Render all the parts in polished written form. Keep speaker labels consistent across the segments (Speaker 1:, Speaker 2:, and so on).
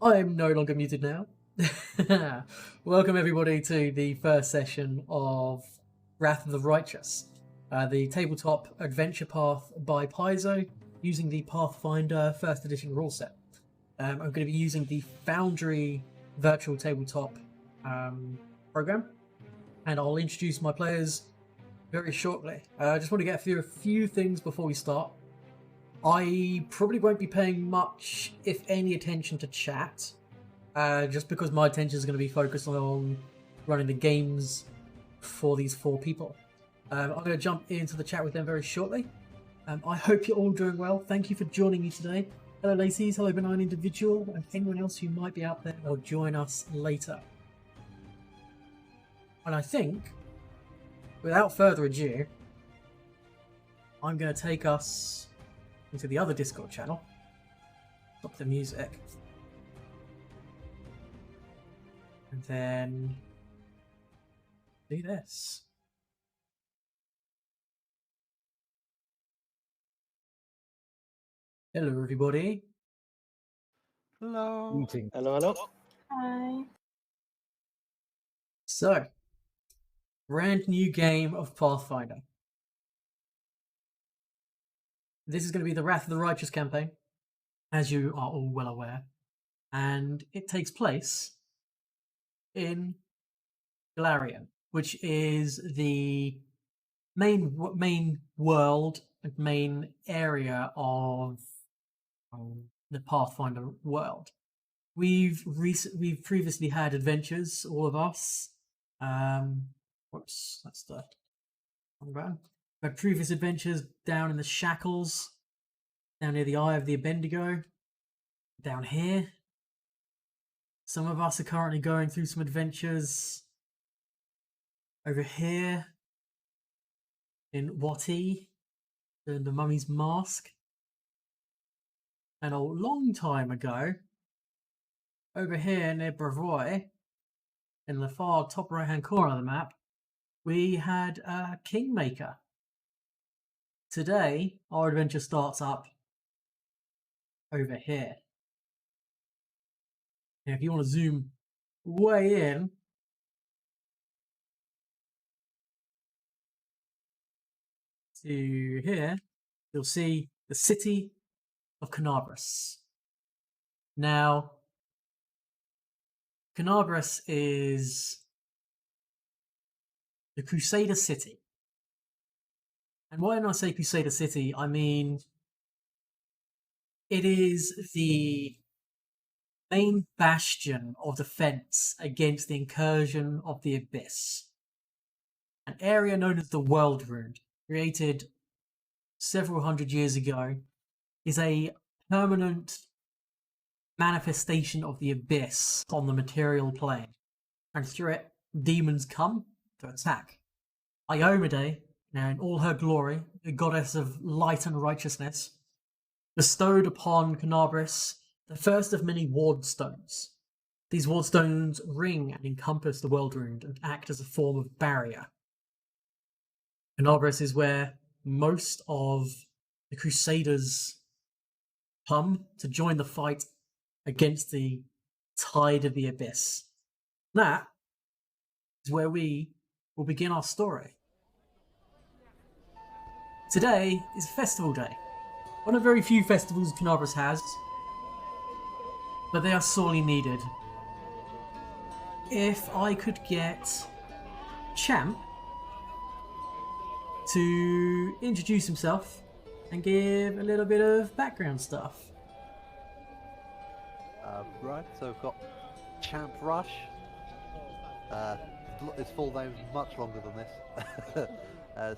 Speaker 1: I'm no longer muted now. Welcome everybody to the first session of Wrath of the Righteous, the tabletop adventure path by Paizo using the Pathfinder first edition rule set. I'm going to be using the Foundry virtual tabletop program, and I'll introduce my players very shortly. I just want to get through a few things before we start. I probably won't be paying much, if any, attention to chat, just because my attention is going to be focused on running the games for these four people. I'm going to jump into the chat with them very shortly. I hope you're all doing well. Thank you for joining me today. Hello, Lacey's. Hello, Benign Individual, and anyone else who might be out there or join us later. And I think, without further ado, I'm going to take us into the other Discord channel. Stop the music. And then do this. Hello, everybody.
Speaker 2: Hello.
Speaker 3: Hello.
Speaker 4: Hi.
Speaker 1: So, brand new game of Pathfinder. This is going to be the Wrath of the Righteous campaign, as you are all well aware. And it takes place in Galarian, which is the main world and main area of the Pathfinder world. We've previously had adventures, all of us. Whoops, that's the wrong button. We had previous adventures down in the Shackles, down near the Eye of the Abendigo, down here. Some of us are currently going through some adventures over here in Wati, the Mummy's Mask. And a long time ago, over here near Brevoy, in the far top right-hand corner of the map, we had a Kingmaker. Today, our adventure starts up over here. Now, if you want to zoom way in, to here, you'll see the city of Canabras. Now, Canabras is the Crusader city. And when I say Crusader city, I mean it is the main bastion of defense against the incursion of the Abyss. An area known as the World Rune, created several hundred years ago, is a permanent manifestation of the Abyss on the material plane. And through it, demons come to attack. Iomade, now in all her glory, the goddess of light and righteousness, bestowed upon Canabras the first of many ward stones. These ward stones ring and encompass the world rune and act as a form of barrier. Canabras is where most of the Crusaders come to join the fight against the tide of the Abyss. That is where we will begin our story. Today is Festival Day. One of very few festivals Canabras has, but they are sorely needed. If I could get Champ to introduce himself and give a little bit of background stuff.
Speaker 2: Right, so we've got Champ Rush. His full name's much longer than this. As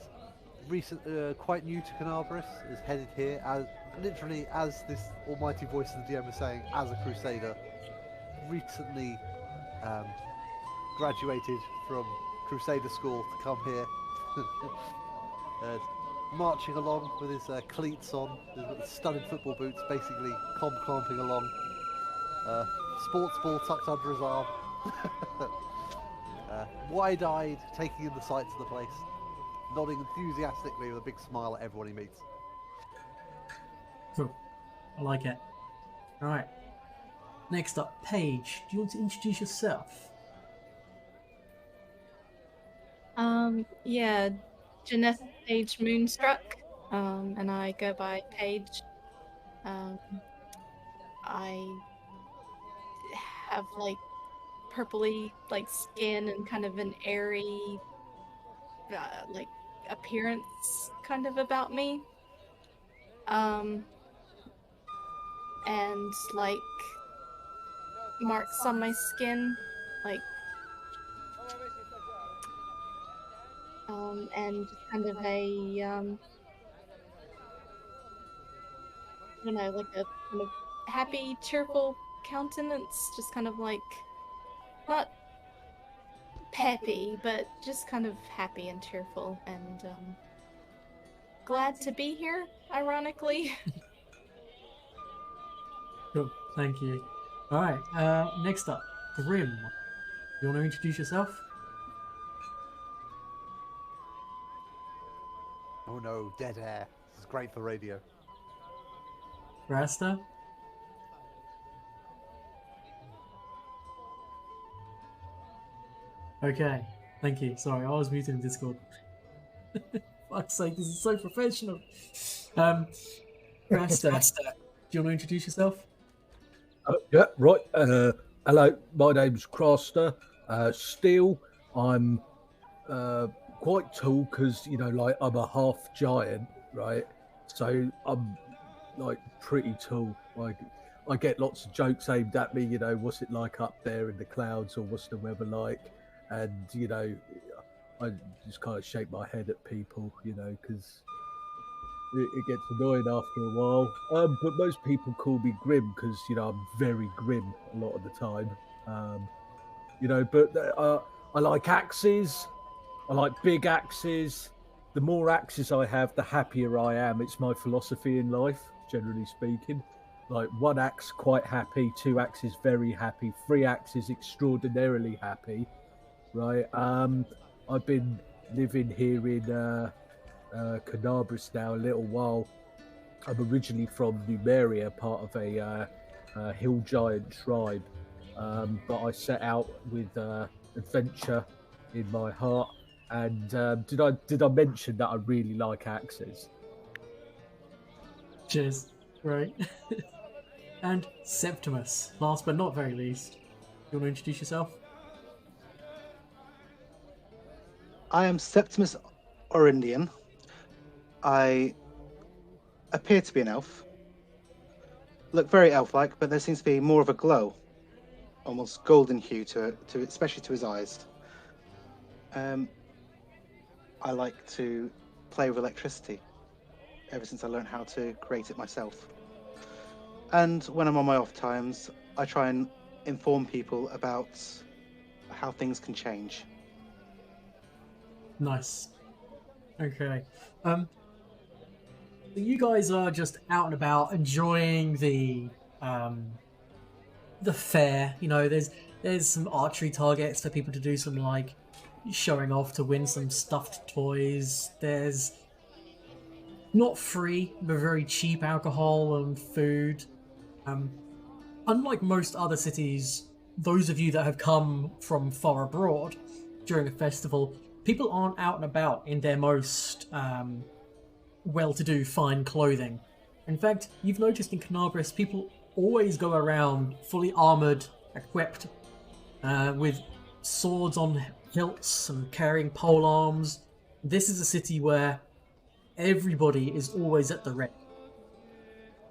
Speaker 2: quite new to Canabras, is headed here as literally as this almighty voice of the DM is saying, as a Crusader. Recently graduated from Crusader school to come here. Marching along with his cleats on, his stunning football boots, basically clomping along. Sports ball tucked under his arm. Wide-eyed, taking in the sights of the place, nodding enthusiastically with a big smile at everyone he meets.
Speaker 1: Cool. I like it. Alright. Next up, Paige. Do you want to introduce yourself?
Speaker 3: Yeah, Janessa Page Moonstruck, and I go by Paige. Um, I have like purpley like skin and kind of an airy like appearance kind of about me. Um, and like marks on my skin, like and just kind of a I don't know, like a kind of happy, cheerful countenance, just kind of like not peppy, but just kind of happy and cheerful and glad to be here, ironically.
Speaker 1: Cool. Thank you. All right. Next up, Grim. You want to introduce yourself?
Speaker 2: Oh no, dead air. This is great for radio.
Speaker 1: Rasta? Okay. Thank you. Sorry, I was muted in Discord. Fuck's sake, this is so professional. Rasta, do you want to introduce yourself?
Speaker 4: Yeah, right. Hello, my name's Craster. Still, I'm quite tall because, like I'm a half giant, right? So I'm like pretty tall. I get lots of jokes aimed at me, what's it like up there in the clouds or what's the weather like? And, I just kind of shake my head at people, because it gets annoying after a while. But most people call me Grim because I'm very grim a lot of the time. But I like axes. I like big axes. The more axes I have, the happier I am. It's my philosophy in life, generally speaking. Like one axe, quite happy. Two axes, very happy. Three axes, extraordinarily happy. Right. I've been living here in Canabris now a little while. I'm originally from Numeria, part of a hill giant tribe, but I set out with adventure in my heart. And did I mention that I really like axes?
Speaker 1: Cheers. Right. And Septimus, last but not very least. You want to introduce yourself?
Speaker 5: I am Septimus Orindian. I appear to be an elf. Look very elf-like, but there seems to be more of a glow, almost golden hue to especially to his eyes. I like to play with electricity ever since I learned how to create it myself. And when I'm on my off times, I try and inform people about how things can change.
Speaker 1: Nice. Okay. So you guys are just out and about enjoying the fair. There's some archery targets for people to do some like showing off to win some stuffed toys. There's not free but very cheap alcohol and food. Unlike most other cities, those of you that have come from far abroad during a festival, people aren't out and about in their most well-to-do fine clothing. In fact, you've noticed in Canabris, people always go around fully armored, equipped, with swords on hilts and carrying pole arms. This is a city where everybody is always at the ready.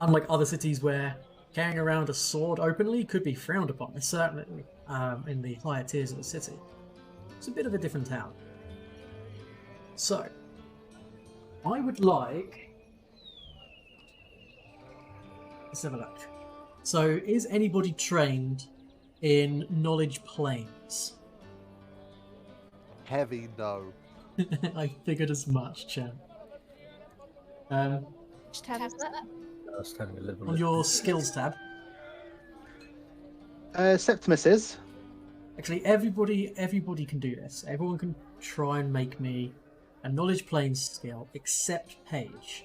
Speaker 1: Unlike other cities where carrying around a sword openly could be frowned upon, certainly in the higher tiers of the city. It's a bit of a different town. So, I would like... Let's have a look. So, is anybody trained in knowledge planes?
Speaker 2: Heavy no.
Speaker 1: I figured as much, champ.
Speaker 3: Which tab is that?
Speaker 4: I was having a little
Speaker 1: On your skills tab.
Speaker 5: Septimus is.
Speaker 1: Actually, everybody can do this. Everyone can try and make me a knowledge plane skill, except Paige.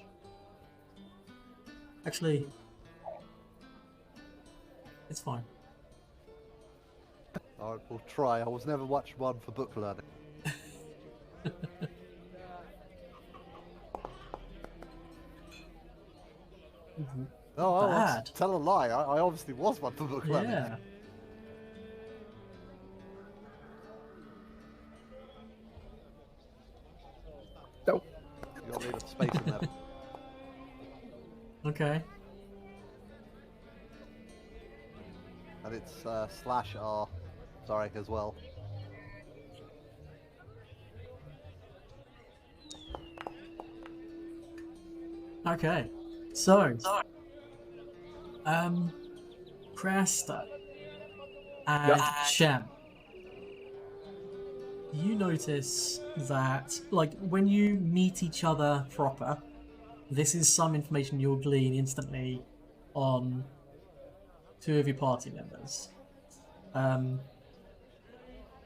Speaker 1: Actually, it's fine.
Speaker 2: Alright, we'll try. I was never much one for book learning. No, I
Speaker 1: Bad.
Speaker 2: tell a lie. I obviously was one for book learning.
Speaker 1: Yeah.
Speaker 4: No.
Speaker 2: You got to leave enough space in there.
Speaker 1: Okay.
Speaker 2: And it's /R, sorry, as well.
Speaker 1: Okay. So, Crasta and Sham, you notice that, like, when you meet each other proper, this is some information you'll glean instantly on two of your party members.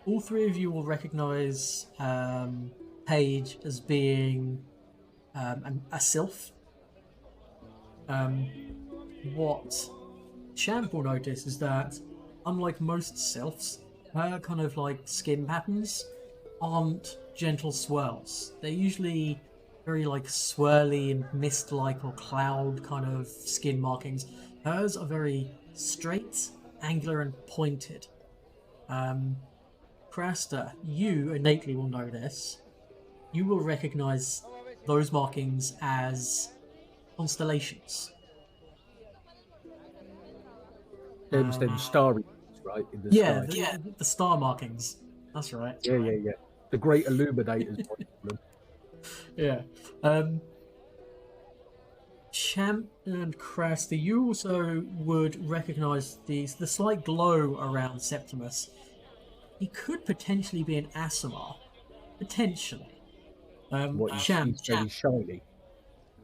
Speaker 1: All three of you will recognize Paige as being a sylph. What Champ will notice is that, unlike most sylphs, her kind of like skin patterns aren't gentle swirls. They're usually very like swirly and mist-like or cloud kind of skin markings. Hers are very straight, angular, and pointed. Crasta, you innately will know this. You will recognize those markings as constellations.
Speaker 4: Them starry, right, in the
Speaker 1: Yeah,
Speaker 4: sky.
Speaker 1: the star markings. That's right.
Speaker 4: Yeah. The great illuminators. I call them.
Speaker 1: Yeah. Champ and Crasta, you also would recognize the slight glow around Septimus. He could potentially be an Asimar. Potentially.
Speaker 4: What,
Speaker 1: Champ.
Speaker 4: he's very shiny.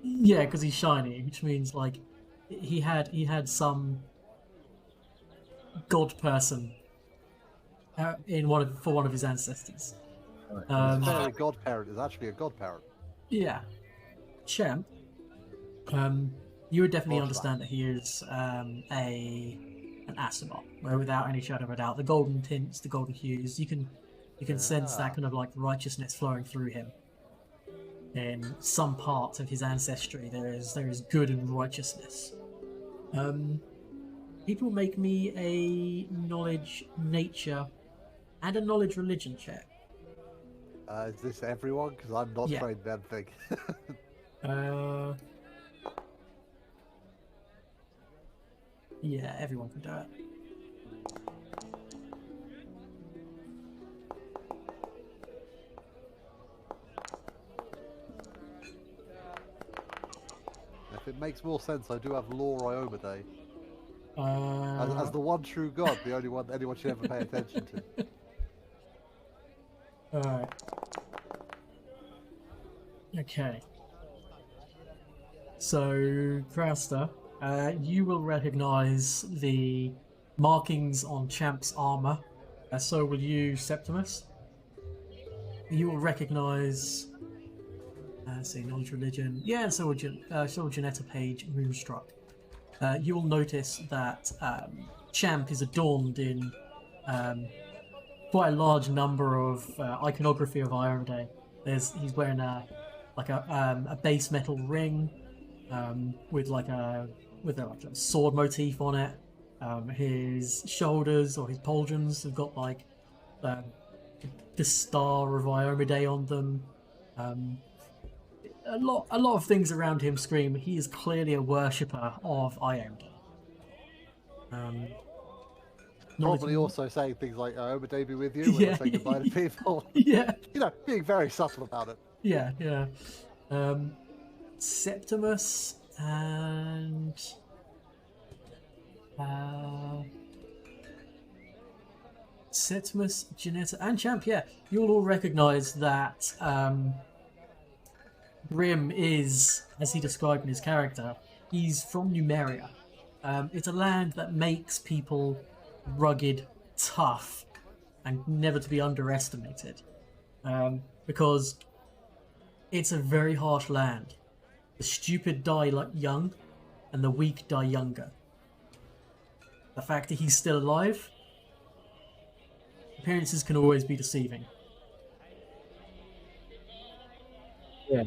Speaker 1: Yeah, because he's shiny, which means like he had some god person for one of his ancestors.
Speaker 4: Right.
Speaker 2: His fairy godparent is actually a godparent.
Speaker 1: Yeah, Champ. You would definitely
Speaker 2: Flashback.
Speaker 1: understand that he is an Asimar, where without any shadow of a doubt, the golden tints, the golden hues, you can sense that kind of like righteousness flowing through him. In some part of his ancestry, there is good and righteousness. People make me a knowledge nature and a knowledge religion check.
Speaker 2: Is this everyone? Because I'm not
Speaker 1: Yeah.
Speaker 2: trained in anything.
Speaker 1: Yeah, everyone can do it.
Speaker 2: If it makes more sense, I do have Law Ioma Day.
Speaker 1: Uh,
Speaker 2: As the one true god, the only one anyone should ever pay attention to.
Speaker 1: Alright. Okay. So, Crasta, you will recognize the markings on Champ's armor. So will you, Septimus. You will recognize... let's see, knowledge religion. Yeah, so will Janetta Page, Moonstruck. You will notice that Champ is adorned in quite a large number of iconography of Ironday. He's wearing a base metal ring with a sword motif on it. His shoulders or his pauldrons have got like the star of Iomade on them. A lot of things around him scream he is clearly a worshipper of Iomade.
Speaker 2: Probably also saying things like Ioma Day be with you when I say goodbye to people.
Speaker 1: Yeah.
Speaker 2: You know, being very subtle about it.
Speaker 1: Yeah. Septimus and Septimus, Janetta, and Champ. Yeah, you'll all recognise that Grim is, as he described in his character, he's from Numeria. It's a land that makes people rugged, tough, and never to be underestimated. Because it's a very harsh land. The stupid die young, and the weak die younger. The fact that he's still alive appearances can always be deceiving.
Speaker 4: Yeah.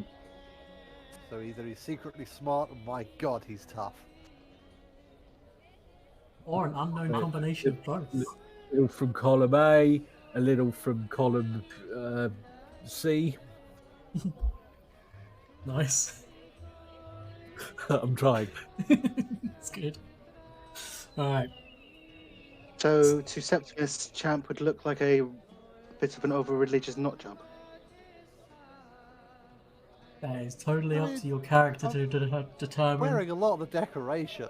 Speaker 2: So either he's secretly smart, and my god, he's tough.
Speaker 1: Or an unknown combination of both.
Speaker 4: A little from column A, a little from column C.
Speaker 1: Nice.
Speaker 4: I'm trying.
Speaker 1: It's good. Alright.
Speaker 5: So to Septimus, Champ would look like a bit of an over-religious nut job.
Speaker 1: That is totally up to your character to determine.
Speaker 2: Wearing a lot of the decoration.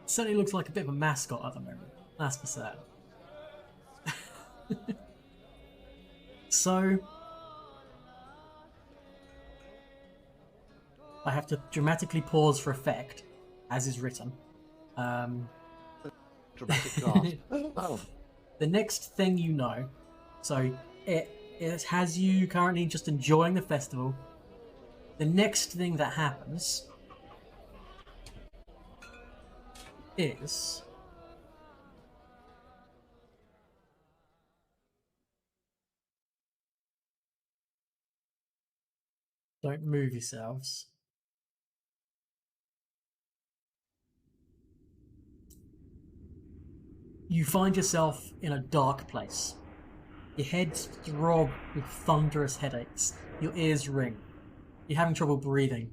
Speaker 1: Certainly looks like a bit of a mascot at the moment. That's for certain. So, I have to dramatically pause for effect, as is written.
Speaker 2: Dramatic gasp. Oh.
Speaker 1: The next thing you know, so it has you currently just enjoying the festival. The next thing that happens is don't move yourselves. You find yourself in a dark place. Your head throb with thunderous headaches. Your ears ring. You're having trouble breathing.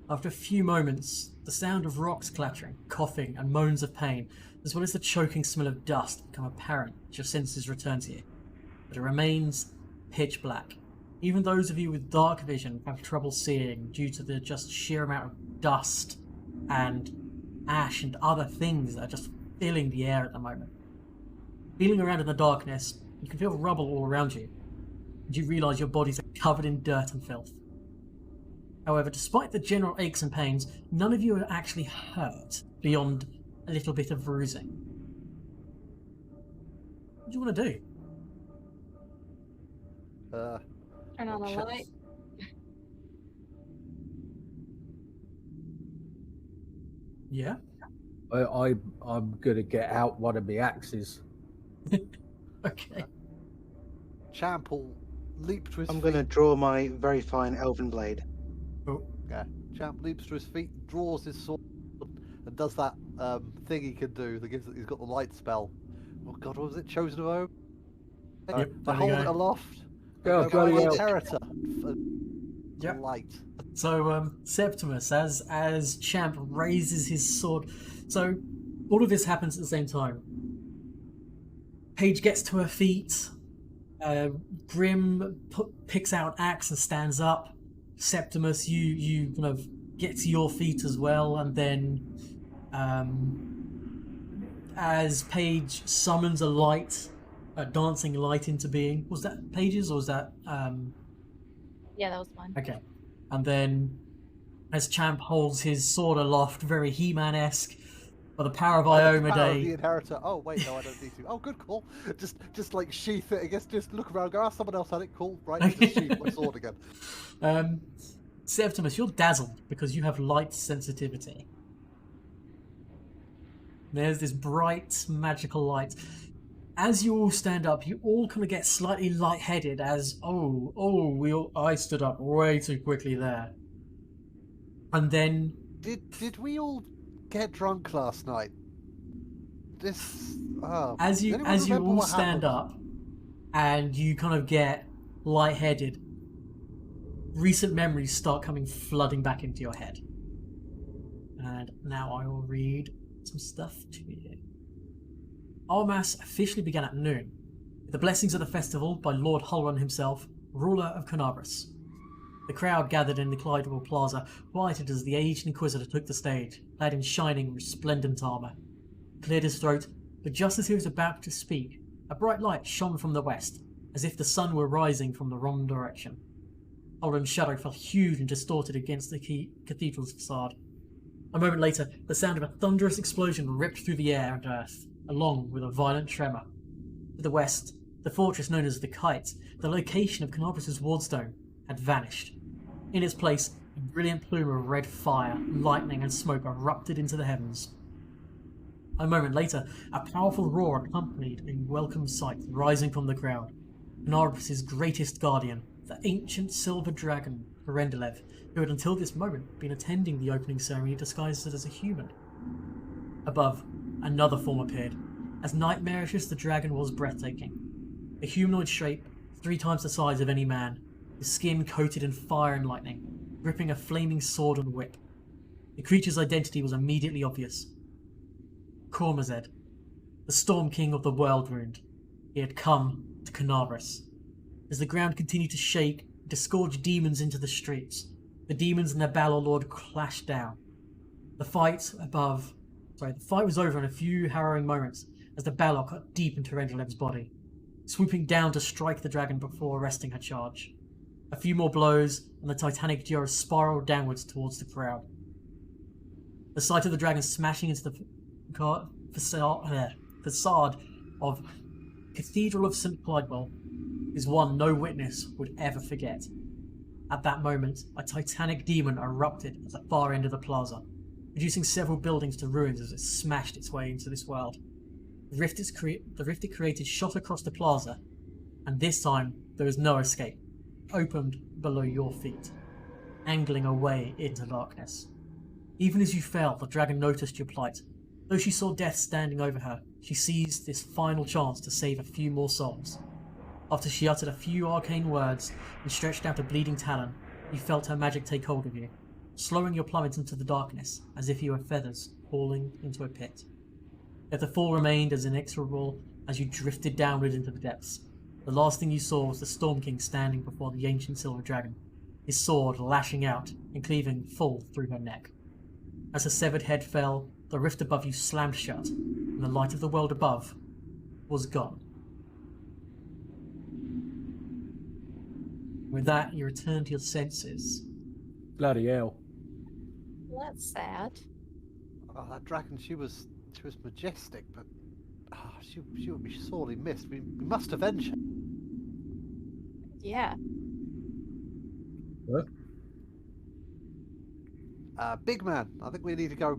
Speaker 1: After a few moments, the sound of rocks clattering, coughing, and moans of pain, as well as the choking smell of dust, become apparent as your senses return to you. But it remains pitch black. Even those of you with dark vision have trouble seeing due to the just sheer amount of dust and ash and other things that are just filling the air at the moment. Feeling around in the darkness, you can feel rubble all around you, and you realise your bodies are covered in dirt and filth. However, despite the general aches and pains, none of you are actually hurt beyond a little bit of bruising. What do you want to do?
Speaker 3: Turn on the
Speaker 2: Shit.
Speaker 3: light.
Speaker 1: Yeah?
Speaker 4: I'm gonna get out one of my axes.
Speaker 1: Okay.
Speaker 2: Champ will leap to his
Speaker 5: I'm
Speaker 2: feet.
Speaker 5: going to draw my very fine elven blade.
Speaker 1: Oh,
Speaker 2: Yeah. Champ leaps to his feet, draws his sword, and does that thing he can do that gives he's got the light spell. Oh god, what was it? Chosen of Oak?
Speaker 1: Yep,
Speaker 2: I
Speaker 1: there we
Speaker 2: hold
Speaker 1: go.
Speaker 2: it aloft.
Speaker 4: Oh,
Speaker 2: and
Speaker 4: bloody
Speaker 2: go,
Speaker 4: hell.
Speaker 2: inheritor.
Speaker 1: Yep.
Speaker 2: Light.
Speaker 1: So, Septimus, as Champ raises his sword, so all of this happens at the same time. Paige gets to her feet. Grim picks out an axe and stands up. Septimus, you kind of get to your feet as well, and then as Paige summons a light, a dancing light into being. Was that Paige's or was that?
Speaker 3: Yeah, that was mine.
Speaker 1: Okay. And then, as Champ holds his sword aloft, very He-Man-esque, by the power of
Speaker 2: The power of the
Speaker 1: Iomade,
Speaker 2: inheritor. Oh wait, no, I don't need to. Oh, good call. Just like sheath it. I guess just look around. Go, someone else had it. Cool. Right. Just sheath my sword again.
Speaker 1: Septimus, you're dazzled because you have light sensitivity. There's this bright, magical light. As you all stand up, you all kind of get slightly lightheaded as, I stood up way too quickly there. And then...
Speaker 2: Did we all get drunk last night?
Speaker 1: As you
Speaker 2: remember
Speaker 1: all
Speaker 2: what
Speaker 1: stand
Speaker 2: happened?
Speaker 1: up and you kind of get lightheaded, recent memories start coming flooding back into your head. And now I will read some stuff to you. Our mass officially began at noon, with the blessings of the festival by Lord Hulron himself, ruler of Canabras. The crowd gathered in the Clydeville Plaza, quieted as the aged Inquisitor took the stage, clad in shining, resplendent armour. He cleared his throat, but just as he was about to speak, a bright light shone from the west, as if the sun were rising from the wrong direction. Hulron's shadow felt huge and distorted against the cathedral's facade. A moment later, the sound of a thunderous explosion ripped through the air and earth, along with a violent tremor. To the west, the fortress known as the Kite, the location of Canabras' wardstone, had vanished. In its place, a brilliant plume of red fire, lightning, and smoke erupted into the heavens. A moment later, a powerful roar accompanied a welcome sight rising from the crowd. Narvis's greatest guardian, the ancient silver dragon, Arendelev, who had until this moment been attending the opening ceremony disguised as a human. Above, another form appeared. As nightmarish as the dragon was breathtaking. A humanoid shape, 3 times the size of any man, his skin coated in fire and lightning, gripping a flaming sword and whip. The creature's identity was immediately obvious. Cormazed, the Storm King of the World Wound. He had come to Canaris. As the ground continued to shake, and disgorge demons into the streets, the demons and their Balor Lord clashed down. The fight was over in a few harrowing moments as the Balor cut deep into Rendelev's body, swooping down to strike the dragon before arresting her charge. A few more blows, and the titanic duo spiraled downwards towards the crowd. The sight of the dragon smashing into the facade of Cathedral of St. Clydewell is one no witness would ever forget. At that moment, a titanic demon erupted at the far end of the plaza, reducing several buildings to ruins as it smashed its way into this world. The rift it created shot across the plaza, and this time there was no escape. Opened below your feet, angling away into darkness. Even as you fell, the dragon noticed your plight. Though she saw death standing over her, she seized this final chance to save a few more souls. After she uttered a few arcane words and stretched out a bleeding talon, you felt her magic take hold of you, slowing your plummet into the darkness as if you were feathers falling into a pit. Yet the fall remained as inexorable as you drifted downward into the depths. The last thing you saw was the Storm King standing before the ancient silver dragon, his sword lashing out and cleaving full through her neck. As her severed head fell, the rift above you slammed shut, and the light of the world above was gone. With that, you return to your senses.
Speaker 4: Bloody hell.
Speaker 3: Well, that's sad.
Speaker 2: Oh, that dragon, she was majestic, but she would be sorely missed. We must avenge her.
Speaker 3: Yeah.
Speaker 4: Huh?
Speaker 2: Big man, I think we need to go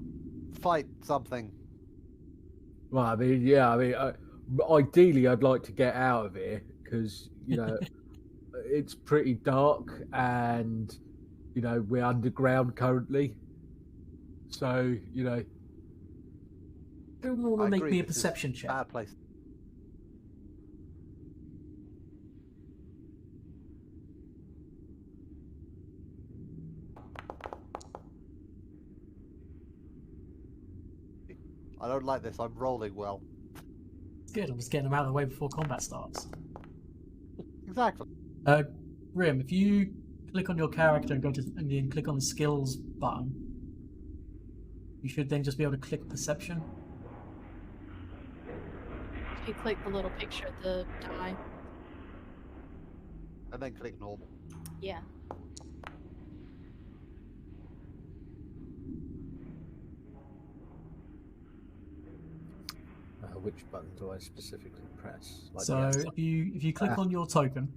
Speaker 2: fight something.
Speaker 4: Well, I mean, yeah, ideally I'd like to get out of here because, it's pretty dark and, we're underground currently. So,
Speaker 1: Who will
Speaker 2: I
Speaker 1: make
Speaker 2: agree,
Speaker 1: me a
Speaker 2: this is
Speaker 1: perception check?
Speaker 2: Bad place. I don't like this. I'm rolling well.
Speaker 1: Good, I'm just getting them out of the way before combat starts.
Speaker 2: Exactly.
Speaker 1: Grim, if you click on your character and and then click on the skills button, you should then just be able to click perception.
Speaker 3: If you click the little picture at the die.
Speaker 2: And then click normal.
Speaker 3: Yeah.
Speaker 4: Which button do I specifically press? Like
Speaker 1: So if you click on your token,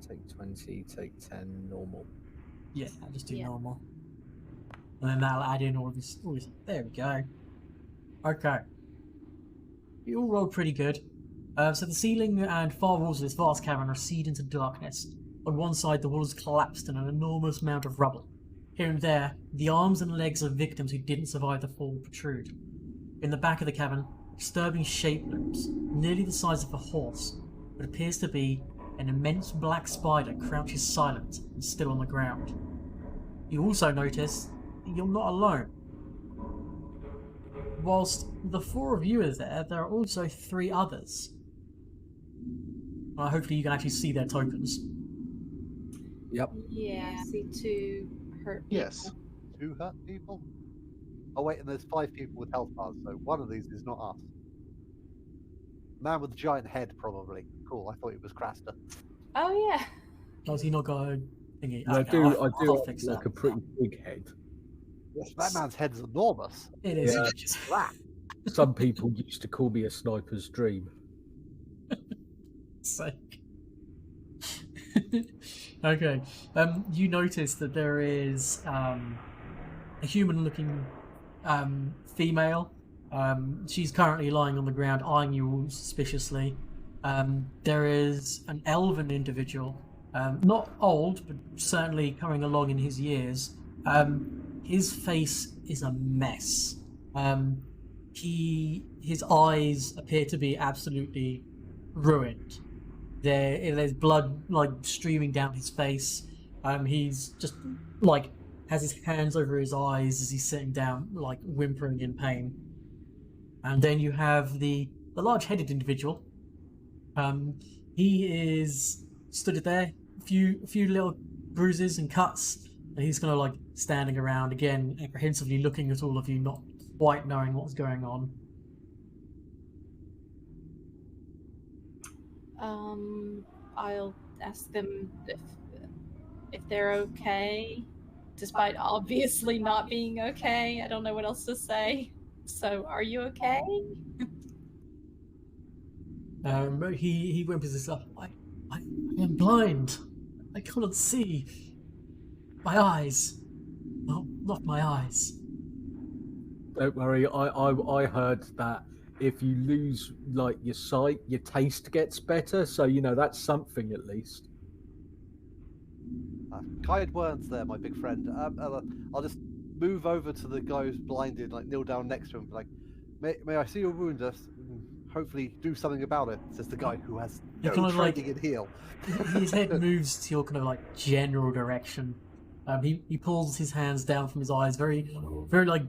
Speaker 4: take 20, take 10, normal.
Speaker 1: yeah, I'll just do
Speaker 3: Yeah.
Speaker 1: normal. And then that'll add in all of this. There we go. Okay. You all rolled pretty good. So the ceiling and far walls of this vast cavern recede into darkness. On one side, the walls collapsed and an enormous mound of rubble. Here and there, the arms and legs of victims who didn't survive the fall protrude. In the back of the cavern, a disturbing shape looms, nearly the size of a horse, but appears to be an immense black spider crouches silent and still on the ground. You also notice that you're not alone. Whilst the 4 of you are there are also 3 others. Hopefully you can actually see their tokens.
Speaker 4: Yep.
Speaker 3: Yeah, I see 2 hurt
Speaker 5: Yes.
Speaker 3: people.
Speaker 2: 2 hurt people? Oh wait, and there's 5 people with health bars, so one of these is not us. Man with the giant head, probably. Cool, I thought it was Craster.
Speaker 3: Oh, yeah.
Speaker 1: Has he not got a thingy?
Speaker 4: I
Speaker 1: Okay,
Speaker 4: do
Speaker 1: I'll fix
Speaker 4: like
Speaker 1: that.
Speaker 4: a pretty big head.
Speaker 2: Yes, that man's head is enormous.
Speaker 1: It is.
Speaker 4: Yeah.
Speaker 1: Just
Speaker 2: Flat.
Speaker 4: Some people used to call me a sniper's dream.
Speaker 1: sake. Okay. You notice that there is a human-looking female. She's currently lying on the ground, eyeing you all suspiciously. There is an elven individual, not old, but certainly coming along in his years. His face is a mess. His eyes appear to be absolutely ruined. There's blood like streaming down his face. He's just like has his hands over his eyes as he's sitting down, like whimpering in pain. And then you have the large-headed individual. He is stood there, a few little bruises and cuts, and he's kind of like standing around again, apprehensively looking at all of you, not quite knowing what's going on.
Speaker 3: I'll ask them if they're okay, despite obviously not being okay. I don't know what else to say. So, are you okay?
Speaker 1: He whimpers this up. I am blind. I cannot see. My eyes. No, not my eyes.
Speaker 4: Don't worry, I heard that if you lose like your sight, your taste gets better. So that's something at least.
Speaker 2: Kind words there, my big friend. I'll just move over to the guy who's blinded, like kneel down next to him, like, may I see your wound? Hopefully do something about it, says the guy who has no training in heal.
Speaker 1: His head moves to your kind of like general direction. He pulls his hands down from his eyes very like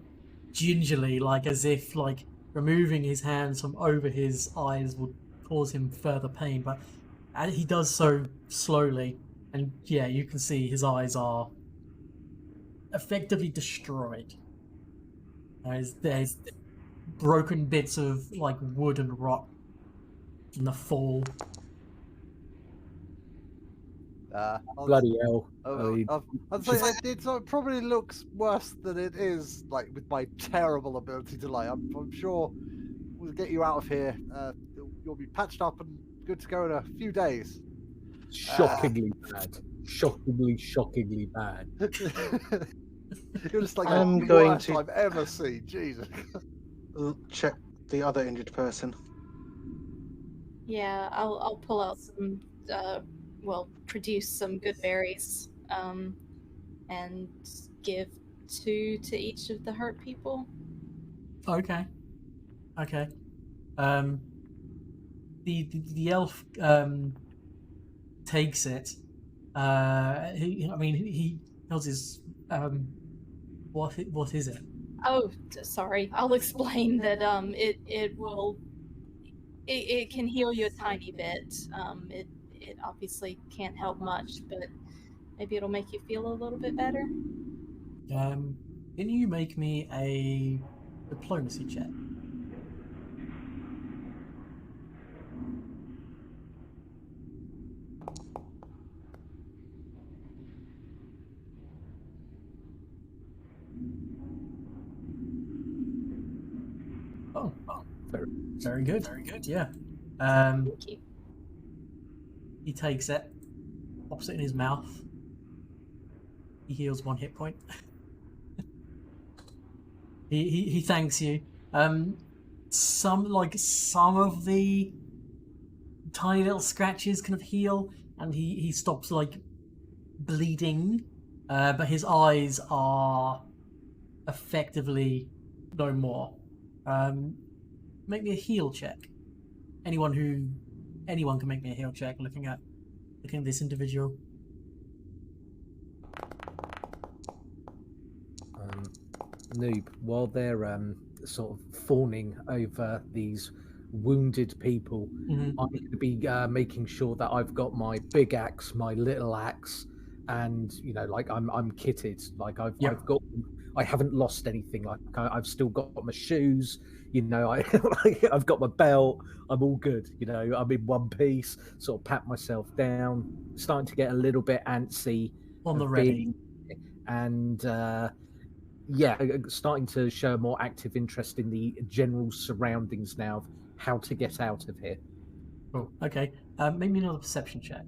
Speaker 1: gingerly, like as if like removing his hands from over his eyes would cause him further pain, but he does so slowly, and yeah, you can see his eyes are effectively destroyed. There's broken bits of like wood and rock in the fall.
Speaker 4: Bloody hell!
Speaker 2: I'd say it probably looks worse than it is. Like with my terrible ability to lie, I'm sure we'll get you out of here. You'll be patched up and good to go in a few days.
Speaker 4: Shockingly bad. Shockingly bad.
Speaker 2: You're just like
Speaker 5: I'm
Speaker 2: the
Speaker 5: going
Speaker 2: worst
Speaker 5: to
Speaker 2: I've ever seen. Jesus.
Speaker 5: check the other injured person.
Speaker 3: Yeah, I'll pull out some, produce some good berries, and give 2 to each of the hurt people.
Speaker 1: Okay. The elf takes it. He tells his what is it?
Speaker 3: Oh, sorry. I'll explain that. It can heal you a tiny bit. It obviously can't help much, but maybe it'll make you feel a little bit better.
Speaker 1: Can you make me a diplomacy check? Oh, very good. Yeah.
Speaker 3: Thank you.
Speaker 1: He takes it, pops it in his mouth. He heals 1 hit point. he thanks you. Some of the tiny little scratches kind of heal, and he stops like bleeding, but his eyes are effectively no more. Make me a heal check. Anyone can make me a heal check looking at this individual.
Speaker 4: Noob, while they're sort of fawning over these wounded people, I'm going to be making sure that I've got my big axe, my little axe, and I'm kitted. Like I haven't lost anything. Like I've still got my shoes. I've got my belt. I'm all good. I'm in one piece. Sort of pat myself down. Starting to get a little bit antsy.
Speaker 1: On the ready.
Speaker 4: And starting to show a more active interest in the general surroundings now of how to get out of here.
Speaker 1: Oh, okay. Make me another perception check.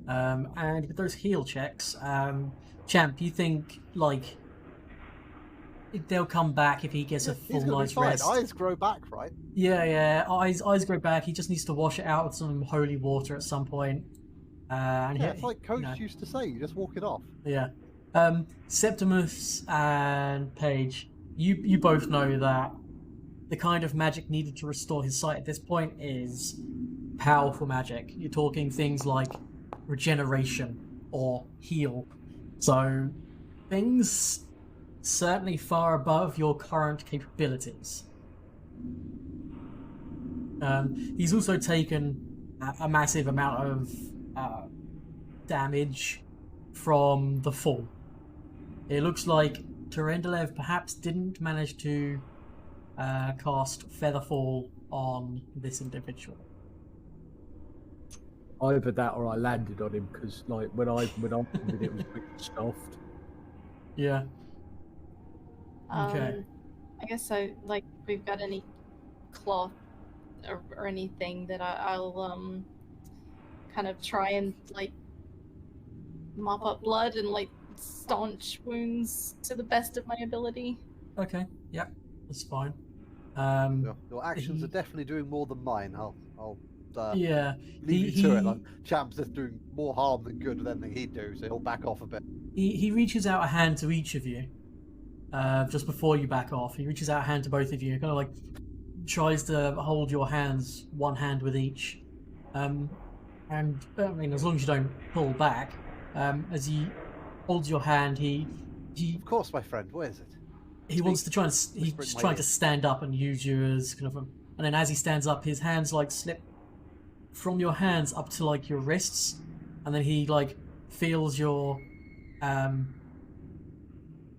Speaker 1: And with those heal checks, Champ, you think they'll come back if he gets a
Speaker 2: He's
Speaker 1: full
Speaker 2: gonna be
Speaker 1: night's
Speaker 2: fine.
Speaker 1: rest.
Speaker 2: Eyes grow back, right?
Speaker 1: Yeah. Eyes grow back. He just needs to wash it out with some holy water at some point. And
Speaker 2: Yeah, it's like Coach
Speaker 1: you know,
Speaker 2: used to say, you just walk it off.
Speaker 1: yeah. Septimus and Paige, you both know that the kind of magic needed to restore his sight at this point is powerful magic. You're talking things like regeneration or heal. So things certainly far above your current capabilities. He's also taken a massive amount of damage from the fall. It looks like Terendelev perhaps didn't manage to cast Featherfall on this individual.
Speaker 4: Either that or I landed on him because, like, when I did it was pretty soft.
Speaker 1: Yeah. Okay.
Speaker 3: I guess so. Like, if we've got any cloth or anything that I'll kind of try and like mop up blood and like staunch wounds to the best of my ability.
Speaker 1: Okay. Yeah, that's fine.
Speaker 2: Your actions are definitely doing more than mine. I'll
Speaker 1: yeah.
Speaker 2: leave you to it. Like, Champ's just doing more harm than good with anything he'd do, so he'll back off a bit.
Speaker 1: He reaches out a hand to each of you. Just before you back off, he reaches out a hand to both of you. Kind of like tries to hold your hands, one hand with each. And I mean, as long as you don't pull back, as he holds your hand, he
Speaker 2: Of course, my friend. Where is it?
Speaker 1: he wants to try and he's
Speaker 2: Whisper in my
Speaker 1: trying
Speaker 2: ear.
Speaker 1: to stand up and use you as kind of and then as he stands up, his hands like slip from your hands up to like your wrists, and then he like feels your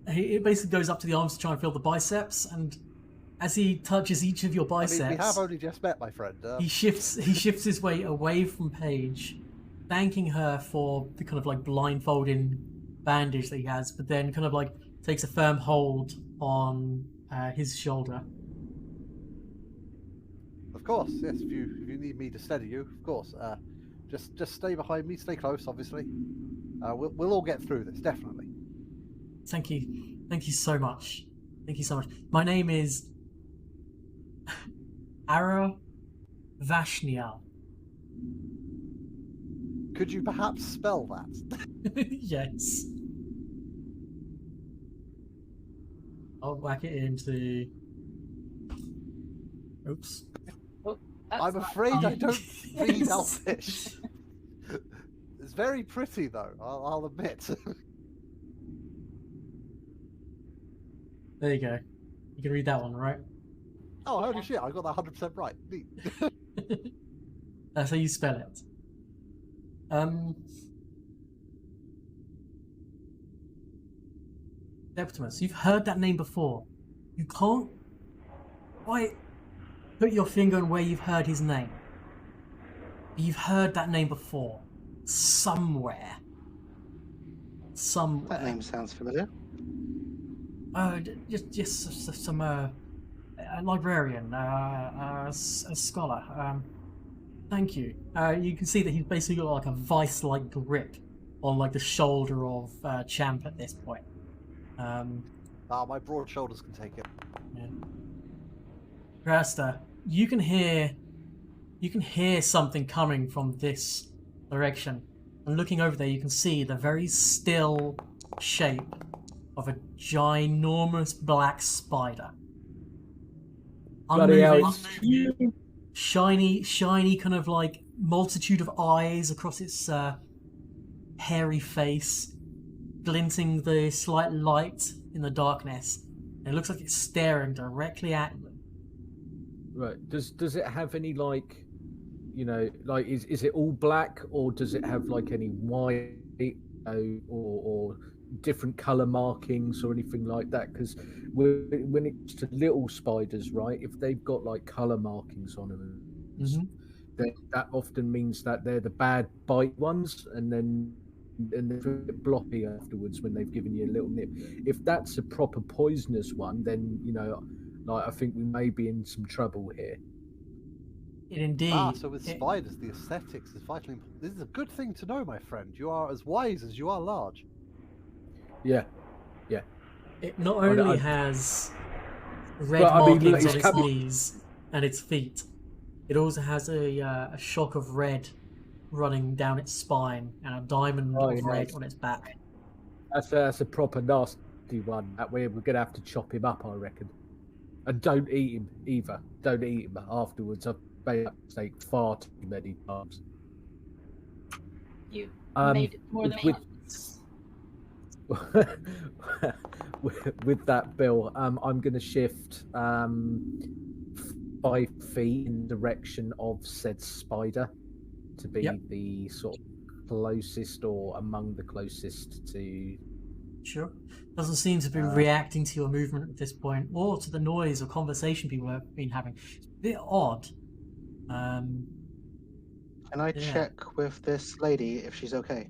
Speaker 1: it basically goes up to the arms to try and feel the biceps, and as he touches each of your biceps,
Speaker 2: I mean, we have only just met, my friend.
Speaker 1: he shifts his weight away from Paige, thanking her for the kind of like blindfolding bandage that he has, but then kind of like takes a firm hold on his shoulder.
Speaker 2: Of course, yes. If you need me to steady you, of course. Just stay behind me. Stay close, obviously. We'll all get through this, definitely.
Speaker 1: Thank you so much. Thank you so much. My name is Ara Vashnial.
Speaker 2: Could you perhaps spell that?
Speaker 1: Yes. I'll whack it into. Oops.
Speaker 2: I'm afraid I don't read Elfish. It's very pretty, though. I'll admit.
Speaker 1: There you go. You can read that one, right?
Speaker 2: Oh, holy shit! I got that 100% right. Neat.
Speaker 1: That's how you spell it. Septimus, you've heard that name before. You can't quite put your finger on where you've heard his name. You've heard that name before. Somewhere.
Speaker 5: That name sounds familiar.
Speaker 1: Just some a librarian, a scholar. Thank you. You can see that he's basically got like a vice-like grip on like the shoulder of Champ at this point.
Speaker 2: My broad shoulders can take it.
Speaker 1: Yeah. Rasta, you can hear something coming from this direction. And looking over there, you can see the very still shape of a ginormous black spider.
Speaker 4: Bloody hell,
Speaker 1: Unmoving,
Speaker 4: it's you.
Speaker 1: shiny kind of like multitude of eyes across its hairy face, glinting the slight light in the darkness. And it looks like it's staring directly at them.
Speaker 4: Right. Does it have any like, you know, like is it all black or does it have like any white or different color markings or anything like that? Because when it's to little spiders, right, if they've got like color markings on them, then that often means that they're the bad bite ones, and they're a bit bloppy afterwards when they've given you a little nip. If that's a proper poisonous one, then you know, like I think we may be in some trouble here.
Speaker 1: Indeed.
Speaker 2: So with spiders, the aesthetics is vitally important. This is a good thing to know, my friend. You are as wise as you are large.
Speaker 4: Yeah.
Speaker 1: It not
Speaker 4: I-
Speaker 1: only
Speaker 4: I-
Speaker 1: has red
Speaker 4: Well, I mean, look,
Speaker 1: markings
Speaker 4: it's
Speaker 1: on its
Speaker 4: come-
Speaker 1: knees and its feet, it also has a shock of red running down its spine and a diamond
Speaker 4: Oh,
Speaker 1: of
Speaker 4: yeah.
Speaker 1: red on its back.
Speaker 4: That's a proper nasty one. That we're gonna have to chop him up, I reckon. And don't eat him either. Don't eat him afterwards. I've made that mistake far too many times.
Speaker 3: You
Speaker 4: Um,
Speaker 3: made it more than
Speaker 4: with-
Speaker 3: once.
Speaker 4: with that, Bill, I'm going to shift 5 feet in the direction of said spider to be
Speaker 1: Yep.
Speaker 4: the sort of closest or among the closest to.
Speaker 1: Sure. Doesn't seem to be reacting to your movement at this point, or to the noise or conversation people have been having. It's a bit odd.
Speaker 5: Can I
Speaker 1: Yeah.
Speaker 5: check with this lady if she's okay?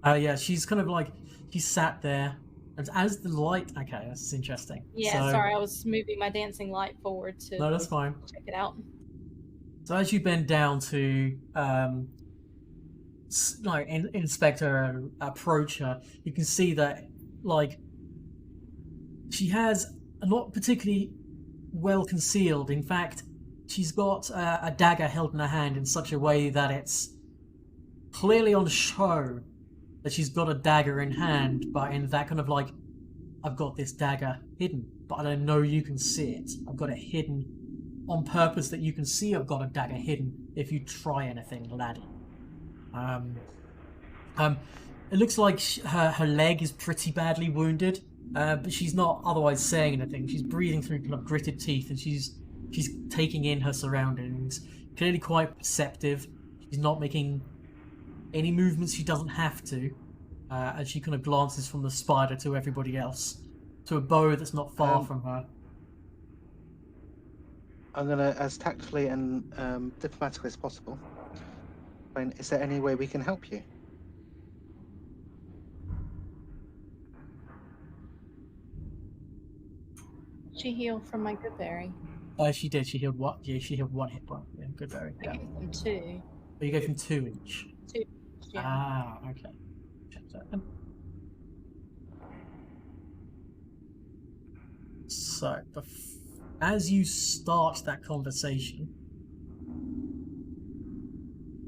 Speaker 1: Yeah, she's kind of like she's sat there, and as the light. Okay, that's interesting.
Speaker 3: Yeah,
Speaker 1: So-
Speaker 3: sorry, I was moving my dancing light forward to
Speaker 1: No, that's fine.
Speaker 3: check it out.
Speaker 1: So as you bend down to inspect her and approach her, you can see that like she has not particularly well concealed. In fact, she's got a dagger held in her hand in such a way that it's clearly on show that she's got a dagger in hand, but in that kind of like, I've got this dagger hidden, but I don't know you can see it. I've got it hidden on purpose that you can see I've got a dagger hidden if you try anything, laddie. It looks like her leg is pretty badly wounded, but she's not otherwise saying anything. She's breathing through kind of gritted teeth, and she's taking in her surroundings. Clearly quite perceptive. She's not making any movements she doesn't have to, as she kind of glances from the spider to everybody else, to a bow that's not far from her.
Speaker 5: I'm gonna, as tactfully and diplomatically as possible, explain, is there any way we can help you?
Speaker 3: She healed from my good berry.
Speaker 1: She did. She healed what? Yeah, she healed 1 hit point. Yeah, good berry.
Speaker 3: I
Speaker 1: Yeah.
Speaker 3: gave them 2.
Speaker 1: But you gave him 2 each.
Speaker 3: 2. Yeah.
Speaker 1: Ah, okay. Check that then. So, as you start that conversation,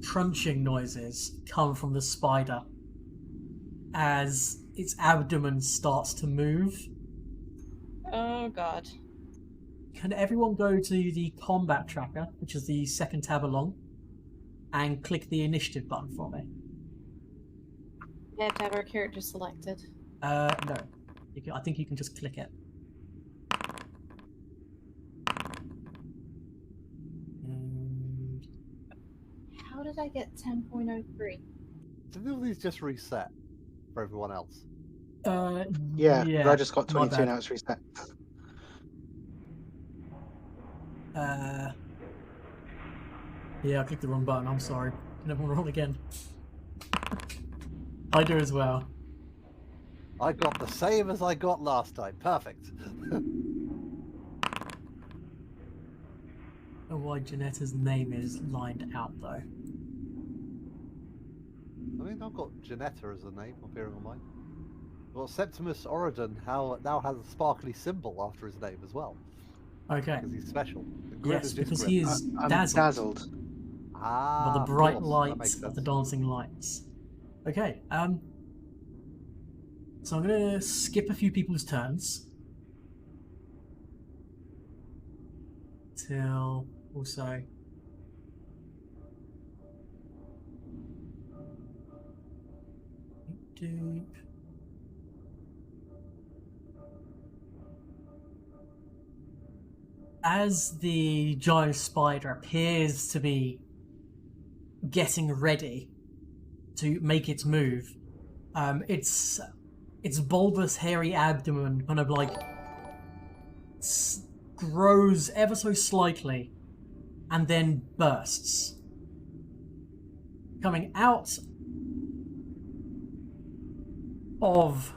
Speaker 1: crunching noises come from the spider as its abdomen starts to move.
Speaker 3: Oh god.
Speaker 1: Can everyone go to the combat tracker, which is the second tab along, and click the initiative button for me?
Speaker 3: We have to have our character selected.
Speaker 1: No. I think you can just click it. And
Speaker 3: How did I get 10.03?
Speaker 2: Did all these just reset for everyone else?
Speaker 5: Yeah, but I just got
Speaker 1: my
Speaker 5: 22
Speaker 1: bad.
Speaker 5: now, it's reset.
Speaker 1: Yeah, I clicked the wrong button. I'm sorry. Can everyone roll again? I do as well.
Speaker 2: I got the same as I got last time. Perfect.
Speaker 1: Oh, why Janetta's name is lined out though.
Speaker 2: I mean, I've got Janetta as a name, appearing on mine. Well, Septimus Oridon now has a sparkly symbol after his name as well,
Speaker 1: Okay.
Speaker 2: because he's special. The grid
Speaker 1: Yes,
Speaker 2: is just
Speaker 1: because
Speaker 2: grid.
Speaker 1: he is
Speaker 5: I'm
Speaker 1: dazzled,
Speaker 5: dazzled.
Speaker 2: Ah,
Speaker 1: by the
Speaker 2: of
Speaker 1: bright
Speaker 2: course, that makes
Speaker 1: lights of the
Speaker 2: sense.
Speaker 1: dancing lights. Okay. So I'm gonna skip a few people's turns till also. Doop. As the giant spider appears to be getting ready to make its move, its bulbous, hairy abdomen kind of like grows ever so slightly and then bursts. Coming out of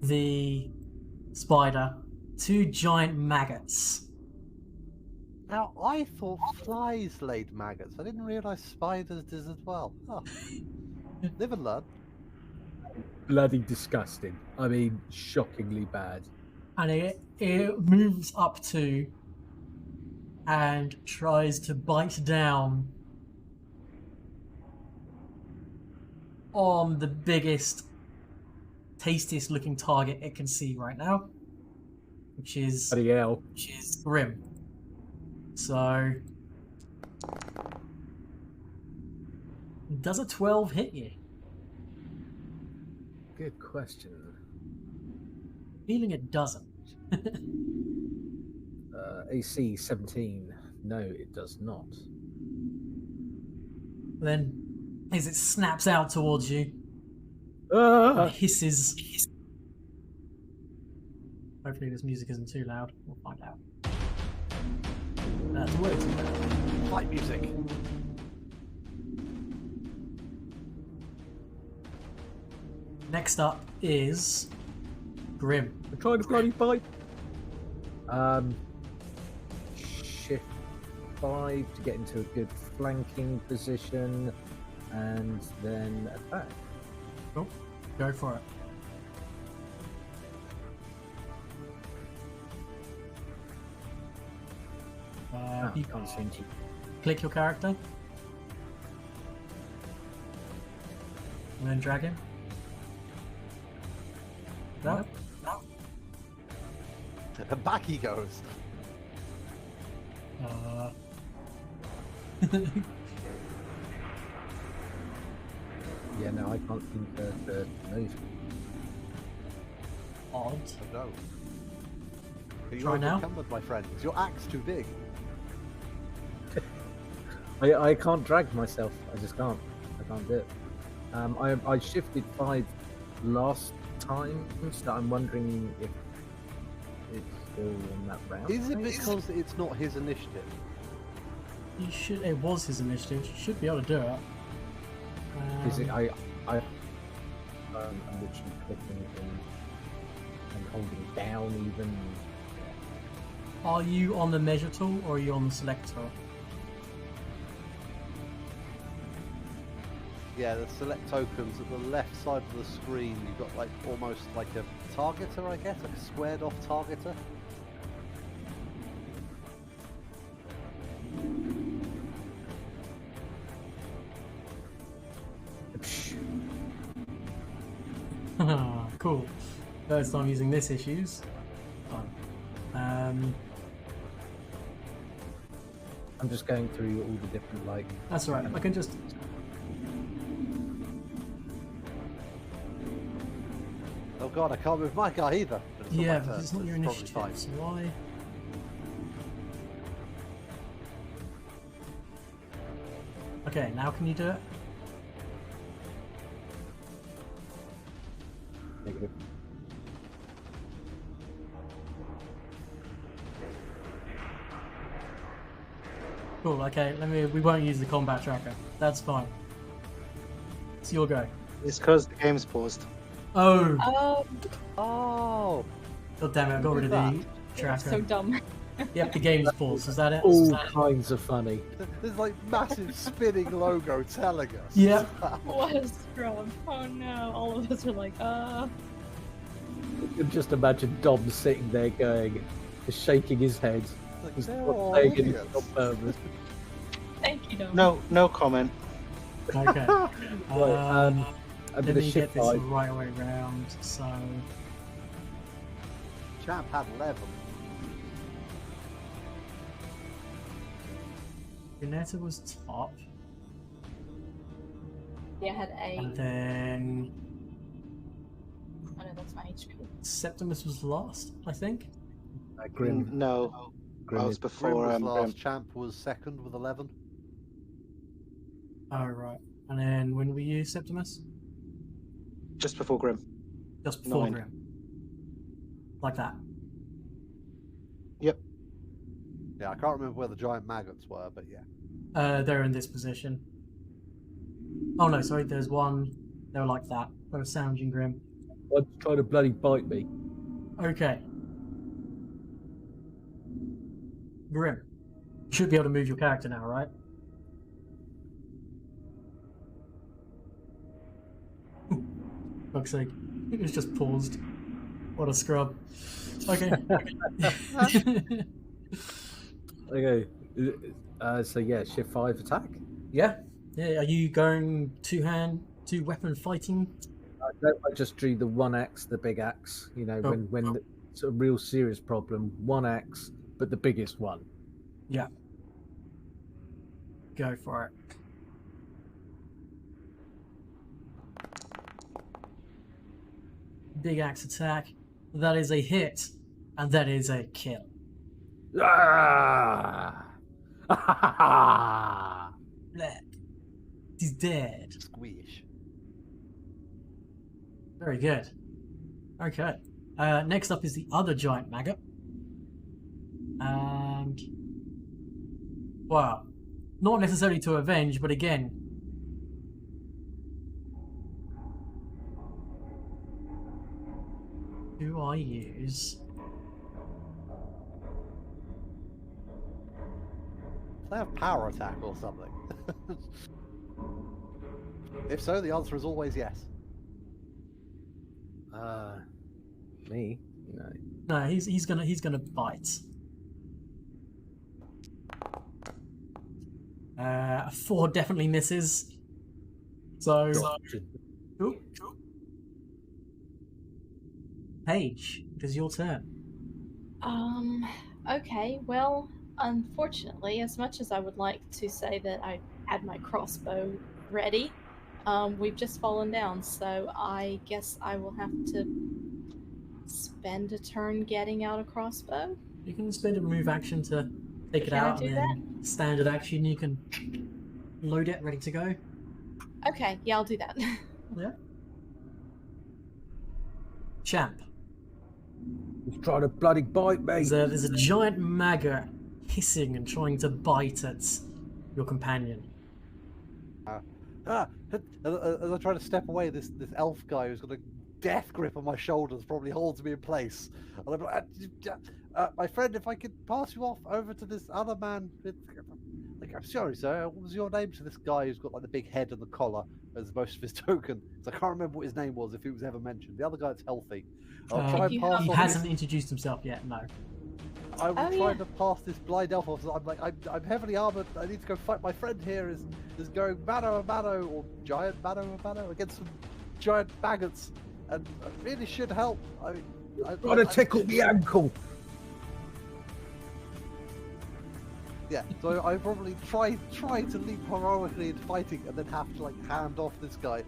Speaker 1: the spider, 2 giant maggots.
Speaker 2: Now, I thought flies laid maggots. I didn't realise spiders did as well. Oh. Live and learn.
Speaker 4: bloody disgusting. I mean, shockingly bad.
Speaker 1: And it moves up to and tries to bite down on the biggest, tastiest looking target it can see right now, which is
Speaker 4: Bloody hell.
Speaker 1: Grim. So, does a 12 hit you?
Speaker 4: Good question.
Speaker 1: Feeling it doesn't.
Speaker 4: AC 17. No, it does not.
Speaker 1: Then, as it snaps out towards you,
Speaker 4: Ah!
Speaker 1: and hisses. Hopefully, this music isn't too loud. We'll find out. That's way too loud.
Speaker 2: Fight music.
Speaker 1: Next up is Grim.
Speaker 4: I'm trying to bloody bite. Shift 5 to get into a good flanking position, and then attack.
Speaker 1: Cool. Go for it. You
Speaker 4: Can't seem to.
Speaker 1: click your character. And then drag him. No?
Speaker 2: And back he goes.
Speaker 4: Yeah, no, I can't seem to move.
Speaker 1: Odd.
Speaker 2: Oh no. Are you
Speaker 1: Try now?
Speaker 2: encumbered, my friend? Is your axe too big?
Speaker 4: I can't drag myself. I just can't. I can't do it. I shifted 5 last time, so I'm wondering if it's still on that round.
Speaker 2: Is it because it's not his initiative?
Speaker 1: You should. It was his initiative. You should be able to do it.
Speaker 4: Is it? I'm literally clicking and holding down even.
Speaker 1: Are you on the measure tool or are you on the select tool?
Speaker 2: Yeah, the select tokens at the left side of the screen. You've got like almost like a targeter, I guess, like a squared off targeter.
Speaker 1: Cool. First time using this issues. Fun.
Speaker 4: I'm just going through all the different like.
Speaker 1: That's all right. I can just.
Speaker 2: Oh god, I can't move my guy either. But it's not
Speaker 1: Yeah,
Speaker 2: my
Speaker 1: but
Speaker 2: turn,
Speaker 1: it's
Speaker 2: so
Speaker 1: not your
Speaker 2: probably
Speaker 1: initiative.
Speaker 2: fine.
Speaker 1: So why? Okay, now can you do it?
Speaker 4: Negative.
Speaker 1: Cool. Okay, we won't use the combat tracker. That's fine. It's your go.
Speaker 5: It's because the game's paused.
Speaker 1: Oh,
Speaker 3: Oh,
Speaker 2: Oh,
Speaker 1: god damn it! I got rid of the tracker.
Speaker 3: so dumb.
Speaker 1: Yep, the game's paused. Is that it?
Speaker 4: All kinds of funny.
Speaker 2: there's like massive spinning logo telling us.
Speaker 1: Yep.
Speaker 3: What a scrub. Oh no. All of us are like,
Speaker 4: You can just imagine Dom sitting there going, just shaking his head.
Speaker 2: Like,
Speaker 4: He's
Speaker 2: they're
Speaker 4: not
Speaker 2: all
Speaker 4: saying anything
Speaker 2: idiots.
Speaker 4: on purpose.
Speaker 3: thank you, Dom.
Speaker 5: No comment.
Speaker 1: Okay.
Speaker 4: I'm
Speaker 1: Let
Speaker 4: gonna
Speaker 1: me get
Speaker 4: shift
Speaker 1: this
Speaker 4: 5.
Speaker 1: right way round. So
Speaker 2: Champ had 11.
Speaker 1: Granetta was top,
Speaker 3: Yeah, I had
Speaker 1: and
Speaker 3: 8.
Speaker 1: then
Speaker 3: Oh no, that's my HP.
Speaker 1: Septimus was last, I think.
Speaker 4: Grim.
Speaker 5: No,
Speaker 4: Grim
Speaker 5: I was
Speaker 4: is-
Speaker 2: Grim
Speaker 5: before
Speaker 2: was
Speaker 5: Grim.
Speaker 2: last. Champ was second with 11.
Speaker 1: Oh right. And then when were you, Septimus?
Speaker 5: Just before Grim.
Speaker 1: Just before
Speaker 5: 9.
Speaker 1: Grim. Like that.
Speaker 5: Yep.
Speaker 2: Yeah, I can't remember where the giant maggots were, but yeah.
Speaker 1: They're in this position. Oh no, sorry. There's one. They were like that. They were sounding Grim.
Speaker 4: One's trying to bloody bite me.
Speaker 1: Okay. Grim. You should be able to move your character now, right? Ooh. fuck's sake. It was just paused. What a scrub. Okay.
Speaker 4: Okay. So yeah, shift 5 attack.
Speaker 1: Yeah. Are you going two weapon fighting?
Speaker 4: I just drew the one axe, the big axe. You know, when it's a real serious problem, one axe, but the biggest one.
Speaker 1: Yeah. Go for it. Big axe attack. That is a hit, and that is a kill.
Speaker 4: Ah!
Speaker 1: Bleh. He's dead.
Speaker 2: Squish.
Speaker 1: Very good. Okay. Next up is the other giant maggot. And well, not necessarily to avenge, but again, do I use?
Speaker 2: They have power attack or something. If so, the answer is always yes.
Speaker 4: Me? No.
Speaker 1: No, he's gonna bite. 4 definitely misses. So, Oop. Paige, it is your turn.
Speaker 3: Okay, well, unfortunately, as much as I would like to say that I had my crossbow ready, we've just fallen down, so I guess I will have to spend a turn getting out a crossbow.
Speaker 1: You can spend a move action to take it
Speaker 3: Can I
Speaker 1: out,
Speaker 3: do
Speaker 1: and then standard action you can load it, ready to go.
Speaker 3: Okay, yeah, I'll do that.
Speaker 1: Yeah. Champ.
Speaker 4: He's trying to bloody bite me.
Speaker 1: There's a giant maggot hissing and trying to bite at your companion.
Speaker 2: As I try to step away, this elf guy who's got a death grip on my shoulders probably holds me in place. And I'm like, my friend, if I could pass you off over to this other man. Like, I'm sorry, sir. What was your name? To this guy who's got like the big head and the collar as most of his token. So I can't remember what his name was, if he was ever mentioned. The other guy that's healthy. I'll try and pass
Speaker 1: He
Speaker 2: on
Speaker 1: hasn't introduced himself yet, no.
Speaker 2: I will try to pass this blind elf off. I'm like, I'm heavily armored. I need to go fight my friend here. Is going mano a mano or giant mano a mano against some giant maggots, and I really should help. I
Speaker 4: Trying to tickle the ankle.
Speaker 2: Yeah, so I probably try to leap heroically into fighting, and then have to like hand off this guy.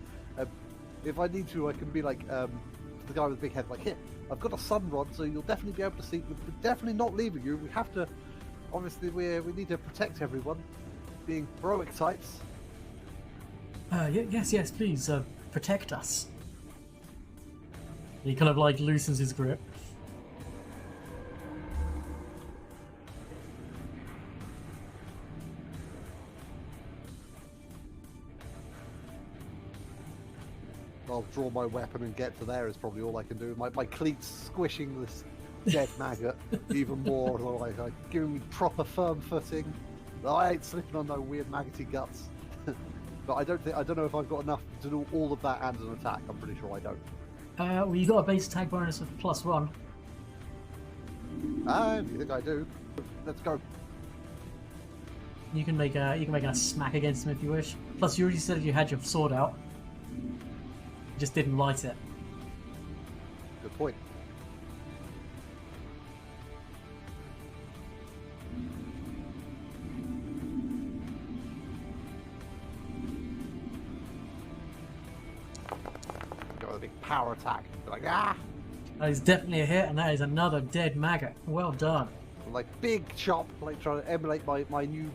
Speaker 2: If I need to, I can be like the guy with the big head, like, here, I've got a sun rod, so you'll definitely be able to see. We're definitely not leaving you. We have to. Obviously, we need to protect everyone, being heroic types.
Speaker 1: Yes, please, protect us. He kind of like loosens his grip.
Speaker 2: I'll draw my weapon and get to there is probably all I can do. My cleats squishing this dead maggot even more, like giving me proper firm footing. I ain't slipping on no weird maggoty guts. But I don't know if I've got enough to do all of that and an attack. I'm pretty sure I don't.
Speaker 1: Well, you got a base attack bonus of +1.
Speaker 2: If you think I do, let's go.
Speaker 1: You can make a smack against him if you wish. Plus, you already said you had your sword out. You just didn't light it.
Speaker 2: Good point. Got a big power attack. Like, ah!
Speaker 1: That is definitely a hit, and that is another dead maggot. Well done.
Speaker 2: Like big chop, like trying to emulate my new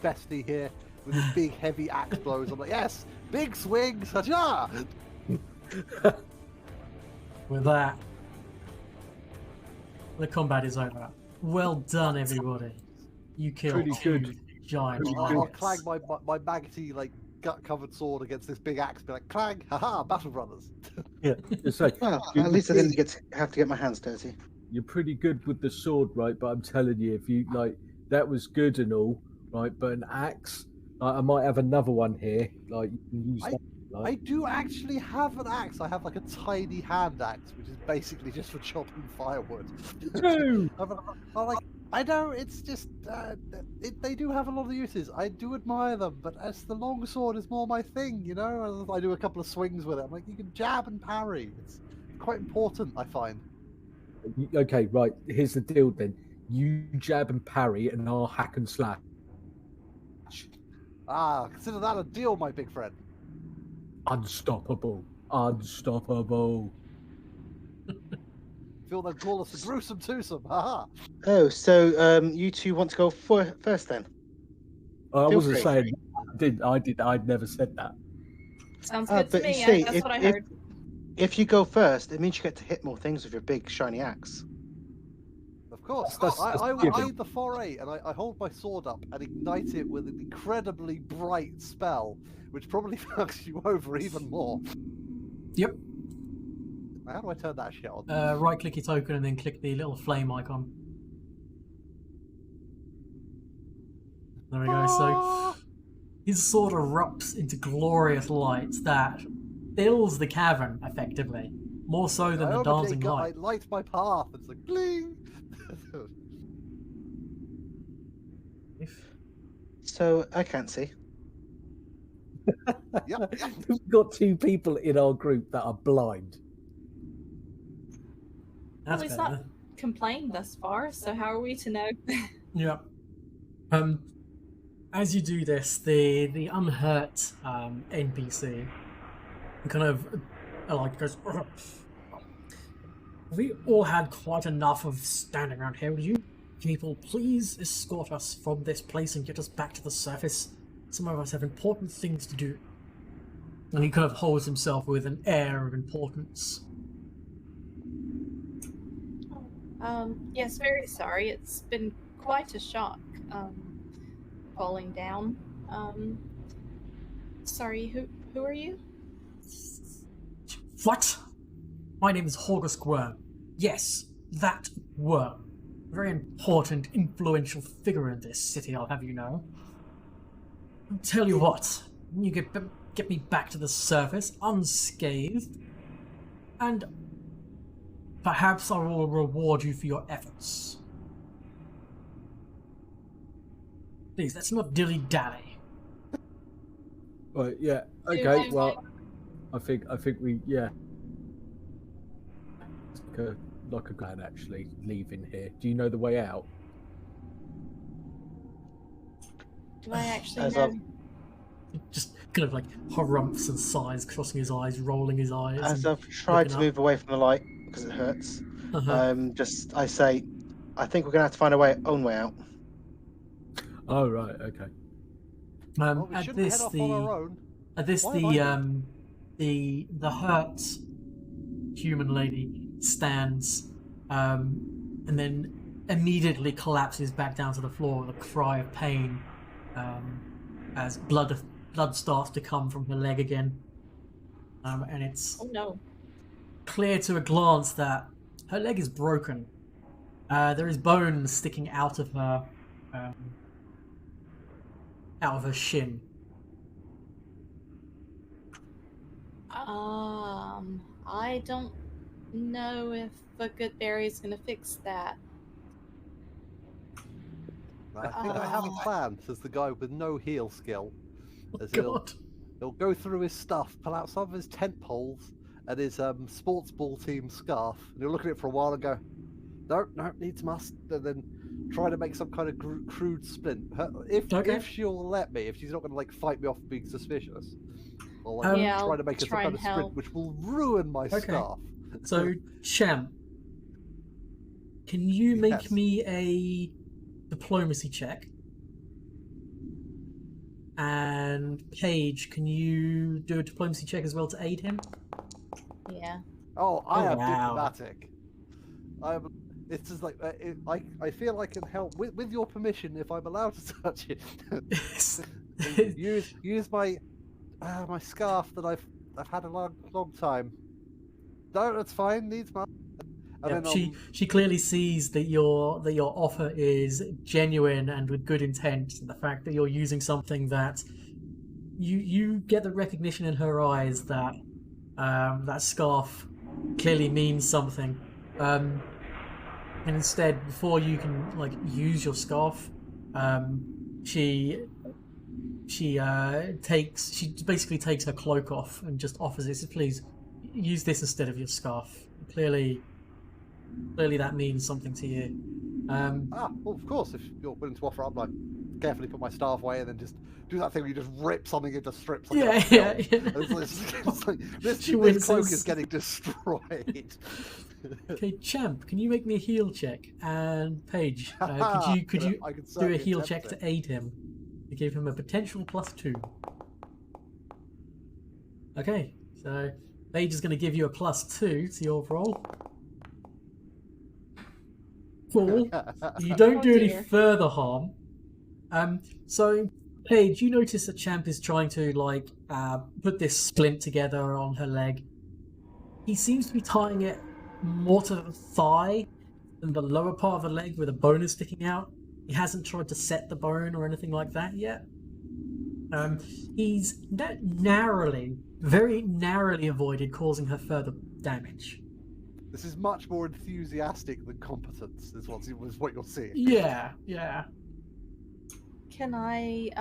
Speaker 2: bestie here with his big heavy axe blows. I'm like, yes, big swings, ha-cha!
Speaker 1: With that, the combat is over. Well done, everybody. You killed
Speaker 4: Pretty
Speaker 1: two
Speaker 4: good.
Speaker 1: giant
Speaker 4: Pretty
Speaker 2: I'll
Speaker 1: maggots.
Speaker 2: clang my maggoty like gut-covered sword against this big axe. Be like, clang, haha, Battle Brothers.
Speaker 4: Yeah. It's like,
Speaker 5: Well, at least I didn't have to get my hands dirty.
Speaker 4: you're pretty good with the sword, right? But I'm telling you, if you like, that was good and all, right? But an axe, I might have another one here. Like you can use that Like,
Speaker 2: I do actually have an axe. I have like a tiny hand axe, which is basically just for chopping firewood.
Speaker 4: Two!
Speaker 2: I'm like, I know it's just they do have a lot of uses. I do admire them, but as the longsword is more my thing, you know. I do a couple of swings with it. I'm like, you can jab and parry. It's quite important, I find.
Speaker 4: Okay, right. Here's the deal then. You jab and parry, and I'll hack and slash.
Speaker 2: Ah, consider that a deal, my big friend.
Speaker 4: Unstoppable. Unstoppable.
Speaker 2: Feel they'll call us a gruesome twosome. Haha.
Speaker 5: Oh, so you two want to go first then?
Speaker 4: I
Speaker 5: Feel
Speaker 4: wasn't
Speaker 5: free.
Speaker 4: saying. I'd never said that.
Speaker 3: Sounds
Speaker 5: Ah,
Speaker 3: good to
Speaker 5: but you
Speaker 3: me.
Speaker 5: see,
Speaker 3: That's what I heard.
Speaker 5: If you go first, it means you get to hit more things with your big shiny axe.
Speaker 2: Of course.
Speaker 4: That's
Speaker 2: I
Speaker 4: given.
Speaker 2: aid the foray, and I hold my sword up and ignite it with an incredibly bright spell, which probably fucks you over even more.
Speaker 1: Yep.
Speaker 2: How do I turn that shit on?
Speaker 1: Right click your token and then click the little flame icon. There we go. So his sword erupts into glorious light that fills the cavern effectively, more so than the dancing light.
Speaker 2: I light my path. It's like bling.
Speaker 5: So I can't see.
Speaker 2: Yep.
Speaker 4: We've got two people in our group that are blind.
Speaker 1: That's
Speaker 3: Well, he's
Speaker 1: better.
Speaker 3: not complained thus far, so how are we to know?
Speaker 1: Yeah. As you do this, the unhurt NPC kind of like goes. We all had quite enough of standing around here. Would you people please escort us from this place and get us back to the surface? Some of us have important things to do. And he kind of holds himself with an air of importance.
Speaker 3: Yes, very sorry. It's been quite a shock, falling down. Sorry, who are you?
Speaker 1: What? My name is Horgus Worm. Yes, that worm. A very important, influential figure in this city, I'll have you know. I'll tell you what, you get me back to the surface unscathed, and perhaps I will reward you for your efforts. Please, let's not dilly-dally.
Speaker 4: Right, yeah.
Speaker 3: Do
Speaker 4: Okay,
Speaker 3: you
Speaker 4: well, I think we, yeah. Like a plan, actually, leaving here. Do you know the way out?
Speaker 3: Do I actually
Speaker 5: As
Speaker 3: know?
Speaker 5: of-
Speaker 1: Just kind of like harumphs and sighs, crossing his eyes, rolling his eyes.
Speaker 5: As
Speaker 1: and
Speaker 5: I've tried to
Speaker 1: looking
Speaker 5: move away from the light because it hurts,
Speaker 1: up. Uh-huh.
Speaker 5: I say, I think we're gonna have to find our own way out.
Speaker 4: Oh, right, okay.
Speaker 2: Well, we
Speaker 1: At
Speaker 2: shouldn't
Speaker 1: this,
Speaker 2: head off on our own.
Speaker 1: At this,
Speaker 2: Why am I
Speaker 1: the hurt human lady stands, and then immediately collapses back down to the floor with a cry of pain, as blood starts to come from her leg again, and it's
Speaker 3: Oh no.
Speaker 1: clear to a glance that her leg is broken. There is bone sticking out of her shin.
Speaker 3: I don't know if a good berry is gonna fix that.
Speaker 2: I think I have a plan, says the guy with no heal skill.
Speaker 1: Oh,
Speaker 2: As
Speaker 1: God.
Speaker 2: he'll go through his stuff, pull out some of his tent poles and his sports ball team scarf, and he'll look at it for a while and go, no, needs must, and then try to make some kind of crude splint.
Speaker 1: Okay.
Speaker 2: If she'll let me, if she's not going to like fight me off for being suspicious, I'll
Speaker 3: Yeah,
Speaker 2: try
Speaker 3: I'll
Speaker 2: to make a
Speaker 3: try
Speaker 2: kind
Speaker 3: and
Speaker 2: of sprint,
Speaker 3: help.
Speaker 2: which will ruin my
Speaker 1: Okay.
Speaker 2: scarf.
Speaker 1: So, Shem, can you make
Speaker 2: Yes.
Speaker 1: me a diplomacy check? And Paige, can you do a diplomacy check as well to aid him?
Speaker 3: Yeah.
Speaker 2: Oh, I
Speaker 1: Oh,
Speaker 2: am
Speaker 1: wow.
Speaker 2: diplomatic. It's just like I feel I can help with your permission if I'm allowed to touch it. use my my scarf that I've had a long time. No, that's fine. Needs my.
Speaker 1: Yeah, she clearly sees that your offer is genuine and with good intent. And the fact that you're using something that you get the recognition in her eyes that that scarf clearly means something. And instead, before you can like use your scarf, she basically takes her cloak off and just offers it. Says, please use this instead of your scarf. Clearly that means something to you.
Speaker 2: Well, of course, if you're willing to offer up, like, carefully put my staff away and then just do that thing where you just rip something into strips. Like
Speaker 1: Yeah,
Speaker 2: a
Speaker 1: yeah,
Speaker 2: film.
Speaker 1: yeah.
Speaker 2: It's like, this
Speaker 1: She
Speaker 2: cloak
Speaker 1: winces.
Speaker 2: is getting destroyed.
Speaker 1: Okay, Champ, can you make me a heal check? And Paige, could you
Speaker 2: I can
Speaker 1: do a
Speaker 2: certainly
Speaker 1: heal
Speaker 2: attempt
Speaker 1: check
Speaker 2: it.
Speaker 1: to aid him? To give him a potential +2. Okay, so Paige is going to give you a +2 to your roll. Cool. You don't
Speaker 3: Oh,
Speaker 1: do any
Speaker 3: dear.
Speaker 1: further harm. So Paige, you notice that Champ is trying to like put this splint together on her leg. He seems to be tying it more to the thigh than the lower part of the leg where the bone is sticking out. He hasn't tried to set the bone or anything like that yet. He's very narrowly avoided causing her further damage.
Speaker 2: This is much more enthusiastic than competence, is what you're seeing.
Speaker 1: Yeah.
Speaker 3: Can I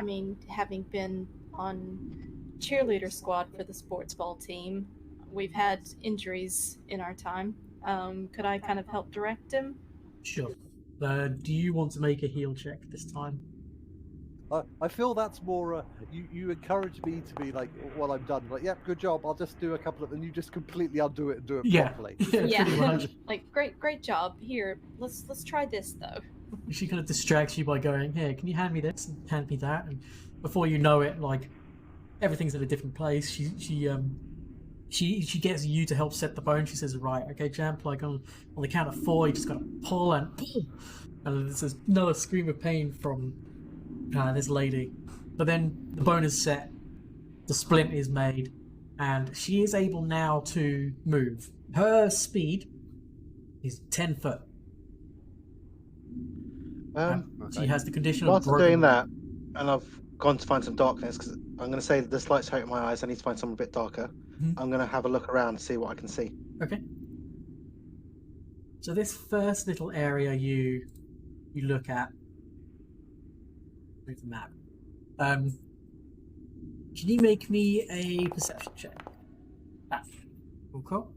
Speaker 3: mean, having been on cheerleader squad for the sports ball team, we've had injuries in our time. Could I kind of help direct him?
Speaker 1: Sure. Do you want to make a heal check this time?
Speaker 2: I feel that's more. You encourage me to be like, while I'm done, like, yep, good job. I'll just do a couple of, and you just completely undo it and do it
Speaker 1: Yeah.
Speaker 2: properly.
Speaker 3: Yeah.
Speaker 1: Pretty much.
Speaker 3: Like, great job. Here, let's try this though.
Speaker 1: She kind of distracts you by going, "Here, can you hand me this and hand me that?" And before you know it, like everything's in a different place. She gets you to help set the bone. She says, "Right, okay, Champ. Like on the count of 4, you just gotta pull and pull." And there's another scream of pain from this lady. But then the bone is set, the splint is made, and she is able now to move. Her speed is 10 foot. She has the condition of
Speaker 5: Whilst I'm
Speaker 1: broken.
Speaker 5: doing that, and I've gone to find some darkness, because I'm going to say that this light's hurting my eyes. I need to find something a bit darker.
Speaker 1: Mhm.
Speaker 5: I'm going to have a look around and see what I can see.
Speaker 1: Okay. So this first little area you look at, move the map. Can you make me a perception check? Cool.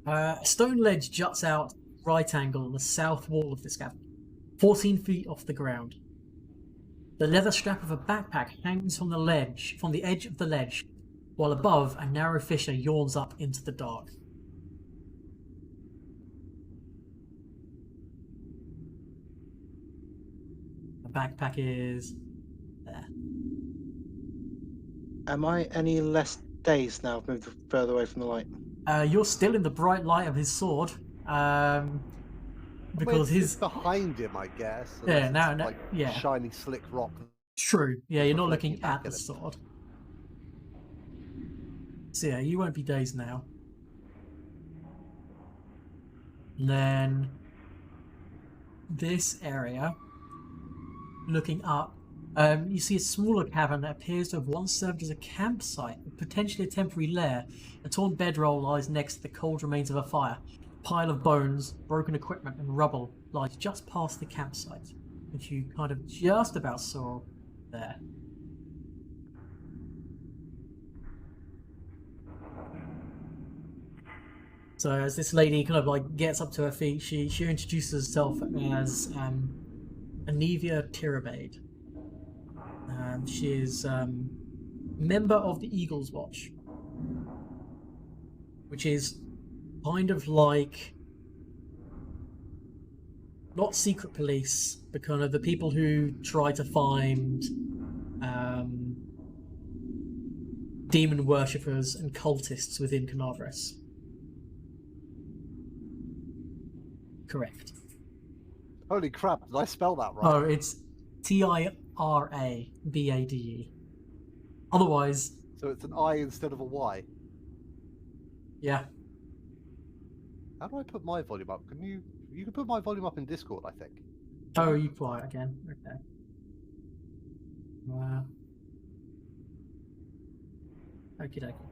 Speaker 1: A stone ledge juts out right angle on the south wall of this cavern, 14 feet off the ground. The leather strap of a backpack hangs from the edge of the ledge, while above a narrow fissure yawns up into the dark. The backpack is there.
Speaker 5: Am I any less dazed now? I've moved further away from the light.
Speaker 1: You're still in the bright light of his sword, because
Speaker 2: It's behind him, I guess.
Speaker 1: Yeah,
Speaker 2: unless
Speaker 1: now-
Speaker 2: it's,
Speaker 1: now-
Speaker 2: like
Speaker 1: yeah.
Speaker 2: shiny, slick rock.
Speaker 1: True. Yeah, you're not
Speaker 2: reflecting
Speaker 1: looking
Speaker 2: back
Speaker 1: at the
Speaker 2: at it.
Speaker 1: sword. So yeah, you won't be dazed now. And then this area, looking up, you see a smaller cavern that appears to have once served as a campsite, potentially a temporary lair. A torn bedroll lies next to the cold remains of a fire. A pile of bones, broken equipment, and rubble lies just past the campsite, which you kind of just about saw there. So as this lady kind of like gets up to her feet, she introduces herself as Anivia Tirabade. She is member of the Eagle's Watch, which is kind of like not secret police, but kind of the people who try to find demon worshippers and cultists within Canavres. Correct.
Speaker 2: Holy crap! Did I spell that right?
Speaker 1: Oh, it's Tirabade. Otherwise,
Speaker 2: So it's an I instead of a Y.
Speaker 1: yeah.
Speaker 2: How do I put my volume up? You can put my volume up in Discord, I think.
Speaker 1: Oh, you quiet again. Okay. Wow. Okie dokie.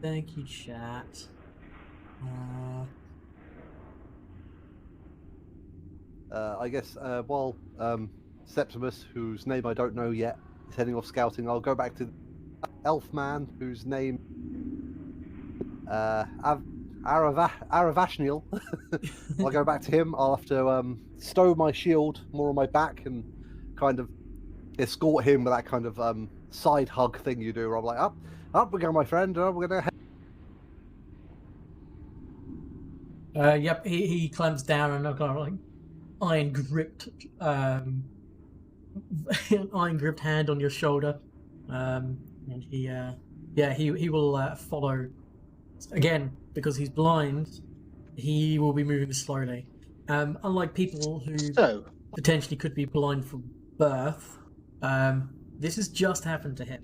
Speaker 1: Thank you, chat.
Speaker 2: I guess while Septimus, whose name I don't know yet, is heading off scouting, I'll go back to Elf Man, whose name Aravashniel. I'll go back to him. I'll have to stow my shield more on my back and kind of escort him with that kind of side hug thing you do. Where I'm like, up we go, my friend. We're gonna.
Speaker 1: Yep, he clamps down and kind of like iron gripped hand on your shoulder, and he will follow. Again, because he's blind, he will be moving slowly. Unlike people who
Speaker 5: So,
Speaker 1: potentially could be blind from birth, this has just happened to him,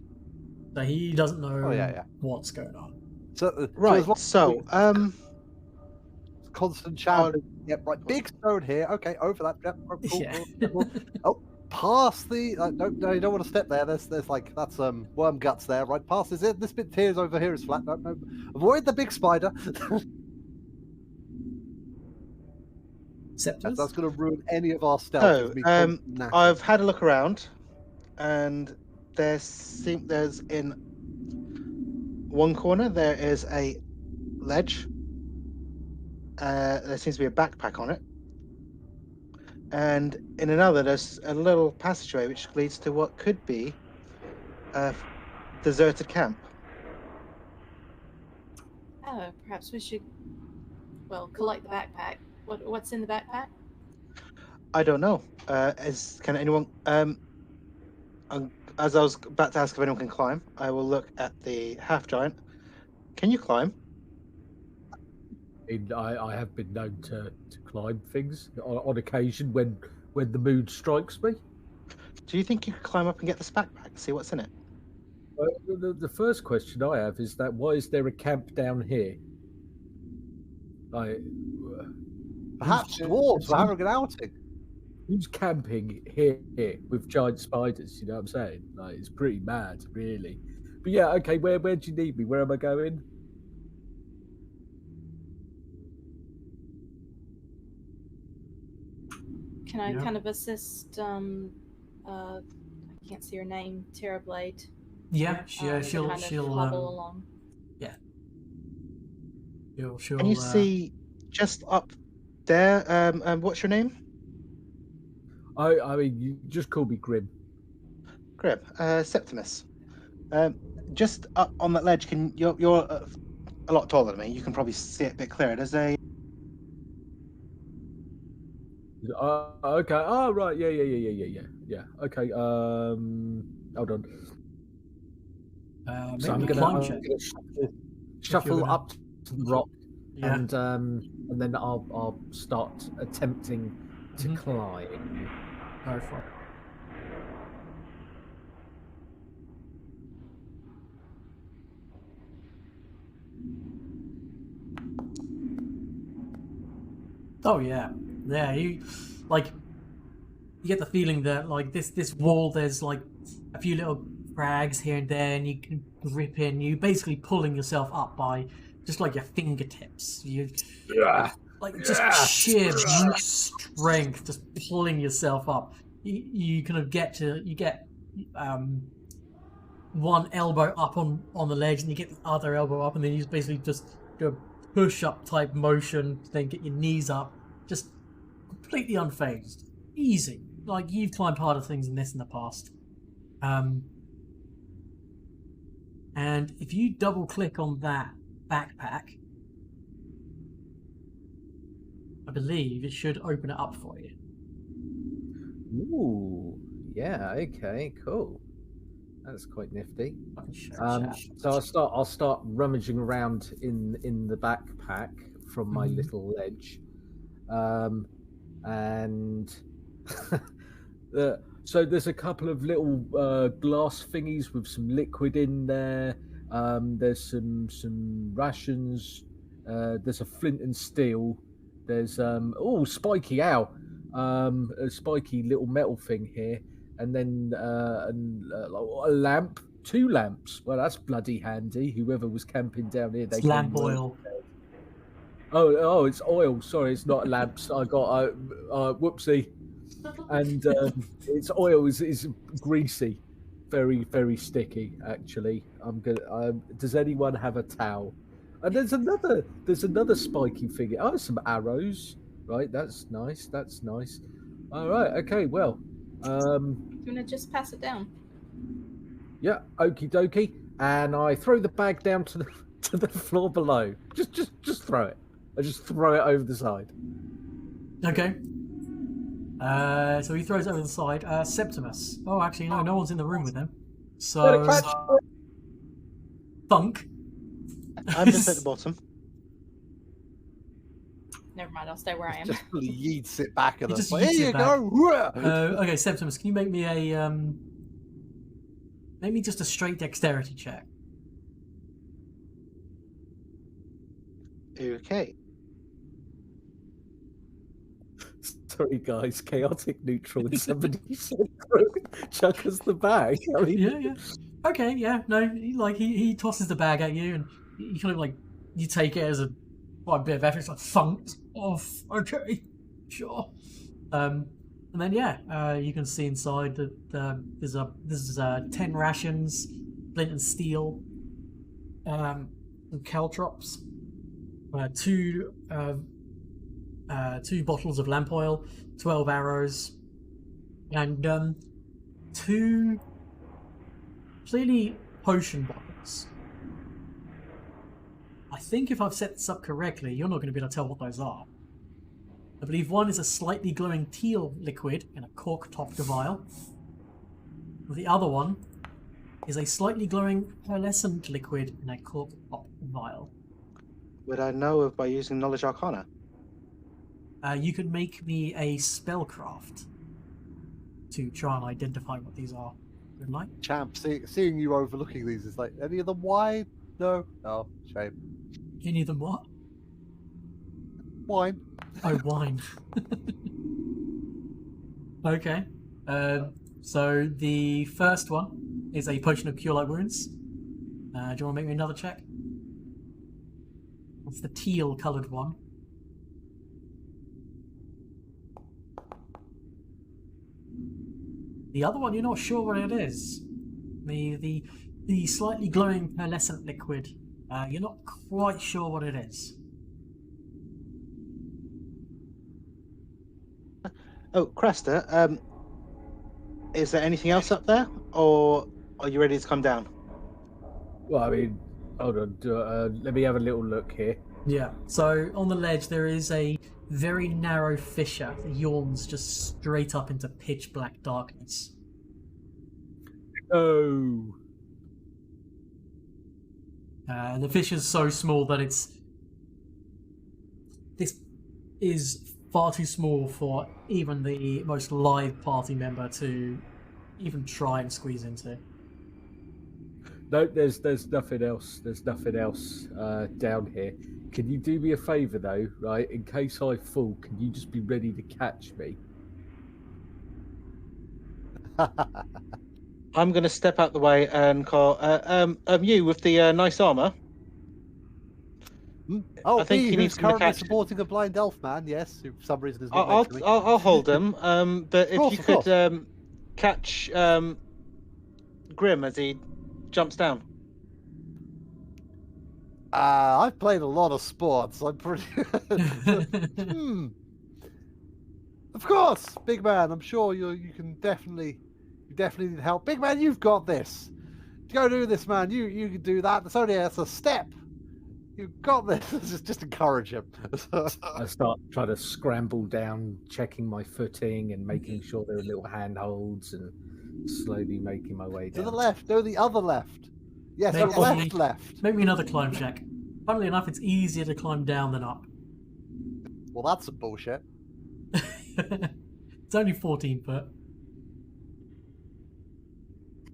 Speaker 1: so he doesn't know what's going on.
Speaker 2: So,
Speaker 5: right.
Speaker 2: So, constant chanting. Yep, right. Big stone here. Okay, over that. Yep, cool.
Speaker 1: Yeah.
Speaker 2: Cool. Oh, past the. No, you don't want to step there. There's like that's worm guts there. Right, past is it. This bit here is over here is flat. No. Avoid the big spider.
Speaker 1: Septimus?
Speaker 2: That's going to ruin any of our stealth.
Speaker 5: So, I've had a look around, and there's in one corner there is a ledge. There seems to be a backpack on it, and in another there's a little passageway which leads to what could be a deserted camp.
Speaker 3: Oh, perhaps we should, collect the backpack. What's in the backpack?
Speaker 5: I don't know. Can anyone? As I was about to ask if anyone can climb, I will look at the half giant. Can you climb?
Speaker 4: I have been known to climb things on occasion when the mood strikes me.
Speaker 5: Do you think you could climb up and get this backpack? See what's in it.
Speaker 4: The first question I have is that why is there a camp down here?
Speaker 2: Perhaps dwarves are having an outing.
Speaker 4: Who's camping here with giant spiders? You know what I'm saying? Like, it's pretty mad, really. But yeah, okay. Where do you need me? Where am I going?
Speaker 3: Can I kind of assist? I can't see her name. Terrorblade.
Speaker 1: Yeah, she'll
Speaker 3: hobble along.
Speaker 1: Yeah. She'll.
Speaker 5: Can you see just up there? What's your name?
Speaker 4: I mean, you just call me Grim.
Speaker 5: Grim. Septimus. Just up on that ledge. You're a lot taller than me. You can probably see it a bit clearer. There's a.
Speaker 4: Okay. Oh, right. Yeah. Okay. Hold on. So I'm gonna shuffle up to the rock, and then I'll start attempting to climb.
Speaker 1: Go for it. Oh yeah. You get the feeling that like this wall, there's like a few little crags here and there, and you can grip in. You basically pulling yourself up by just like your fingertips. Just sheer brute strength, just pulling yourself up. You kind of get one elbow up on the ledge, and you get the other elbow up, and then you basically just do a push-up type motion, then get your knees up, just completely unfazed, easy. Like you've climbed harder things than this in the past. And if you double-click on that backpack, I believe it should open it up for you.
Speaker 4: Ooh, yeah. Okay, cool. That's quite nifty. So I'll start rummaging around in the backpack from my little ledge, and so there's a couple of little glass thingies with some liquid in there. There's some rations. There's a flint and steel. There's spiky owl. a spiky little metal thing here, and then a lamp, 2 lamps. Well, that's bloody handy. Whoever was camping down here, they
Speaker 1: It's lamp
Speaker 4: can,
Speaker 1: oil.
Speaker 4: Oh, it's oil. Sorry, it's not lamps. I got whoopsie. And its oil is greasy, very very sticky. Actually, I'm gonna. Does anyone have a towel? And there's another spiky thing. Oh, some arrows. Right, that's nice. That's nice. All right. Okay. Well.
Speaker 3: I'm gonna just pass it down.
Speaker 4: Yeah. Okie dokie. And I throw the bag down to the floor below. Just throw it. I just throw it over the side.
Speaker 1: Okay. So he throws it over the side. Septimus. Oh, actually, no one's in the room with him. So, Thunk.
Speaker 5: I'm just at the bottom.
Speaker 3: Never mind, I'll stay where I am.
Speaker 2: Just yeets it back and
Speaker 1: You just
Speaker 2: like,
Speaker 1: yeets
Speaker 2: here
Speaker 1: it
Speaker 2: you go.
Speaker 1: Okay, Septimus, can you make me a make me just a straight dexterity check?
Speaker 5: Okay.
Speaker 4: Sorry, guys. Chaotic neutral. And somebody said, "Chuck us the bag." I mean,
Speaker 1: Yeah. Okay, yeah. No, he tosses the bag at you, and you kind of like you take it as a bit of effort. It's like thunk off. Okay, sure. And then you can see inside that there's 10 rations, flint and steel, some caltrops, 2 bottles of lamp oil, 12 arrows, and 2 clearly potion bottles. I think if I've set this up correctly, you're not going to be able to tell what those are. I believe one is a slightly glowing teal liquid in a cork-topped vial. The other one is a slightly glowing pearlescent liquid in a cork-topped vial.
Speaker 5: Would I know by using Knowledge Arcana?
Speaker 1: You could make me a spellcraft to try and identify what these are. Would like?
Speaker 2: Champ, seeing you overlooking these is like, any of them wine? No? Oh, shame.
Speaker 1: Any of them what?
Speaker 2: Wine.
Speaker 1: Oh, wine. Okay. So the first one is a potion of cure light wounds. Do you want to make me another check? It's the teal coloured one. The other one, you're not sure what it is. The slightly glowing pearlescent liquid. You're not quite sure what it is.
Speaker 5: Oh, Cresta, is there anything else up there, or are you ready to come down?
Speaker 4: well, I mean, hold on. Let me have a little look here.
Speaker 1: Yeah. So on the ledge there is a very narrow fissure that yawns just straight up into pitch black darkness.
Speaker 4: Oh.
Speaker 1: The fissure's so small that this is far too small for even the most live party member to even try and squeeze into.
Speaker 4: No, there's nothing else. There's nothing else down here. Can you do me a favour though, right? In case I fall, can you just be ready to catch me?
Speaker 5: I'm going to step out the way and call you with the nice armor.
Speaker 2: Oh,
Speaker 5: I think he
Speaker 2: who's
Speaker 5: needs some
Speaker 2: currently
Speaker 5: catch.
Speaker 2: supporting a blind elf man, yes, who for some reason is not
Speaker 5: I'll
Speaker 2: mentioning.
Speaker 5: I'll hold him. But if
Speaker 2: Course,
Speaker 5: you
Speaker 2: of
Speaker 5: could catch Grim as he jumps down.
Speaker 2: I've played a lot of sports. I'm pretty. Of course, big man. I'm sure you can definitely need help. Big man, you've got this. Go do this, man. You can do that. That's a step. You've got this. Just encourage him.
Speaker 4: I start trying to scramble down, checking my footing and making sure there are little handholds and slowly making my way
Speaker 2: To
Speaker 4: down.
Speaker 2: the left. No, the other left. Yes,
Speaker 1: Make
Speaker 2: the left.
Speaker 1: Make me another climb check. Funnily enough, it's easier to climb down than up.
Speaker 2: Well, that's some bullshit.
Speaker 1: It's only 14 foot.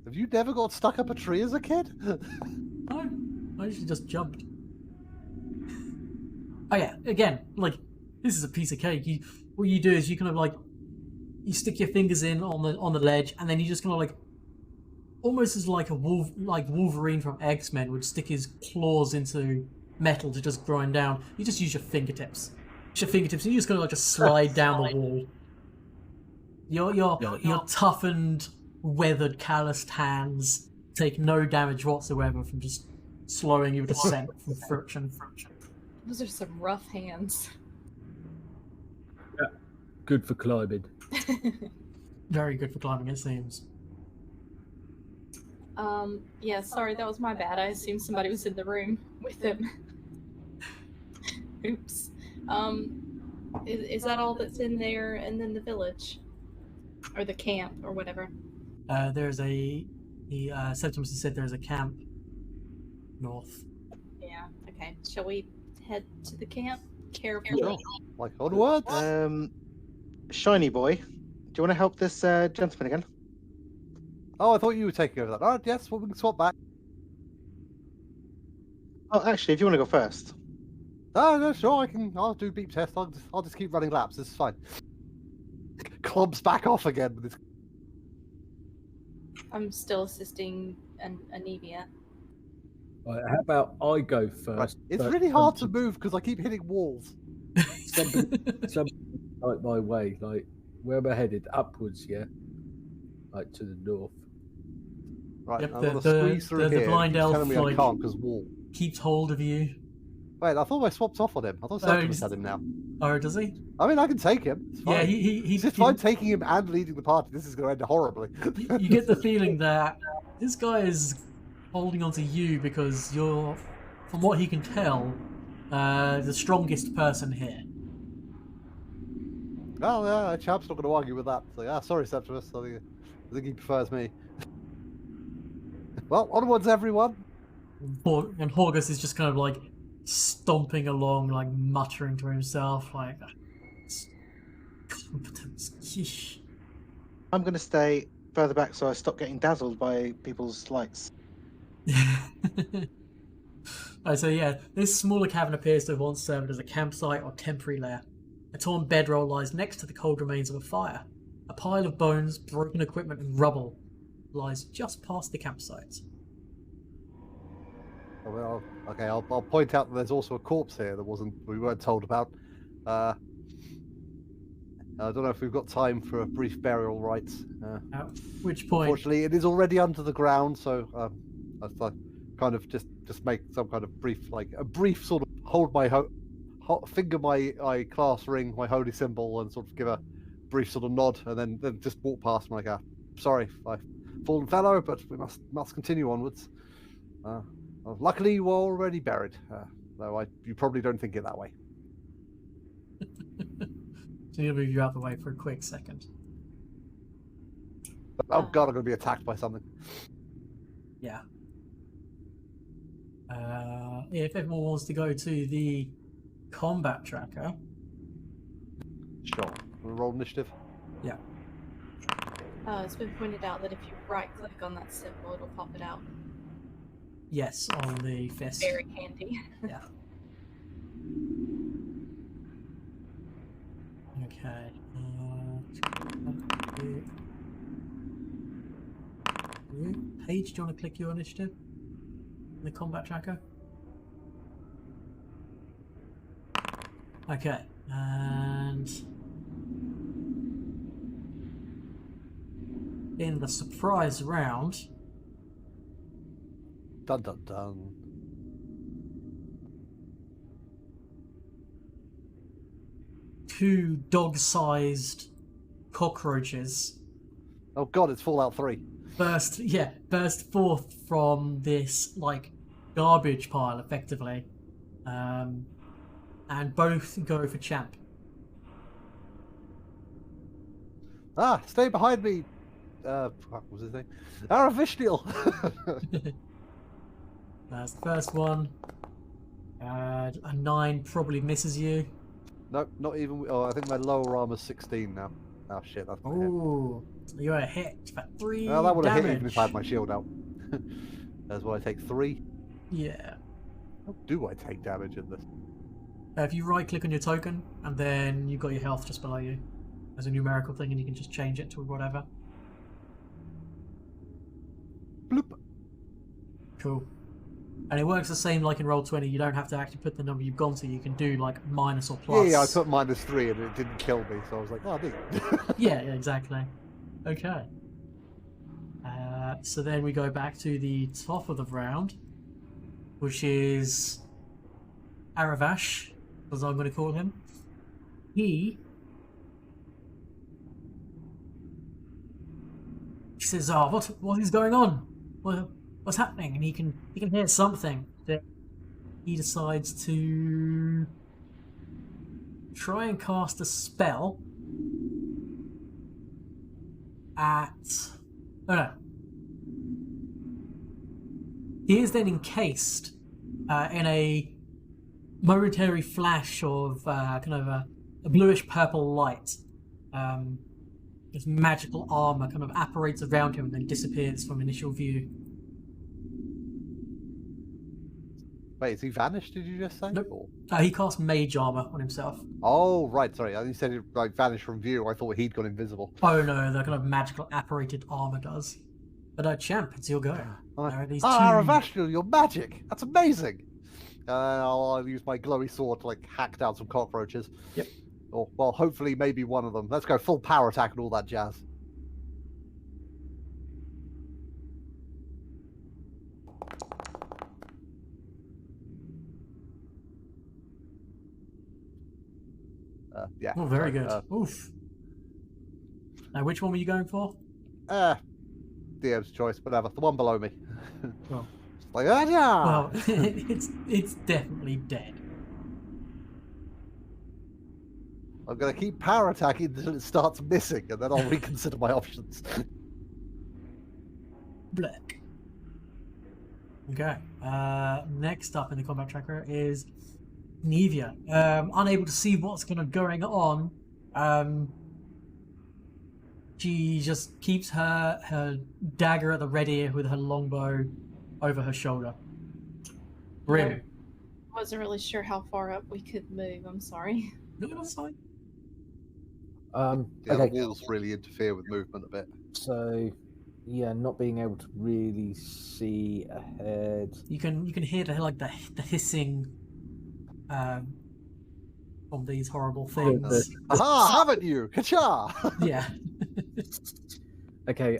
Speaker 2: Have you never got stuck up a tree as a kid?
Speaker 1: No, I usually just jumped. Oh yeah, again, like, this is a piece of cake. What you do is you kind of like you stick your fingers in on the ledge, and then you just kind of like, almost as like Wolverine from X-Men would stick his claws into metal to just grind down. You just use your fingertips. And you just kind of like just slide down the wall. Your toughened, weathered, calloused hands take no damage whatsoever from just slowing your descent from friction.
Speaker 3: Those are some rough hands.
Speaker 4: Good for climbing.
Speaker 1: Very good for climbing, it seems.
Speaker 3: Yeah, sorry, that was my bad. I assumed somebody was in the room with him. Oops. Is that all that's in there, and then the village? Or the camp, or whatever?
Speaker 1: There's Septimus has said there's a camp north.
Speaker 3: Yeah, okay. Shall we head to the camp? Carefully.
Speaker 2: Sure. Like onwards.
Speaker 5: Shiny boy, do you want to help this gentleman again?
Speaker 2: Oh, I thought you were taking over that. Alright, yes, well, we can swap back.
Speaker 5: Oh, actually, if you want to go first.
Speaker 2: Oh, no, sure, I'll do beep test. I'll just keep running laps. This is fine. Clubs back off again with this.
Speaker 3: I'm still assisting Anivia.
Speaker 4: Right, how about I go first?
Speaker 2: Right. It's
Speaker 4: but
Speaker 2: really hard to move because I keep hitting walls.
Speaker 4: Something like my way, like where am I headed? Upwards, yeah, like to the north.
Speaker 2: Right,
Speaker 1: Yep,
Speaker 2: I'm gonna squeeze through
Speaker 1: the
Speaker 2: here.
Speaker 1: blind
Speaker 2: Keep
Speaker 1: elf,
Speaker 2: telling me I
Speaker 1: like,
Speaker 2: can't because wall.
Speaker 1: keeps hold of you.
Speaker 2: Wait, I thought I swapped off on him. I thought Septimus had him now.
Speaker 1: Oh, does he?
Speaker 2: I mean, I can take him. It's fine.
Speaker 1: Yeah, he's
Speaker 2: If I'm taking him and leading the party, this is going to end horribly.
Speaker 1: You get the feeling that this guy is holding on to you because you're, from what he can tell, the strongest person here.
Speaker 2: Well, yeah, chap's not going to argue with that. So, sorry, Septimus. I think he prefers me. Well, onwards, everyone.
Speaker 1: And Horgus is just kind of like stomping along, like muttering to himself, like, competence. Yeesh.
Speaker 5: I'm going to stay further back so I stop getting dazzled by people's lights.
Speaker 1: So yeah, this smaller cavern appears to have once served as a campsite or temporary lair. A torn bedroll lies next to the cold remains of a fire. A pile of bones, broken equipment, and rubble lies just past the campsite.
Speaker 2: Oh, well, okay, I'll point out that there's also a corpse here that we weren't told about. I don't know if we've got time for a brief burial rites.
Speaker 1: At which point,
Speaker 2: Unfortunately, it is already under the ground, so I kind of just make some kind of brief, like a brief sort of hold my finger my class ring, my holy symbol, and sort of give a brief sort of nod, and then just walk past like sorry, I've fallen fellow, but we must continue onwards. Luckily, you are already buried, though you probably don't think it that way.
Speaker 1: so he'll move you out the way for a quick second.
Speaker 2: Oh god, I'm going to be attacked by something.
Speaker 1: Yeah. If everyone wants to go to the combat tracker.
Speaker 2: Sure. Roll initiative.
Speaker 1: Yeah.
Speaker 3: It's been pointed out that if you right-click on that symbol, it'll pop it out.
Speaker 1: Yes, on the fist.
Speaker 3: Very handy.
Speaker 1: Yeah. Okay. Paige, do you want to click your initiative in the combat tracker? Okay, and in the surprise round,
Speaker 2: Dun dun dun.
Speaker 1: two dog-sized cockroaches
Speaker 2: Oh god, it's Fallout 3.
Speaker 1: burst forth from this like garbage pile, effectively, and both go for champ.
Speaker 2: Stay behind me. What was his name? Aravishniel.
Speaker 1: That's the first one. A 9 probably misses you.
Speaker 2: Nope, not even. Oh, I think my lower armor's 16 now. Oh shit, that's my hit.
Speaker 1: Ooh, you're a hit for 3
Speaker 2: Well, that would have hit
Speaker 1: damage.
Speaker 2: even if I had my shield out. That's why I take 3.
Speaker 1: Yeah.
Speaker 2: How do I take damage in this?
Speaker 1: If you right-click on your token, and then you've got your health just below you. There's a numerical thing, and you can just change it to whatever.
Speaker 2: Bloop.
Speaker 1: Cool. And it works the same like in Roll20. You don't have to actually put the number you've gone to. You can do like minus or plus.
Speaker 2: Yeah, I put -3 and it didn't kill me, so I was like, oh, neat.
Speaker 1: Yeah, exactly. Okay. So then we go back to the top of the round, which is Aravash, as I'm going to call him. He says, "Oh, what is going on? What's happening?" And he can hear something. That he decides to try and cast a spell at. Oh no. He is then encased in a momentary flash of kind of a bluish purple light. This magical armor kind of apparates around him and then disappears from initial view.
Speaker 2: Wait, is he vanished, did you just say?
Speaker 1: Nope.
Speaker 2: Or-
Speaker 1: He casts mage armor on himself.
Speaker 2: Oh, right, sorry. You said it like vanished from view. I thought he'd gone invisible.
Speaker 1: Oh no, the kind of magical apparated armor does. But champ, it's your go. There are these two...
Speaker 2: Aravash, you're magic! That's amazing! I'll use my glowy sword to like hack down some cockroaches.
Speaker 1: Yep.
Speaker 2: Or, well, hopefully maybe one of them. Let's go full power attack and all that jazz. Yeah.
Speaker 1: Oh, very
Speaker 2: sorry,
Speaker 1: good. Oof. Now, which one were you going for?
Speaker 2: DM's choice, whatever. The one below me.
Speaker 1: Oh.
Speaker 2: It's like, ah, yeah.
Speaker 1: Well, it's definitely dead.
Speaker 2: I'm going to keep power attacking until it starts missing, and then I'll reconsider my options.
Speaker 1: Black. Okay. Next up in the combat tracker is Nevia. Unable to see what's kind of going on, she just keeps her dagger at the ready with her longbow over her shoulder. Grim.
Speaker 3: Wasn't really sure how far up we could move. I'm sorry.
Speaker 1: No, that's fine.
Speaker 2: Yeah,
Speaker 4: Okay.
Speaker 2: the walls really interfere with movement a bit.
Speaker 4: So, yeah, not being able to really see ahead.
Speaker 1: You can hear the hissing from these horrible things.
Speaker 2: Aha! Haven't you? Ka-cha!
Speaker 1: Yeah.
Speaker 4: Okay.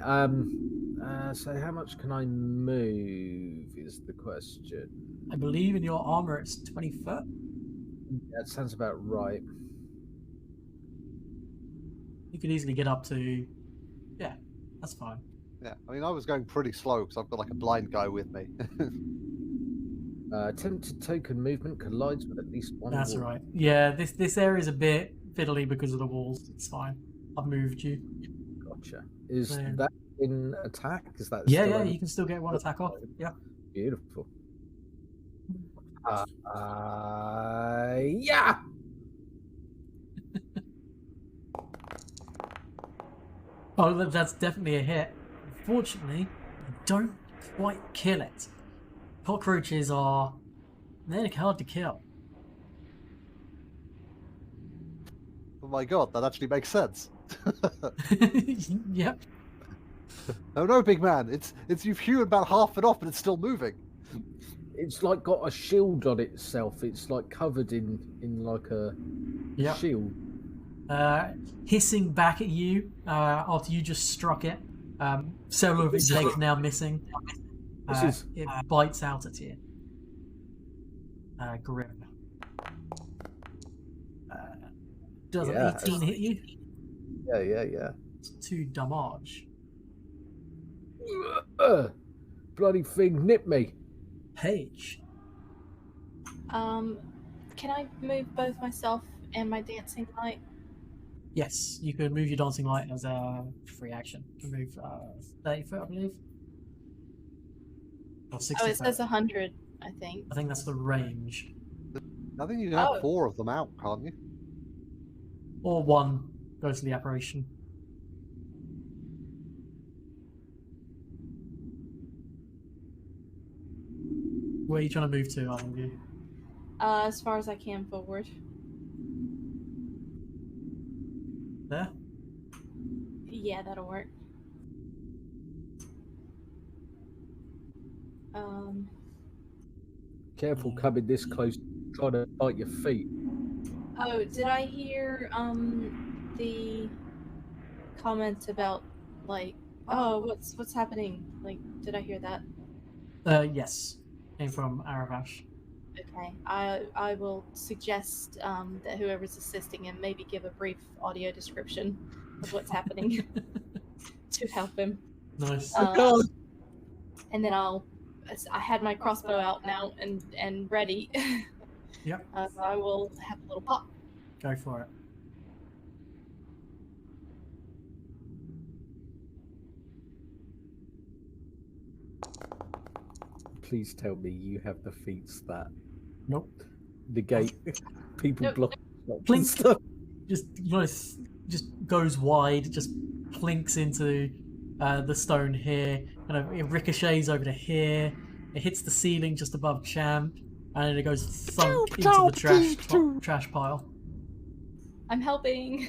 Speaker 4: So how much can I move? Is the question.
Speaker 1: I believe in your armor it's 20 foot.
Speaker 4: That sounds about right.
Speaker 1: You could easily get up to. Yeah, that's fine.
Speaker 2: Yeah, I mean, I was going pretty slow because I've got like a blind guy with me.
Speaker 4: Attempted token movement collides with at least one.
Speaker 1: That's
Speaker 4: wall.
Speaker 1: right. Yeah, this area's a bit fiddly because of the walls. It's fine. I've moved you.
Speaker 4: Gotcha. Is
Speaker 1: Yeah.
Speaker 4: that in attack? Is that
Speaker 1: Yeah,
Speaker 4: still
Speaker 1: yeah,
Speaker 4: in-
Speaker 1: you can still get one attack off. Yeah.
Speaker 4: Beautiful. Yeah.
Speaker 1: Oh, that's definitely a hit. Unfortunately, you don't quite kill it. Cockroaches they're hard to kill.
Speaker 2: Oh my god, that actually makes sense.
Speaker 1: Yep.
Speaker 2: No, big man. It's you've hewed about half it off, but it's still moving.
Speaker 4: It's like got a shield on itself. It's like covered in like a
Speaker 1: Yep.
Speaker 4: shield.
Speaker 1: Hissing back at you after you just struck it. Several of its legs now missing. It bites out at you. Grim. Does an 18 hit you?
Speaker 4: Yeah.
Speaker 1: It's 2 damage.
Speaker 4: Bloody thing nipped me.
Speaker 1: Paige.
Speaker 3: Can I move both myself and my dancing light?
Speaker 1: Yes, you could move your dancing light as a free action. You can move 30 foot, I believe. Or 60
Speaker 3: Oh, it
Speaker 1: foot.
Speaker 3: says 100, I think.
Speaker 1: I think that's the range.
Speaker 2: I think you can have
Speaker 3: Oh.
Speaker 2: 4 of them out, can't you?
Speaker 1: Or 1 goes to the apparition. Where are you trying to move to, Alan? You?
Speaker 3: As far as I can forward.
Speaker 1: There?
Speaker 3: Yeah, that'll work.
Speaker 4: Careful coming this close, trying to bite your feet.
Speaker 3: Oh, did I hear the comment about like, oh, what's happening? Like, did I hear that?
Speaker 1: Yes, came from Aravash.
Speaker 3: Okay, I will suggest that whoever's assisting him maybe give a brief audio description of what's happening to help him.
Speaker 1: Nice.
Speaker 3: And then I had my crossbow out now and ready.
Speaker 1: Yep.
Speaker 3: So I will have a little pop.
Speaker 1: Go for it.
Speaker 4: Please tell me you have the feats that
Speaker 1: Nope.
Speaker 4: negate people
Speaker 3: Nope.
Speaker 4: blocking shots
Speaker 1: Blink.
Speaker 4: and stuff.
Speaker 1: Just goes wide, just plinks into the stone here, kind of it ricochets over to here. It hits the ceiling just above Champ, and then it goes thunk into the trash pile.
Speaker 3: I'm helping.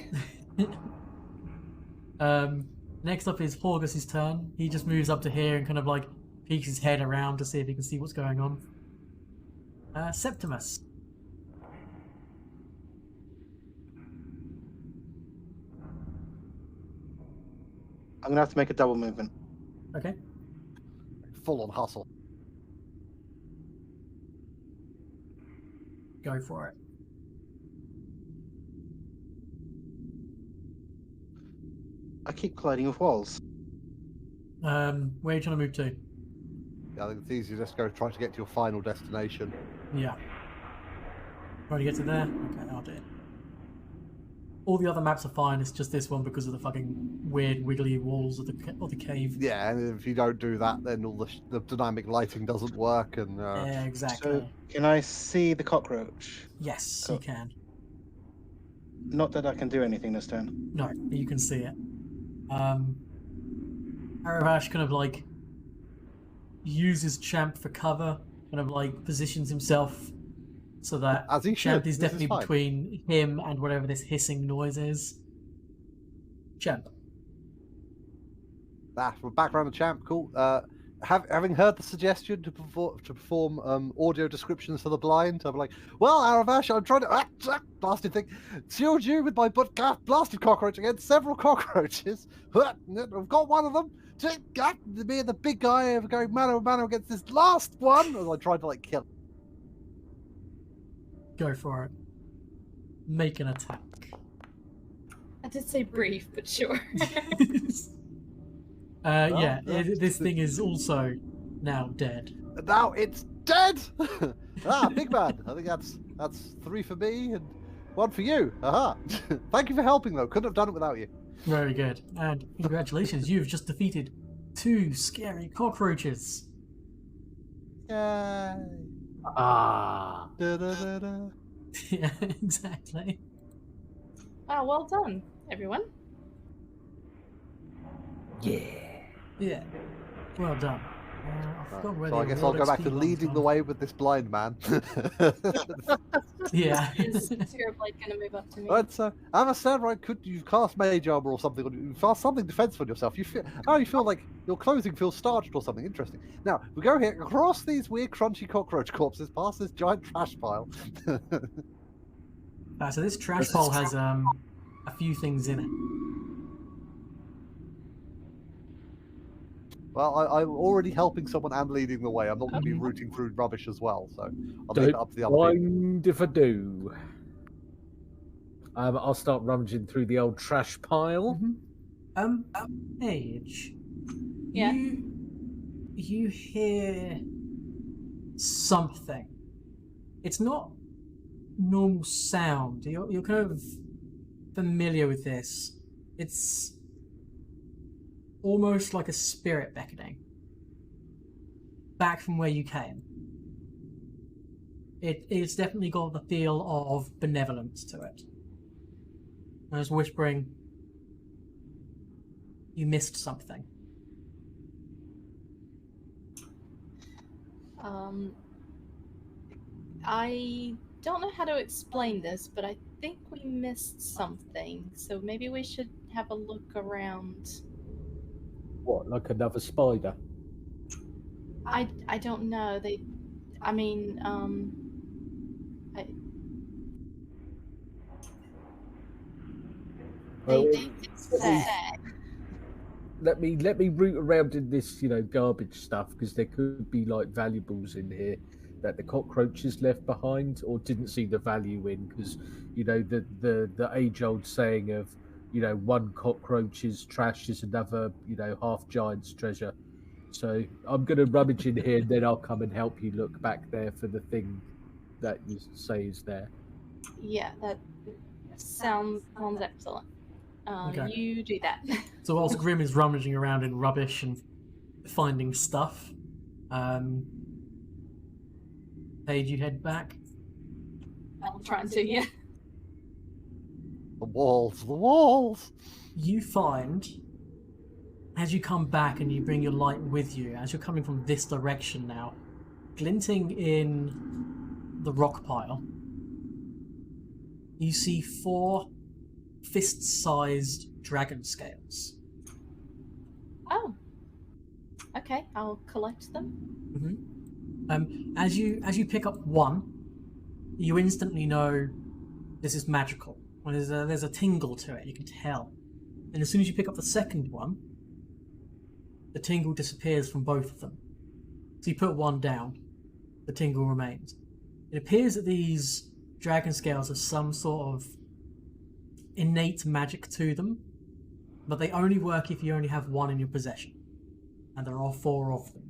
Speaker 1: Next up is Horgus's turn. He just moves up to here and kind of like peeks his head around to see if he can see what's going on. Septimus.
Speaker 5: I'm gonna have to make a double movement.
Speaker 1: Okay.
Speaker 2: Full on hustle.
Speaker 1: Go for it.
Speaker 5: I keep colliding with walls.
Speaker 1: Where are you trying to move to?
Speaker 2: Yeah, I think it's easier just go try to get to your final destination.
Speaker 1: Yeah. Try to get to there? Okay, I'll do it. All the other maps are fine, it's just this one because of the fucking weird wiggly walls of the cave.
Speaker 2: Yeah, and if you don't do that, then all the dynamic lighting doesn't work, and
Speaker 1: Yeah, exactly.
Speaker 5: So, can I see the cockroach?
Speaker 1: Yes,
Speaker 5: Cool.
Speaker 1: you can.
Speaker 5: Not that I can do anything this turn.
Speaker 1: No, you can see it. Aravash kind of like uses Champ for cover, kind of like positions himself so that
Speaker 2: as he
Speaker 1: Champ
Speaker 2: should.
Speaker 1: is
Speaker 2: This
Speaker 1: definitely
Speaker 2: fine.
Speaker 1: between him and whatever this hissing noise is. Champ.
Speaker 2: Background of Champ, cool. Having heard the suggestion to perform audio descriptions for the blind, I'm like, well, Aravash, I'm trying to blasted thing, shield you with my blasted cockroach against several cockroaches. I've got one of them. Me and the big guy are going mano a mano against this last one. As I tried to like kill.
Speaker 1: Go for it. Make an attack.
Speaker 3: I did say brief, but sure.
Speaker 1: Yeah, this thing is also now dead.
Speaker 2: Now it's dead. Big man. I think that's 3 for me and 1 for you. Aha. Thank you for helping though. Couldn't have done it without you.
Speaker 1: Very good. And congratulations, you've just defeated 2 scary cockroaches.
Speaker 2: Yay.
Speaker 4: Ah.
Speaker 2: Da-da-da-da.
Speaker 1: Yeah, exactly.
Speaker 3: Wow, well done, everyone.
Speaker 4: Yeah.
Speaker 1: Yeah. Well done. I forgot where
Speaker 2: So I
Speaker 1: the
Speaker 2: guess I'll
Speaker 1: reward
Speaker 2: go back
Speaker 1: XP
Speaker 2: to
Speaker 1: comes
Speaker 2: leading
Speaker 1: from.
Speaker 2: the way with this blind man.
Speaker 1: Yeah.
Speaker 3: Is Blade gonna move up to me?
Speaker 2: But I understand, right? Could you cast mage armor or something? Or you cast something defensive on yourself? You feel like your clothing feels starched or something. Interesting. Now we go here across these weird, crunchy cockroach corpses, past this giant trash pile.
Speaker 1: So this trash pile has a few things in it.
Speaker 2: Well, I'm already helping someone and leading the way. I'm not going to be rooting through rubbish as well, so I'll leave it up to the other people.
Speaker 4: Mind if I do. I'll start rummaging through the old trash pile.
Speaker 1: Paige.
Speaker 3: Yeah.
Speaker 1: You hear something. It's not normal sound. You're kind of familiar with this. It's almost like a spirit beckoning back from where you came. It's definitely got the feel of benevolence to it. I was whispering, you missed something.
Speaker 3: I don't know how to explain this, but I think we missed something, so maybe we should have a look around.
Speaker 4: What, like another spider?
Speaker 3: I don't know. I mean, I,
Speaker 4: Well,
Speaker 3: they said.
Speaker 4: let me root around in this, garbage stuff, because there could be like valuables in here that the cockroaches left behind or didn't see the value in, because the age old saying of one cockroach's trash is another half giant's treasure. So I'm gonna rummage in here, and then I'll come and help you look back there for the thing that you say is there.
Speaker 3: Yeah, that sounds excellent.
Speaker 1: Okay.
Speaker 3: You do that.
Speaker 1: So whilst Grim is rummaging around in rubbish and finding stuff, Paige, you head back.
Speaker 3: I'm trying to, yeah.
Speaker 2: The walls.
Speaker 1: You find, as you come back and you bring your light with you, as you're coming from this direction now, glinting in the rock pile, you see 4 fist-sized dragon scales.
Speaker 3: Oh. Okay, I'll collect them.
Speaker 1: As you pick up one, you instantly know this is magical. Well, there's a tingle to it, you can tell. And as soon as you pick up the second one, the tingle disappears from both of them. So you put one down, the tingle remains. It appears that these dragon scales have some sort of innate magic to them, but they only work if you only have one in your possession. And there are 4 of them.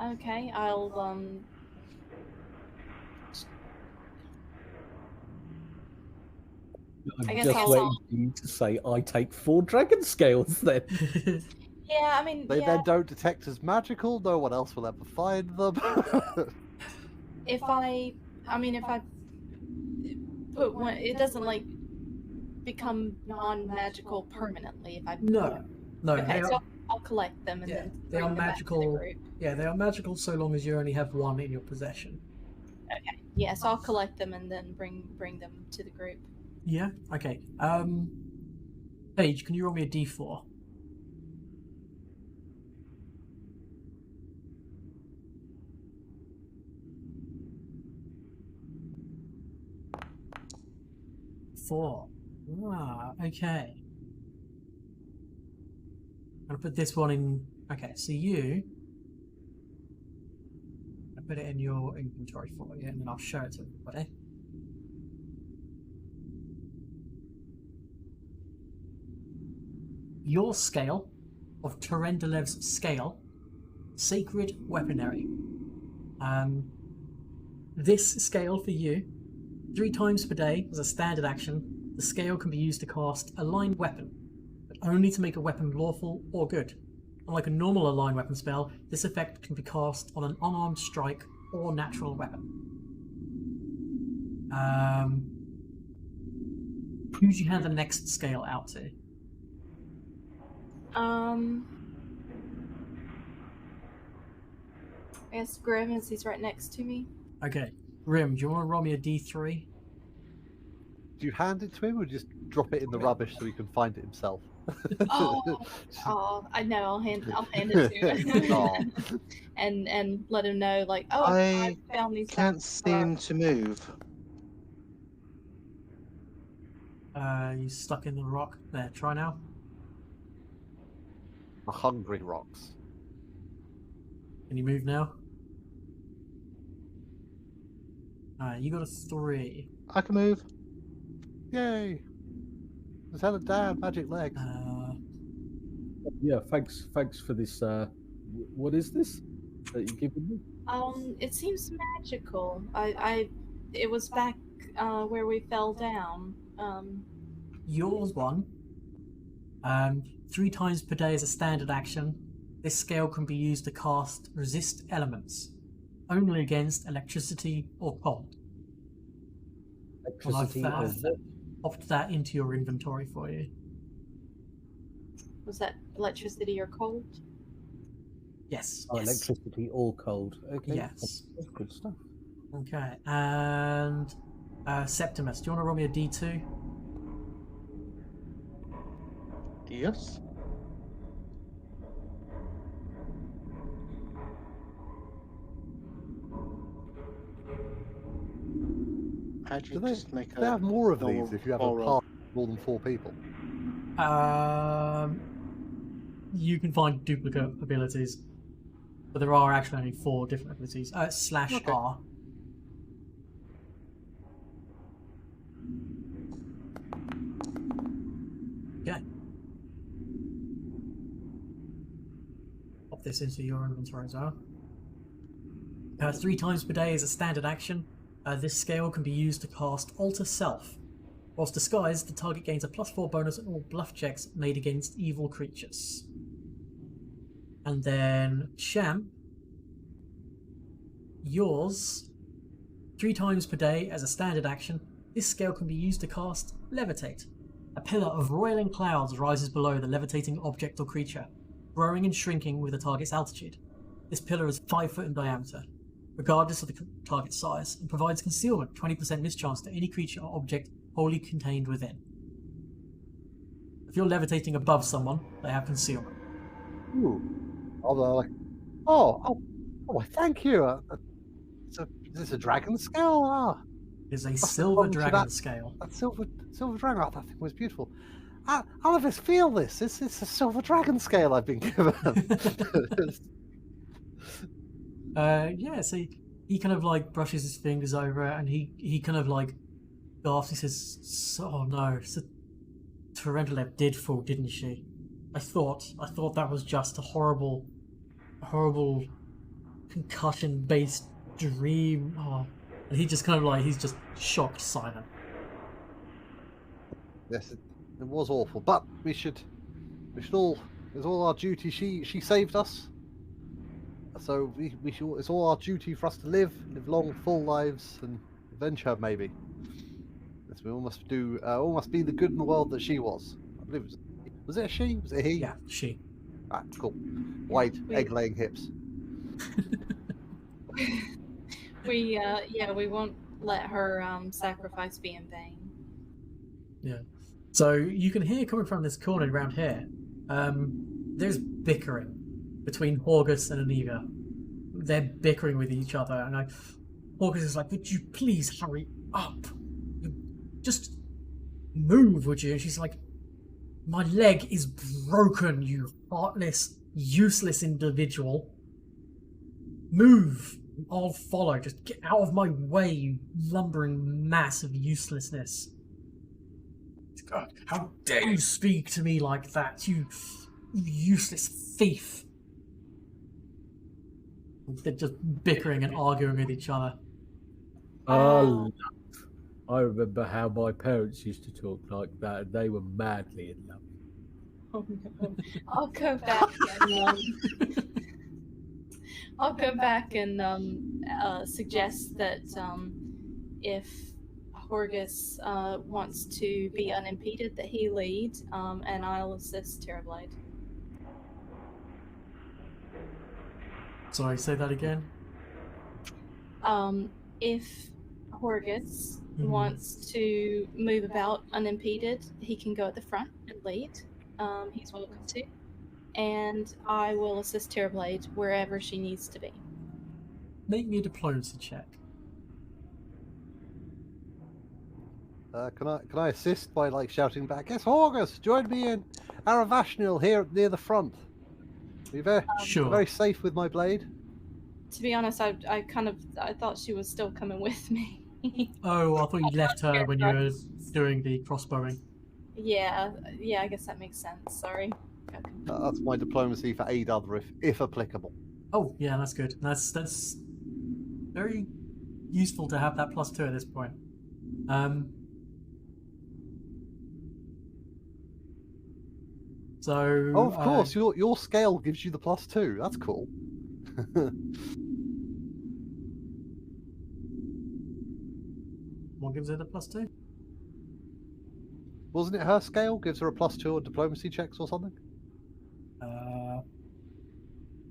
Speaker 3: Okay, I'll
Speaker 4: I'm
Speaker 3: I guess
Speaker 4: just
Speaker 3: I'll-
Speaker 4: waiting for you to say I take 4 dragon scales then.
Speaker 3: yeah, I mean,
Speaker 2: They
Speaker 3: yeah,
Speaker 2: then don't detect as magical. No one else will ever find them.
Speaker 3: if I put one, it doesn't like become non-magical permanently if I put
Speaker 1: No. No,
Speaker 3: Okay,
Speaker 1: they
Speaker 3: so
Speaker 1: are,
Speaker 3: I'll collect them and
Speaker 1: yeah,
Speaker 3: then
Speaker 1: they
Speaker 3: bring
Speaker 1: are
Speaker 3: them back to the
Speaker 1: magical.
Speaker 3: group.
Speaker 1: Yeah, they are magical so long as you only have one in your possession.
Speaker 3: Okay. Yeah, so I'll collect them and then bring them to the group.
Speaker 1: Yeah. Okay. Paige, can you roll me a d4? Four. Ah, okay. I'm gonna put this one in. Okay, so I put it in your inventory for you, and then I'll show it to everybody. Your scale of Turendalev's scale, sacred weaponry. This scale for you, 3 times per day as a standard action, the scale can be used to cast aligned weapon, but only to make a weapon lawful or good. Unlike a normal aligned weapon spell, this effect can be cast on an unarmed strike or natural weapon. Who do you hand the next scale out to?
Speaker 3: I guess Grim, as he's right next to me.
Speaker 1: Okay, Grim, do you want to roll me a d3?
Speaker 2: Do you hand it to him or just drop it in the rubbish so he can find it himself?
Speaker 3: I know. I'll hand it to him
Speaker 2: Aw.
Speaker 3: and let him know, like, oh,
Speaker 5: I
Speaker 3: I found these.
Speaker 5: Can't
Speaker 3: bags.
Speaker 5: seem to move.
Speaker 1: You stuck in the rock. There, try now.
Speaker 2: The hungry rocks.
Speaker 1: Can you move now? You got a 3.
Speaker 5: I can move.
Speaker 2: Yay! Let's have a damn magic leg.
Speaker 4: Yeah, thanks for this. What is this that you're giving me?
Speaker 3: It seems magical. It was back where we fell down.
Speaker 1: Yours one. 3 times per day as a standard action. This scale can be used to cast resist elements, only against electricity or cold. Well, I've popped that into your inventory for you.
Speaker 3: Was that electricity or cold?
Speaker 1: Yes.
Speaker 4: Oh,
Speaker 1: Yes.
Speaker 4: electricity or cold. Okay.
Speaker 1: Yes.
Speaker 4: That's good stuff.
Speaker 1: Okay, and Septimus, do you want to roll me a D2?
Speaker 5: Yes. How do you
Speaker 2: Do they,
Speaker 5: just make
Speaker 2: they have more of
Speaker 5: normal
Speaker 2: these if you have
Speaker 5: roll
Speaker 2: a
Speaker 5: roll?
Speaker 2: party of more than 4 people?
Speaker 1: You can find duplicate abilities, but there are actually only 4 different abilities. Slash
Speaker 2: Okay.
Speaker 1: R. Okay. Pop this into your inventory as well. 3 times per day is a standard action. This scale can be used to cast Alter Self. Whilst disguised, the target gains a +4 bonus on all bluff checks made against evil creatures. And then Champ, yours, 3 times per day as a standard action. This scale can be used to cast Levitate. A pillar of roiling clouds rises below the levitating object or creature, growing and shrinking with the target's altitude. This pillar is 5 foot in diameter, regardless of the target's size, and provides concealment, 20% mischance to any creature or object wholly contained within. If you're levitating above someone, they have concealment.
Speaker 2: Ooh. Although, like, oh, thank you. Is this a dragon scale? Ah,
Speaker 1: It is a
Speaker 2: have
Speaker 1: silver
Speaker 2: gone to
Speaker 1: dragon
Speaker 2: that-
Speaker 1: scale.
Speaker 2: that silver dragon. Oh, that thing was beautiful. How does this feel? This is a silver dragon scale I've been given.
Speaker 1: Yeah, so he kind of like brushes his fingers over it, and he kind of like gasps. He says, "Oh no, so Tarantula did fall, didn't she? I thought that was just a horrible concussion-based dream." Oh. And he just kind of like he's just shocked, silent.
Speaker 2: Yes, it was awful, but we should all. It's all our duty. She saved us, so we should. It's all our duty for us to live long, full lives and adventure. Maybe. Yes, we all must do. All must be the good in the world that she was. I believe was it a she? Was it a he?
Speaker 1: Yeah, she.
Speaker 2: Ah, cool. White, egg-laying hips.
Speaker 3: We won't let her sacrifice be in vain.
Speaker 1: Yeah. So you can hear coming from this corner around here. There's bickering between Horgus and Aniva. They're bickering with each other, and Horgus is like, "Would you please hurry up? Just move, would you?" And she's like, "My leg is broken, you heartless, useless individual. Move. I'll follow. Just get out of my way, you lumbering mass of uselessness. God, how dare you speak to me like that, you useless thief." They're just bickering and arguing with each other.
Speaker 4: Oh, I remember how my parents used to talk like that, and they were madly in love.
Speaker 3: Oh no. I'll go back and suggest that if Horgus wants to be unimpeded, that he lead, and I'll assist Terrorblade.
Speaker 1: Sorry, say that again.
Speaker 3: If Horgus wants to move about unimpeded, he can go at the front and lead. He's welcome to. And I will assist Terrorblade wherever she needs to be.
Speaker 1: Make me a diplomacy check.
Speaker 2: Can I assist by like shouting back? Yes, Horgus, join me in Aravashnil here near the front. Be
Speaker 1: Sure.
Speaker 2: very safe with my blade.
Speaker 3: To be honest, I thought she was still coming with me.
Speaker 1: Oh, I thought you left her when you were doing the crossbowing.
Speaker 3: Yeah, I guess that makes sense. Sorry.
Speaker 2: That's my diplomacy for aid other if applicable.
Speaker 1: Oh, yeah, that's good. That's very useful to have that +2 at this point. So.
Speaker 2: Oh, of course, your scale gives you the +2. That's cool.
Speaker 1: What gives her the +2?
Speaker 2: Wasn't it her scale gives her a +2 on diplomacy checks or something?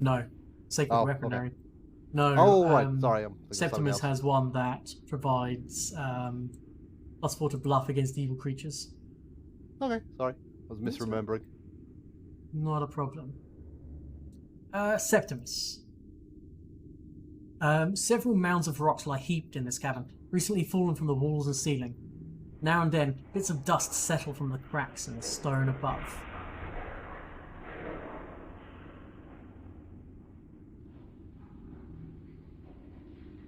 Speaker 1: No. Sacred
Speaker 2: Oh,
Speaker 1: Weaponry.
Speaker 2: okay.
Speaker 1: No.
Speaker 2: Oh, right. Sorry, I'm thinking of something
Speaker 1: Septimus
Speaker 2: else.
Speaker 1: has one that provides +4 to bluff against evil creatures.
Speaker 2: Okay, sorry. I was misremembering.
Speaker 1: Not a problem. Septimus. Several mounds of rocks lie heaped in this cavern, recently fallen from the walls and ceiling. Now and then, bits of dust settle from the cracks in the stone above.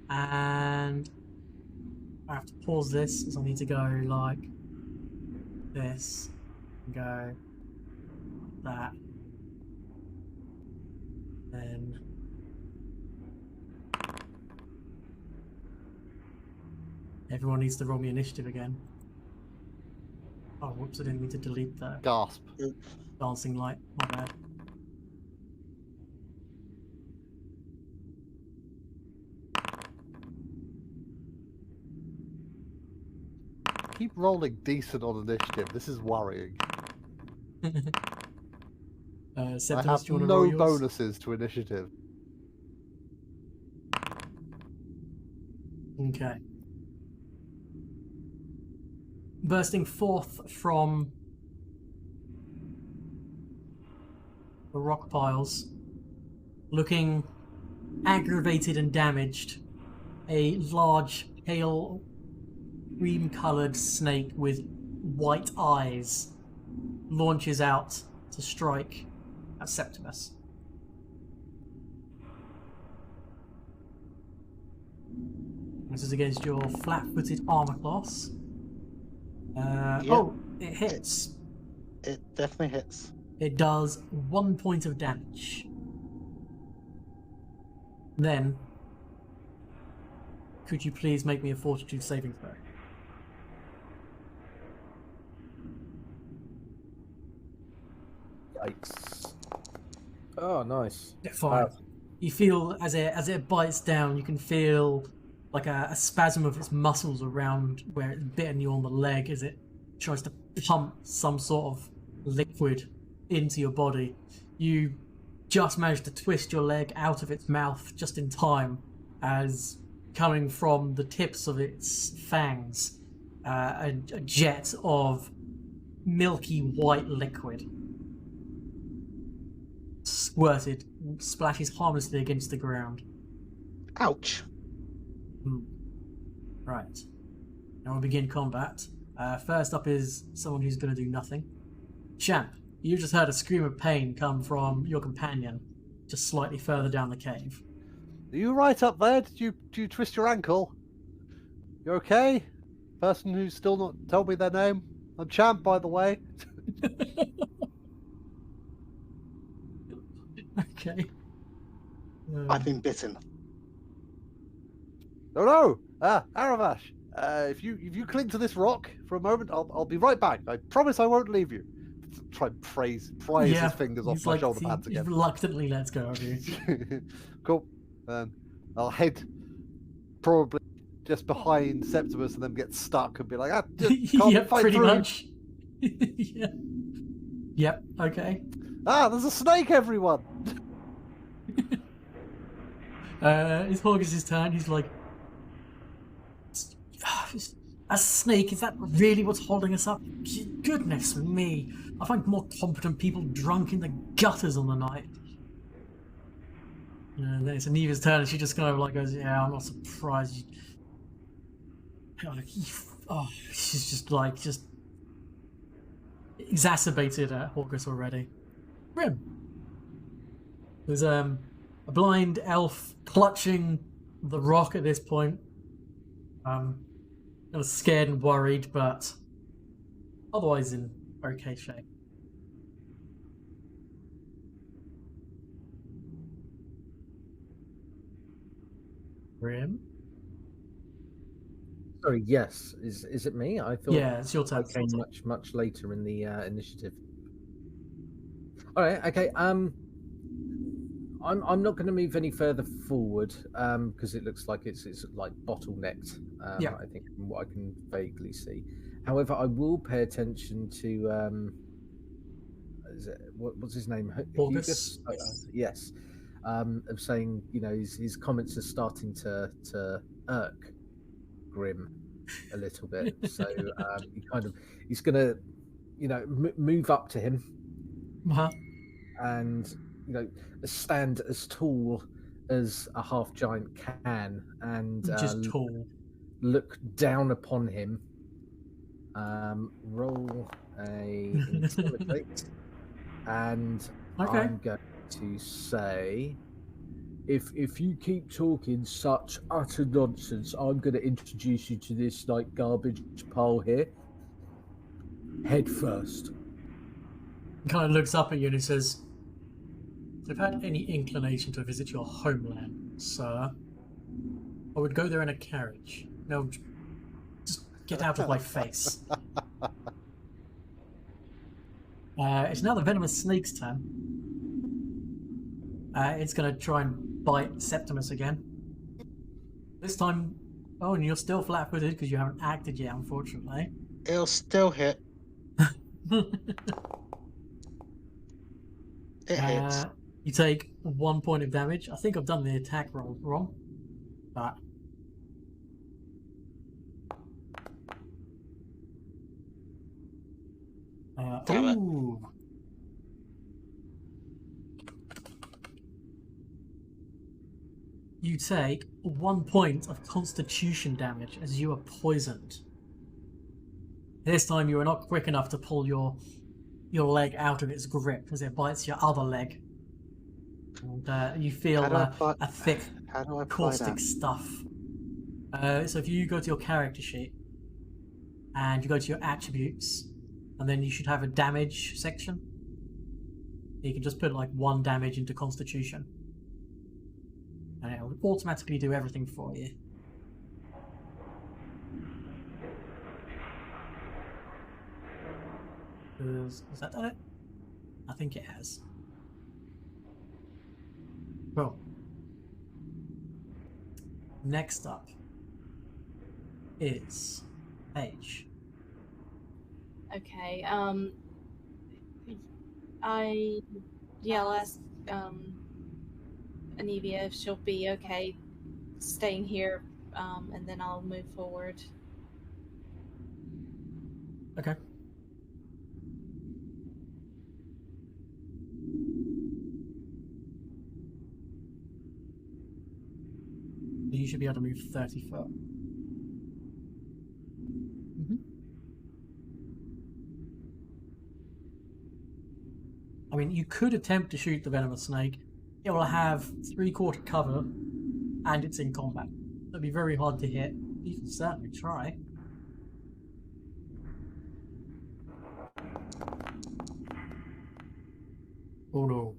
Speaker 1: And I have to pause this as I need to go like this, and go like that, then everyone needs to roll me initiative again. Oh, whoops, I didn't mean to delete the
Speaker 2: Gasp.
Speaker 1: dancing light, my bad.
Speaker 2: Keep rolling decent on initiative. This is worrying. I
Speaker 1: Septimus,
Speaker 2: have
Speaker 1: do you want to
Speaker 2: no
Speaker 1: roll yours?
Speaker 2: bonuses to initiative.
Speaker 1: Okay. Bursting forth from the rock piles, looking aggravated and damaged, a large, pale, cream-coloured snake with white eyes launches out to strike at Septimus. This is against your flat-footed armor class.
Speaker 5: Yep.
Speaker 1: Oh, it hits.
Speaker 5: It definitely hits.
Speaker 1: It does 1 point of damage. Then, could you please make me a fortitude saving throw?
Speaker 4: Yikes. Oh, nice.
Speaker 1: Fine. You feel as it bites down, you can feel like a spasm of its muscles around where it's bitten you on the leg as it tries to pump some sort of liquid into your body. You just manage to twist your leg out of its mouth just in time, as coming from the tips of its fangs, a jet of milky white liquid squirted, splashes harmlessly against the ground.
Speaker 5: Ouch.
Speaker 1: Right. Now we'll begin combat. First up is someone who's going to do nothing. Champ, you just heard a scream of pain come from your companion, just slightly further down the cave.
Speaker 2: Are you right up there? Did you twist your ankle? You okay? Person who's still not told me their name? I'm Champ, by the way.
Speaker 1: Okay.
Speaker 5: I've been bitten.
Speaker 2: No! Aravash! If you cling to this rock for a moment, I'll be right back. I promise I won't leave you. Try and prise his fingers off
Speaker 1: he's
Speaker 2: my
Speaker 1: like,
Speaker 2: shoulder
Speaker 1: he
Speaker 2: pads again.
Speaker 1: reluctantly lets go of you.
Speaker 2: Cool. I'll head probably just behind Septimus and then get stuck and be like, can't
Speaker 1: Yep,
Speaker 2: fight
Speaker 1: pretty
Speaker 2: through.
Speaker 1: much. Yeah. Yep, okay.
Speaker 2: There's a snake, everyone!
Speaker 1: It's Horgus' turn. He's like, a snake? Is that really what's holding us up? Goodness me. I find more competent people drunk in the gutters on the night. And then it's Aniva's turn, and she just kind of like goes, yeah, I'm not surprised. Oh, she's just exacerbated at Horgus already. Grim. There's a blind elf clutching the rock at this point. Kind of scared and worried, but otherwise in okay shape. Grim?
Speaker 4: Sorry, yes. Is it me? I thought
Speaker 1: Yeah, it's your turn.
Speaker 4: I came much later in the initiative. All right, okay. I'm not going to move any further forward because it looks like it's like bottlenecked.
Speaker 1: Yeah.
Speaker 4: I think from what I can vaguely see. However, I will pay attention to what's his name?
Speaker 1: Horgus?
Speaker 4: Yes. Of saying, his comments are starting to irk Grim. a little bit. So he's gonna, move up to him
Speaker 1: Uh-huh.
Speaker 4: and stand as tall as a half giant can, and
Speaker 1: Just tall.
Speaker 4: look down upon him. Roll a intimidate, and
Speaker 1: Okay.
Speaker 4: I'm going to say, if you keep talking such utter nonsense, I'm going to introduce you to this like garbage pile here. Head first.
Speaker 1: He kind of looks up at you and he says, "If I've had any inclination to visit your homeland, sir, I would go there in a carriage. No, just get out of my face." It's now the venomous snake's turn. It's going to try and bite Septimus again. This time, oh, and you're still flat-footed because you haven't acted yet, unfortunately.
Speaker 5: It'll still hit. It hits.
Speaker 1: You take 1 point of damage. I think I've done the attack roll wrong, but
Speaker 5: Damn it.
Speaker 1: ooh. You take 1 point of constitution damage as you are poisoned. This time you are not quick enough to pull your leg out of its grip as it bites your other leg. And you feel a thick,
Speaker 5: How do I apply
Speaker 1: caustic
Speaker 5: that?
Speaker 1: stuff. So if you go to your character sheet and you go to your attributes, and then you should have a damage section. You can just put like 1 damage into Constitution, and it will automatically do everything for you. Has that done it? I think it has. Well, next up is Paige.
Speaker 3: Okay. I'll ask Anivia if she'll be okay staying here, and then I'll move forward.
Speaker 1: Okay. You should be able to move 30 foot. I mean, you could attempt to shoot the venomous snake. It will have 3/4 cover, and it's in combat. It'll be very hard to hit. You can certainly try. Oh no!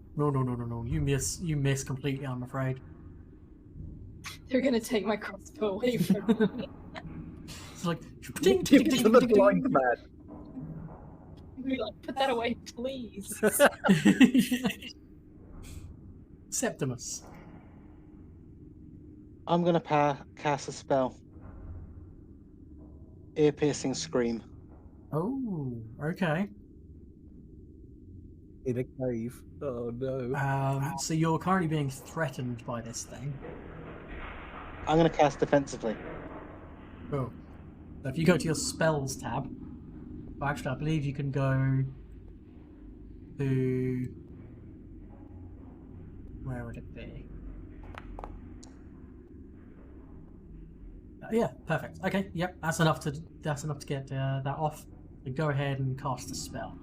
Speaker 1: You miss completely. I'm afraid.
Speaker 3: They're gonna take my crossbow away from me.
Speaker 1: It's like
Speaker 4: Give it to the blind man.
Speaker 3: Be like, put that away, please.
Speaker 1: Septimus.
Speaker 5: I'm going to cast a spell. Ear-piercing scream.
Speaker 1: Oh, okay.
Speaker 4: In a cave. Oh no.
Speaker 1: So you're currently being threatened by this thing.
Speaker 5: I'm going to cast defensively.
Speaker 1: Oh. So if you go to your spells tab, well, actually, I believe you can go to... Where would it be? Yeah, perfect. Okay, yep, that's enough to get that off. So go ahead and cast the spell.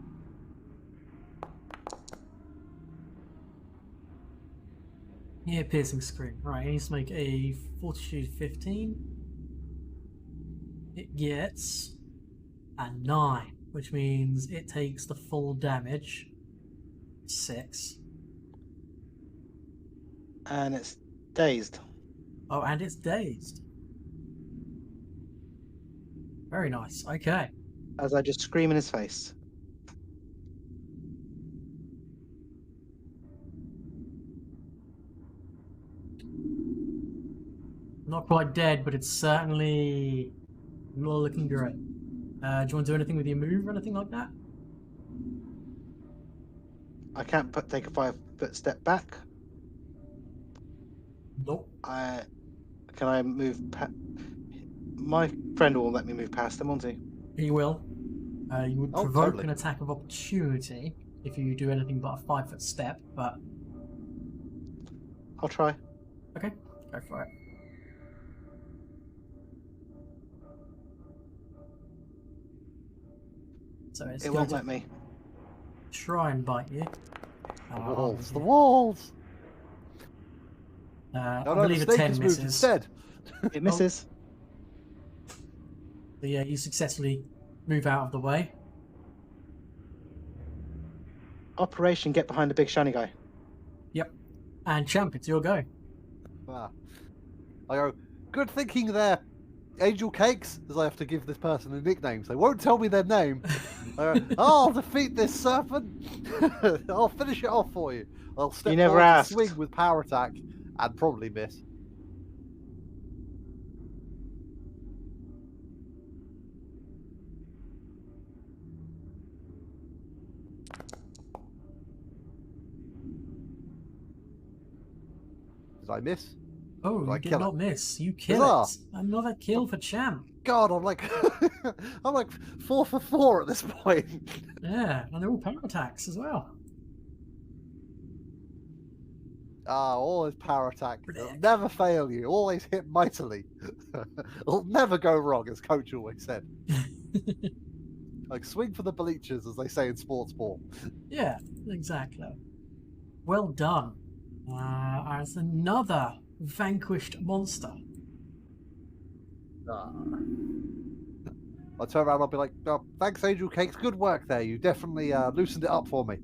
Speaker 1: Yeah, piercing scream. Right, it needs to make a Fortitude 15. It gets a 9, which means it takes the full damage. 6.
Speaker 5: And it's dazed.
Speaker 1: Oh, and it's dazed. Very nice. Okay.
Speaker 5: As I just scream in his face.
Speaker 1: Not quite dead, but it's certainly not looking great. Do you want to do anything with your move or anything like that?
Speaker 5: I can't take a 5-foot step back.
Speaker 1: Nope.
Speaker 5: Can I move My friend will let me move past him, won't he?
Speaker 1: He will. You would
Speaker 2: Oh,
Speaker 1: provoke
Speaker 2: totally.
Speaker 1: an attack of opportunity if you do anything but a 5-foot step, but
Speaker 5: I'll try.
Speaker 1: okay, go for it. So it's
Speaker 5: It
Speaker 1: going
Speaker 5: won't
Speaker 1: to
Speaker 5: let me.
Speaker 1: try and bite you.
Speaker 2: The walls, the walls.
Speaker 1: I
Speaker 2: No, the
Speaker 1: believe a
Speaker 2: snake
Speaker 1: 10
Speaker 2: has moved
Speaker 1: misses.
Speaker 2: instead.
Speaker 5: It misses.
Speaker 1: So yeah, you successfully move out of the way.
Speaker 5: Operation get behind the big shiny guy.
Speaker 1: Yep. And Champ, it's your go.
Speaker 2: Ah. I go, good thinking there, Angel Cakes, as I have to give this person a nickname, so they won't tell me their name. I go, I'll defeat this serpent. I'll finish it off for you. I'll step
Speaker 5: You never
Speaker 2: forward and
Speaker 5: asked.
Speaker 2: swing with power attack and probably miss. Did I miss?
Speaker 1: Oh,
Speaker 2: Did I
Speaker 1: you did
Speaker 2: kill
Speaker 1: not
Speaker 2: it?
Speaker 1: miss. You kill
Speaker 2: Huzzah!
Speaker 1: it. Another kill for Champ.
Speaker 2: God, I'm like, I'm like 4 for 4 at this point.
Speaker 1: Yeah, and they're all power attacks as well.
Speaker 2: Ah, always power attack. It'll
Speaker 1: Blech.
Speaker 2: never fail you. Always hit mightily. It'll never go wrong, as Coach always said. Like swing for the bleachers, as they say in sports ball.
Speaker 1: Yeah, exactly. Well done. As another vanquished monster.
Speaker 2: I'll turn around. I'll be like, oh, "Thanks, Angel Cakes. Good work there. You definitely loosened it up for me."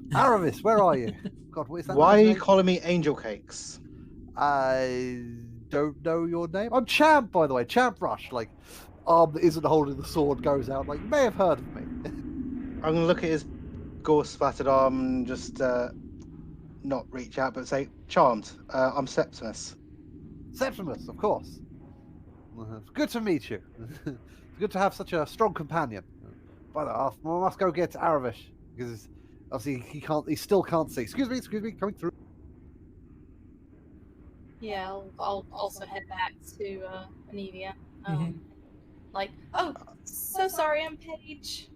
Speaker 2: Aravis, where are you? God, what is that?
Speaker 5: Why are
Speaker 2: man's
Speaker 5: you
Speaker 2: name?
Speaker 5: calling me Angel Cakes?
Speaker 2: I don't know your name. I'm Champ, by the way. Champ Rush. Like, arm that isn't holding the sword goes out. Like, you may have heard of me.
Speaker 5: I'm gonna look at his gore splattered arm and just not reach out, but say, "Charmed. I'm Septimus."
Speaker 2: Septimus, of course. It's good to meet you. It's good to have such a strong companion. But I must go get Aravish because obviously he still can't see. Excuse me, coming through.
Speaker 3: Yeah, I'll also head back to Anivia.
Speaker 1: Mhm.
Speaker 3: Like, oh, so sorry, I'm Paige.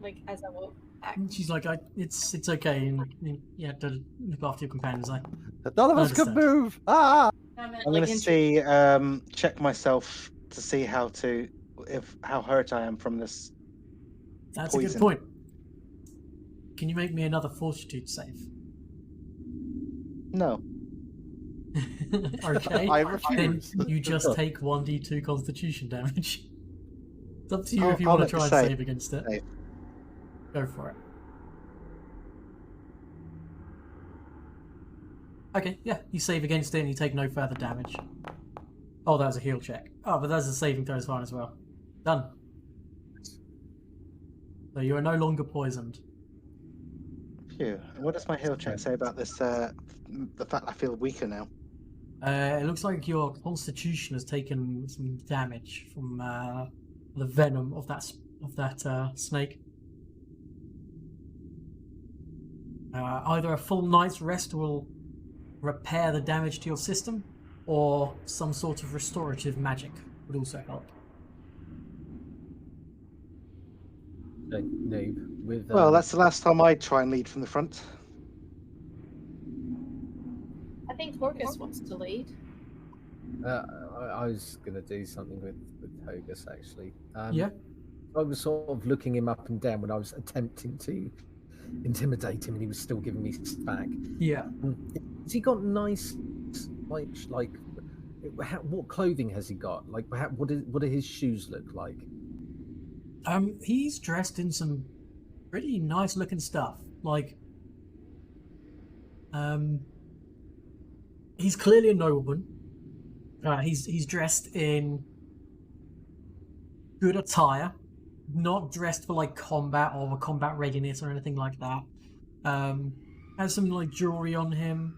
Speaker 3: Like, as I walk back.
Speaker 1: And she's like, it's okay, and you have to look after your companions.
Speaker 2: None of us can
Speaker 1: Understand.
Speaker 2: move. Ah!
Speaker 3: I meant,
Speaker 5: I'm
Speaker 3: like,
Speaker 5: gonna see, check myself to see how hurt I am from this.
Speaker 1: That's a good
Speaker 5: Poison.
Speaker 1: point. Can you make me another fortitude save?
Speaker 5: No.
Speaker 1: Okay.
Speaker 2: I
Speaker 1: Then
Speaker 2: refuse.
Speaker 1: you just take 1d2 constitution damage. It's up to you if you
Speaker 5: I'll
Speaker 1: want to
Speaker 5: make
Speaker 1: try
Speaker 5: the
Speaker 1: and save against it.
Speaker 5: Save.
Speaker 1: Go for it. Okay, yeah, you save against it and you take no further damage. Oh, that was a heal check. Oh, but that's a saving throw is fine as well. Done. So you are no longer poisoned.
Speaker 5: Phew. And what does my heal check say about this? The fact I feel weaker now.
Speaker 1: It looks like your constitution has taken some damage from the venom of that snake. Either a full night's rest will repair the damage to your system, or some sort of restorative magic would also help.
Speaker 4: Noob with.
Speaker 5: Well, that's the last time I try and lead from the front.
Speaker 3: I think Torgus wants to lead.
Speaker 4: I was gonna do something with Hogus actually.
Speaker 1: Yeah.
Speaker 4: I was sort of looking him up and down when I was attempting to intimidate him, and he was still giving me back.
Speaker 1: Yeah.
Speaker 4: Has he got nice, like, what clothing has he got? Like, what do his shoes look like?
Speaker 1: He's dressed in some pretty nice looking stuff. Like, he's clearly a nobleman. He's dressed in good attire, not dressed for like combat or combat readiness or anything like that. Has some like jewelry on him.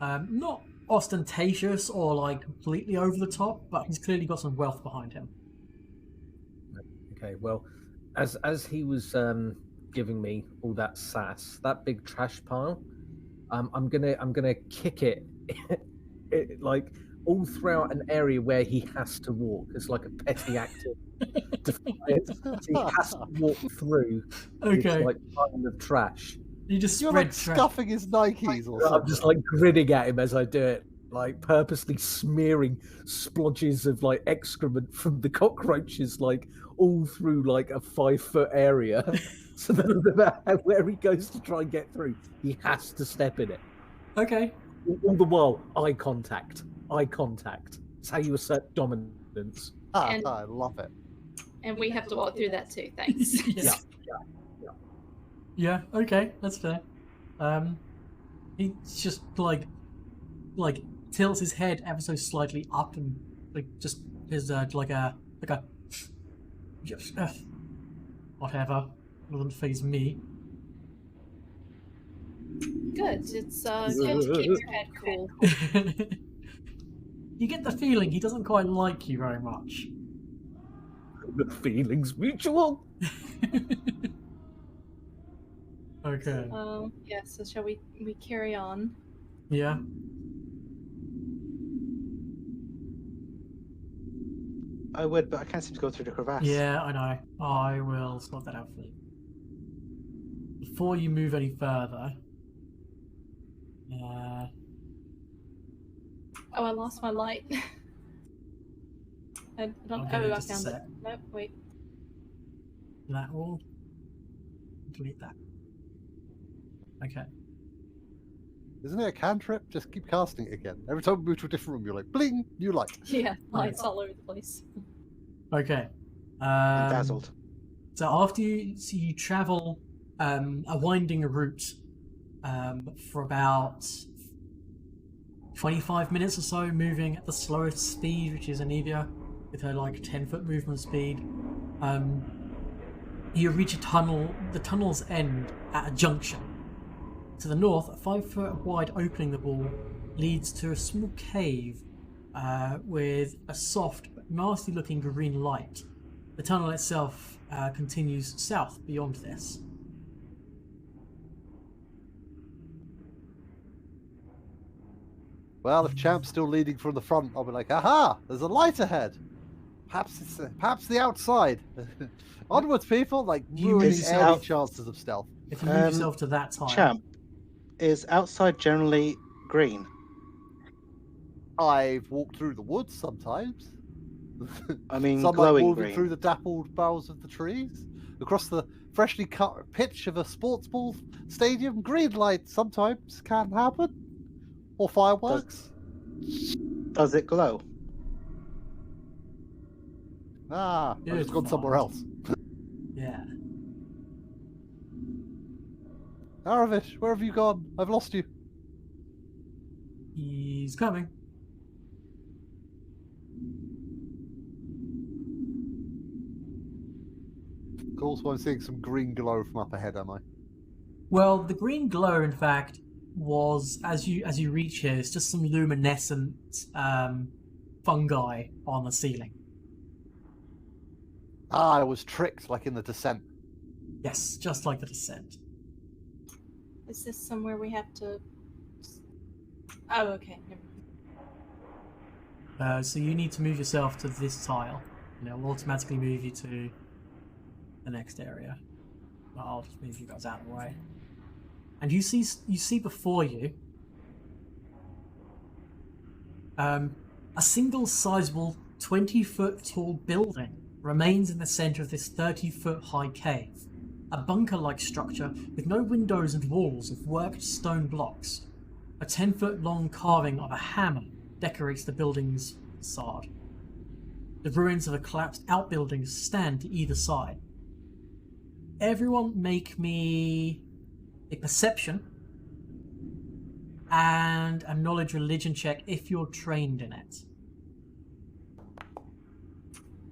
Speaker 1: Not ostentatious or like completely over the top, but he's clearly got some wealth behind him.
Speaker 4: Okay, well, as he was giving me all that sass, that big trash pile, I'm gonna kick it, like all throughout an area where he has to walk. It's like a petty act of defiance. So he has to walk through this
Speaker 1: Okay.
Speaker 4: like pile of trash.
Speaker 1: You just
Speaker 2: You're
Speaker 1: spread
Speaker 2: like
Speaker 1: trash.
Speaker 2: scuffing his Nikes or something.
Speaker 4: I'm just like grinning at him as I do it, like purposely smearing splodges of like excrement from the cockroaches like all through like a 5-foot area. So that no matter where he goes to try and get through, he has to step in it.
Speaker 1: Okay.
Speaker 4: All the while, eye contact. Eye contact. It's how you assert dominance.
Speaker 3: And-
Speaker 2: I love it.
Speaker 3: And we have to walk through that too, thanks.
Speaker 1: Yeah. Yeah, okay, that's fair. He just like tilts his head ever so slightly up and like just his like a just whatever. Doesn't faze me.
Speaker 3: Good. It's good to keep your head cool.
Speaker 1: You get the feeling he doesn't quite like you very much.
Speaker 4: The feeling's mutual.
Speaker 1: Okay.
Speaker 3: Yeah, so shall we carry on?
Speaker 1: Yeah.
Speaker 5: I would, but I can't seem to go through the crevasse.
Speaker 1: Yeah, I know. I will sort that out for you. Before you move any further,
Speaker 3: Oh, I lost my light. I don't.
Speaker 1: I'll get it
Speaker 3: Oh, I
Speaker 1: just a
Speaker 3: found it.
Speaker 1: sec.
Speaker 3: Nope. Wait.
Speaker 1: that will delete that. Okay.
Speaker 2: Isn't it a cantrip? Just keep casting it again. Every time we move to a different room, you're like, bling, new light.
Speaker 3: Yeah, lights all over the place.
Speaker 1: Okay.
Speaker 5: I'm dazzled.
Speaker 1: So after you travel a winding route for about 25 minutes or so, moving at the slowest speed, which is Anivia, with her like 10-foot movement speed. You reach a tunnel. The tunnel's end at a junction. To the north, a 5-foot wide opening in the wall leads to a small cave with a soft but nasty-looking green light. The tunnel itself continues south beyond this.
Speaker 2: Well, if Champ's still leading from the front, I'll be like, aha, there's a light ahead. Perhaps the outside. Onwards, people, like ruining
Speaker 5: It's
Speaker 2: any
Speaker 5: out-
Speaker 2: chances of stealth.
Speaker 1: If you move yourself to that time,
Speaker 5: Champ, is outside generally green?
Speaker 2: I've walked through the woods sometimes.
Speaker 5: I mean,
Speaker 2: Sunlight
Speaker 5: glowing
Speaker 2: moving
Speaker 5: green.
Speaker 2: through the dappled boughs of the trees, across the freshly cut pitch of a sports ball stadium. Green light sometimes can happen, or fireworks.
Speaker 5: Does it glow?
Speaker 2: I've
Speaker 1: Good
Speaker 2: just gone somewhere
Speaker 1: find.
Speaker 2: else.
Speaker 1: yeah.
Speaker 2: Aravish, where have you gone? I've lost you.
Speaker 1: He's coming.
Speaker 2: Cool, so I'm seeing some green glow from up ahead, am I?
Speaker 1: Well, the green glow, in fact, was as you reach here, it's just some luminescent fungi on the ceiling.
Speaker 2: I was tricked, like in the descent.
Speaker 1: Yes, just like the descent.
Speaker 3: Is this somewhere we have to? Oh, okay. Never mind.
Speaker 1: So you need to move yourself to this tile, and it will automatically move you to the next area. Well, I'll just move you guys out of the way. And you see before you a single sizable 20-foot tall building remains in the center of this 30-foot high cave. A bunker-like structure with no windows and walls of worked stone blocks. A 10-foot long carving of a hammer decorates the building's facade. The ruins of a collapsed outbuilding stand to either side. Everyone make me a perception and a knowledge religion check if you're trained in it.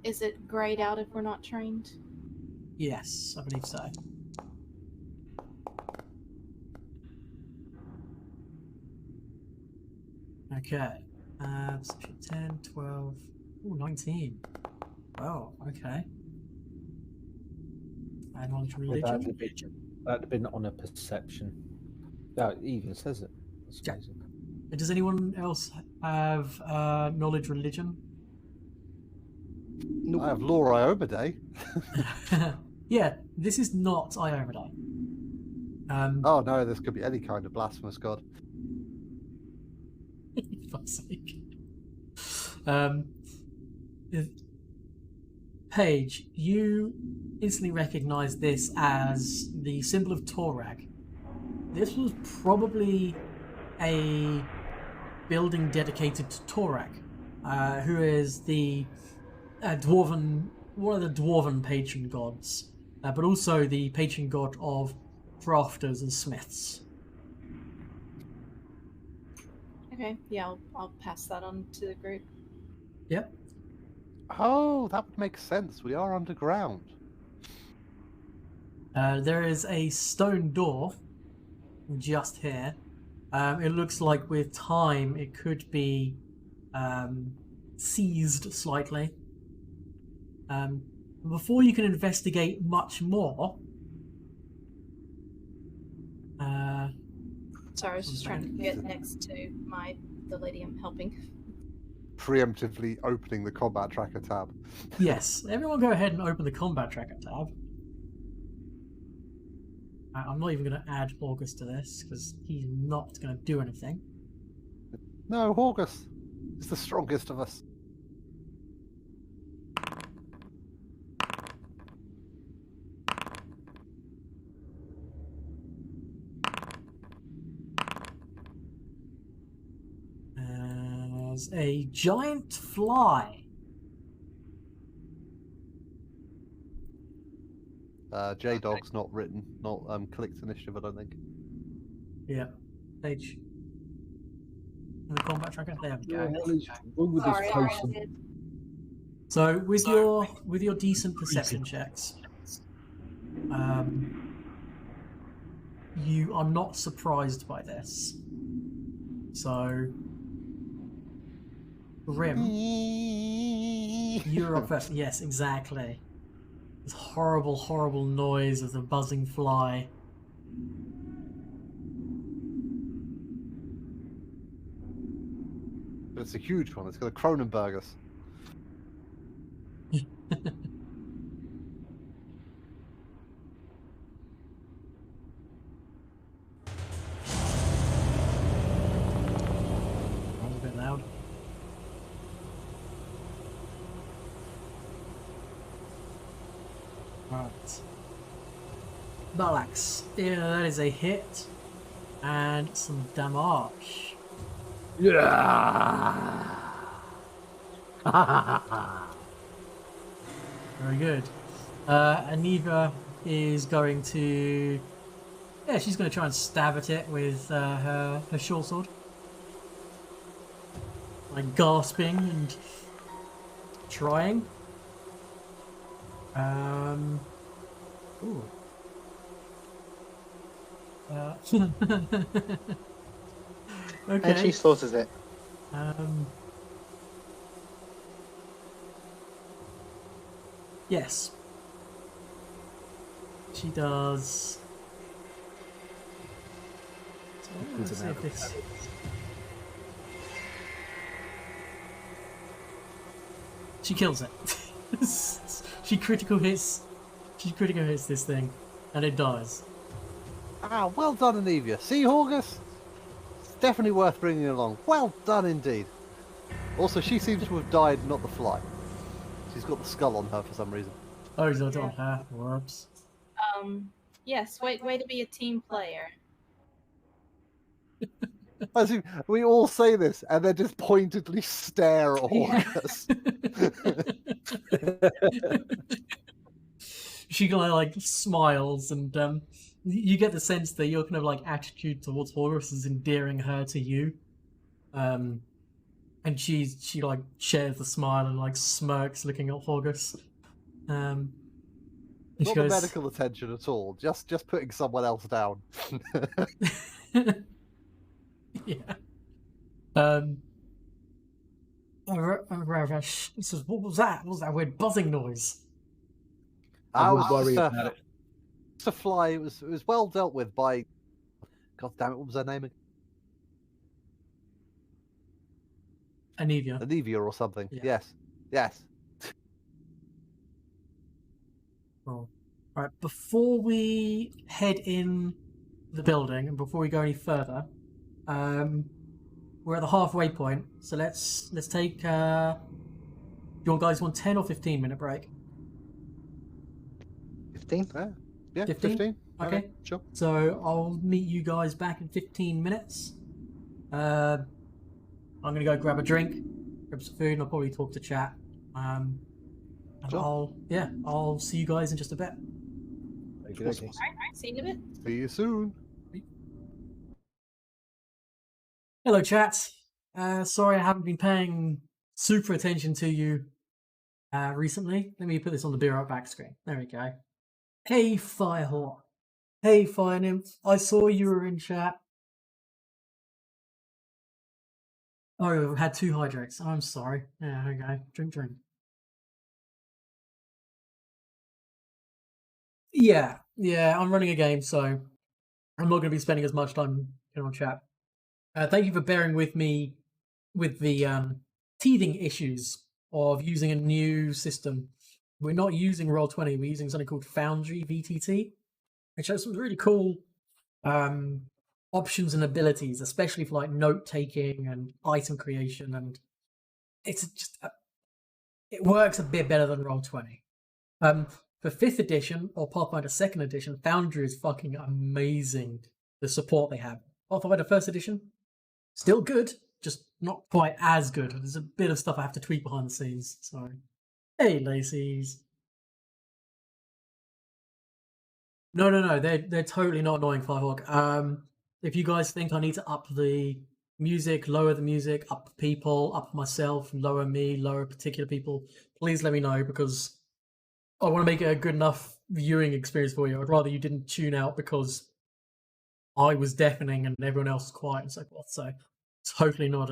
Speaker 3: Is it grayed out if we're not trained?
Speaker 1: Yes, I believe so. Okay. Perception 10, 12, ooh, 19. Oh, okay. And knowledge religion.
Speaker 4: That'd have been on a perception. No, it even says it. That's
Speaker 1: Yeah.
Speaker 4: amazing.
Speaker 1: Does anyone else have knowledge religion?
Speaker 2: I have Laura Iomade.
Speaker 1: Yeah, this is not Iomade.
Speaker 2: Oh no, this could be any kind of blasphemous god.
Speaker 1: For fuck's sake. Paige, you instantly recognize this as the symbol of Torag. This was probably a building dedicated to Torag, who is the one of the dwarven patron gods, but also the patron god of crafters and smiths.
Speaker 3: Okay, yeah, I'll pass that on to the group.
Speaker 1: Yep.
Speaker 2: Oh, that would make sense. We are underground.
Speaker 1: There is a stone door just here. It looks like with time it could be seized slightly. Before you can investigate much more,
Speaker 3: Sorry, I was just trying to get next to the lady I'm helping.
Speaker 2: Preemptively opening the combat tracker tab.
Speaker 1: yes, everyone go ahead and open the combat tracker tab. I'm not even going to add August to this because he's not going to do anything.
Speaker 2: No, Horgus is the strongest of us.
Speaker 1: There's a giant fly.
Speaker 2: J-Dog's not clicked initiative, I don't think.
Speaker 1: Yeah. Page. And the combat tracker. There we go.
Speaker 4: What is wrong with
Speaker 3: Sorry,
Speaker 4: this
Speaker 3: I
Speaker 4: person?
Speaker 3: did.
Speaker 1: So with your decent perception checks, you are not surprised by this. So, Grim, you're up first. Yes, exactly. This horrible, horrible noise of the buzzing fly.
Speaker 2: But it's a huge one. It's got a Cronenbergers.
Speaker 1: That was a bit loud. Right. Balax. Yeah, that is a hit. And some damage.
Speaker 4: Yeah.
Speaker 1: Very good. Aniva is going to... Yeah, she's going to try and stab at it with her short sword. Like gasping and trying. Ooh. Okay.
Speaker 5: And she slaughters it.
Speaker 1: Yes. She does. So, let's see if this... She kills it. She critical hits this thing, and it dies.
Speaker 2: Ah, well done, Anivia. See, Horgus? It's definitely worth bringing along. Well done indeed. Also, she seems to have died, not the fly. She's got the skull on her for some reason.
Speaker 1: Oh, he's not on her. Whoops.
Speaker 3: Yes, way to be a team player.
Speaker 2: As in, we all say this and then just pointedly stare at Horgus.
Speaker 1: She kind of like smiles, and you get the sense that your kind of like attitude towards Horus is endearing her to you. And she like shares the smile and like smirks, looking at Horgus. And she
Speaker 2: Not
Speaker 1: goes,
Speaker 2: the medical attention at all. Just putting someone else down.
Speaker 1: yeah. Ravesh says, "What was that? What was that weird buzzing noise?"
Speaker 4: I
Speaker 2: was
Speaker 4: will worry
Speaker 2: just
Speaker 4: about it.
Speaker 2: It's a fly. It was well dealt with by. God damn it! What was her name again?
Speaker 1: Anivia.
Speaker 2: Anivia or something.
Speaker 1: Yeah.
Speaker 2: Yes. Yes.
Speaker 1: Cool. Right, before we head in the building and before we go any further, we're at the halfway point. So let's take. You guys want 10 or 15-minute break?
Speaker 5: 15?
Speaker 2: Yeah.
Speaker 1: 15?
Speaker 2: 15.
Speaker 1: Okay.
Speaker 2: Sure.
Speaker 1: So I'll meet you guys back in 15 minutes. I'm gonna go grab a drink, grab some food, and I'll probably talk to chat. And
Speaker 2: Sure.
Speaker 1: I'll see you guys in just a bit.
Speaker 4: Okay.
Speaker 3: All right, see you in a bit.
Speaker 2: See you soon.
Speaker 1: Hello, chat. Sorry I haven't been paying super attention to you recently. Let me put this on the beer up back screen. There we go. Hey, Firehawk. Hey, Fire Nymph. I saw you were in chat. Oh, we've had 2 hydrates. I'm sorry. Yeah, okay. Drink. Yeah, I'm running a game, so I'm not going to be spending as much time on chat. Thank you for bearing with me with the teething issues of using a new system. We're not using Roll20, we're using something called Foundry VTT, which has some really cool options and abilities, especially for like note taking and item creation, and it's just it works a bit better than Roll20. For 5th edition or Pathfinder 2nd edition, Foundry is fucking amazing. The support they have. Pathfinder 1st edition, still good, just not quite as good. There's a bit of stuff I have to tweak behind the scenes. Sorry. Hey, Lacey's. No. They're totally not annoying, Firehawk. If you guys think I need to up the music, lower the music, up people, up myself, lower me, lower particular people, please let me know, because I want to make it a good enough viewing experience for you. I'd rather you didn't tune out because I was deafening and everyone else was quiet and so forth. So totally not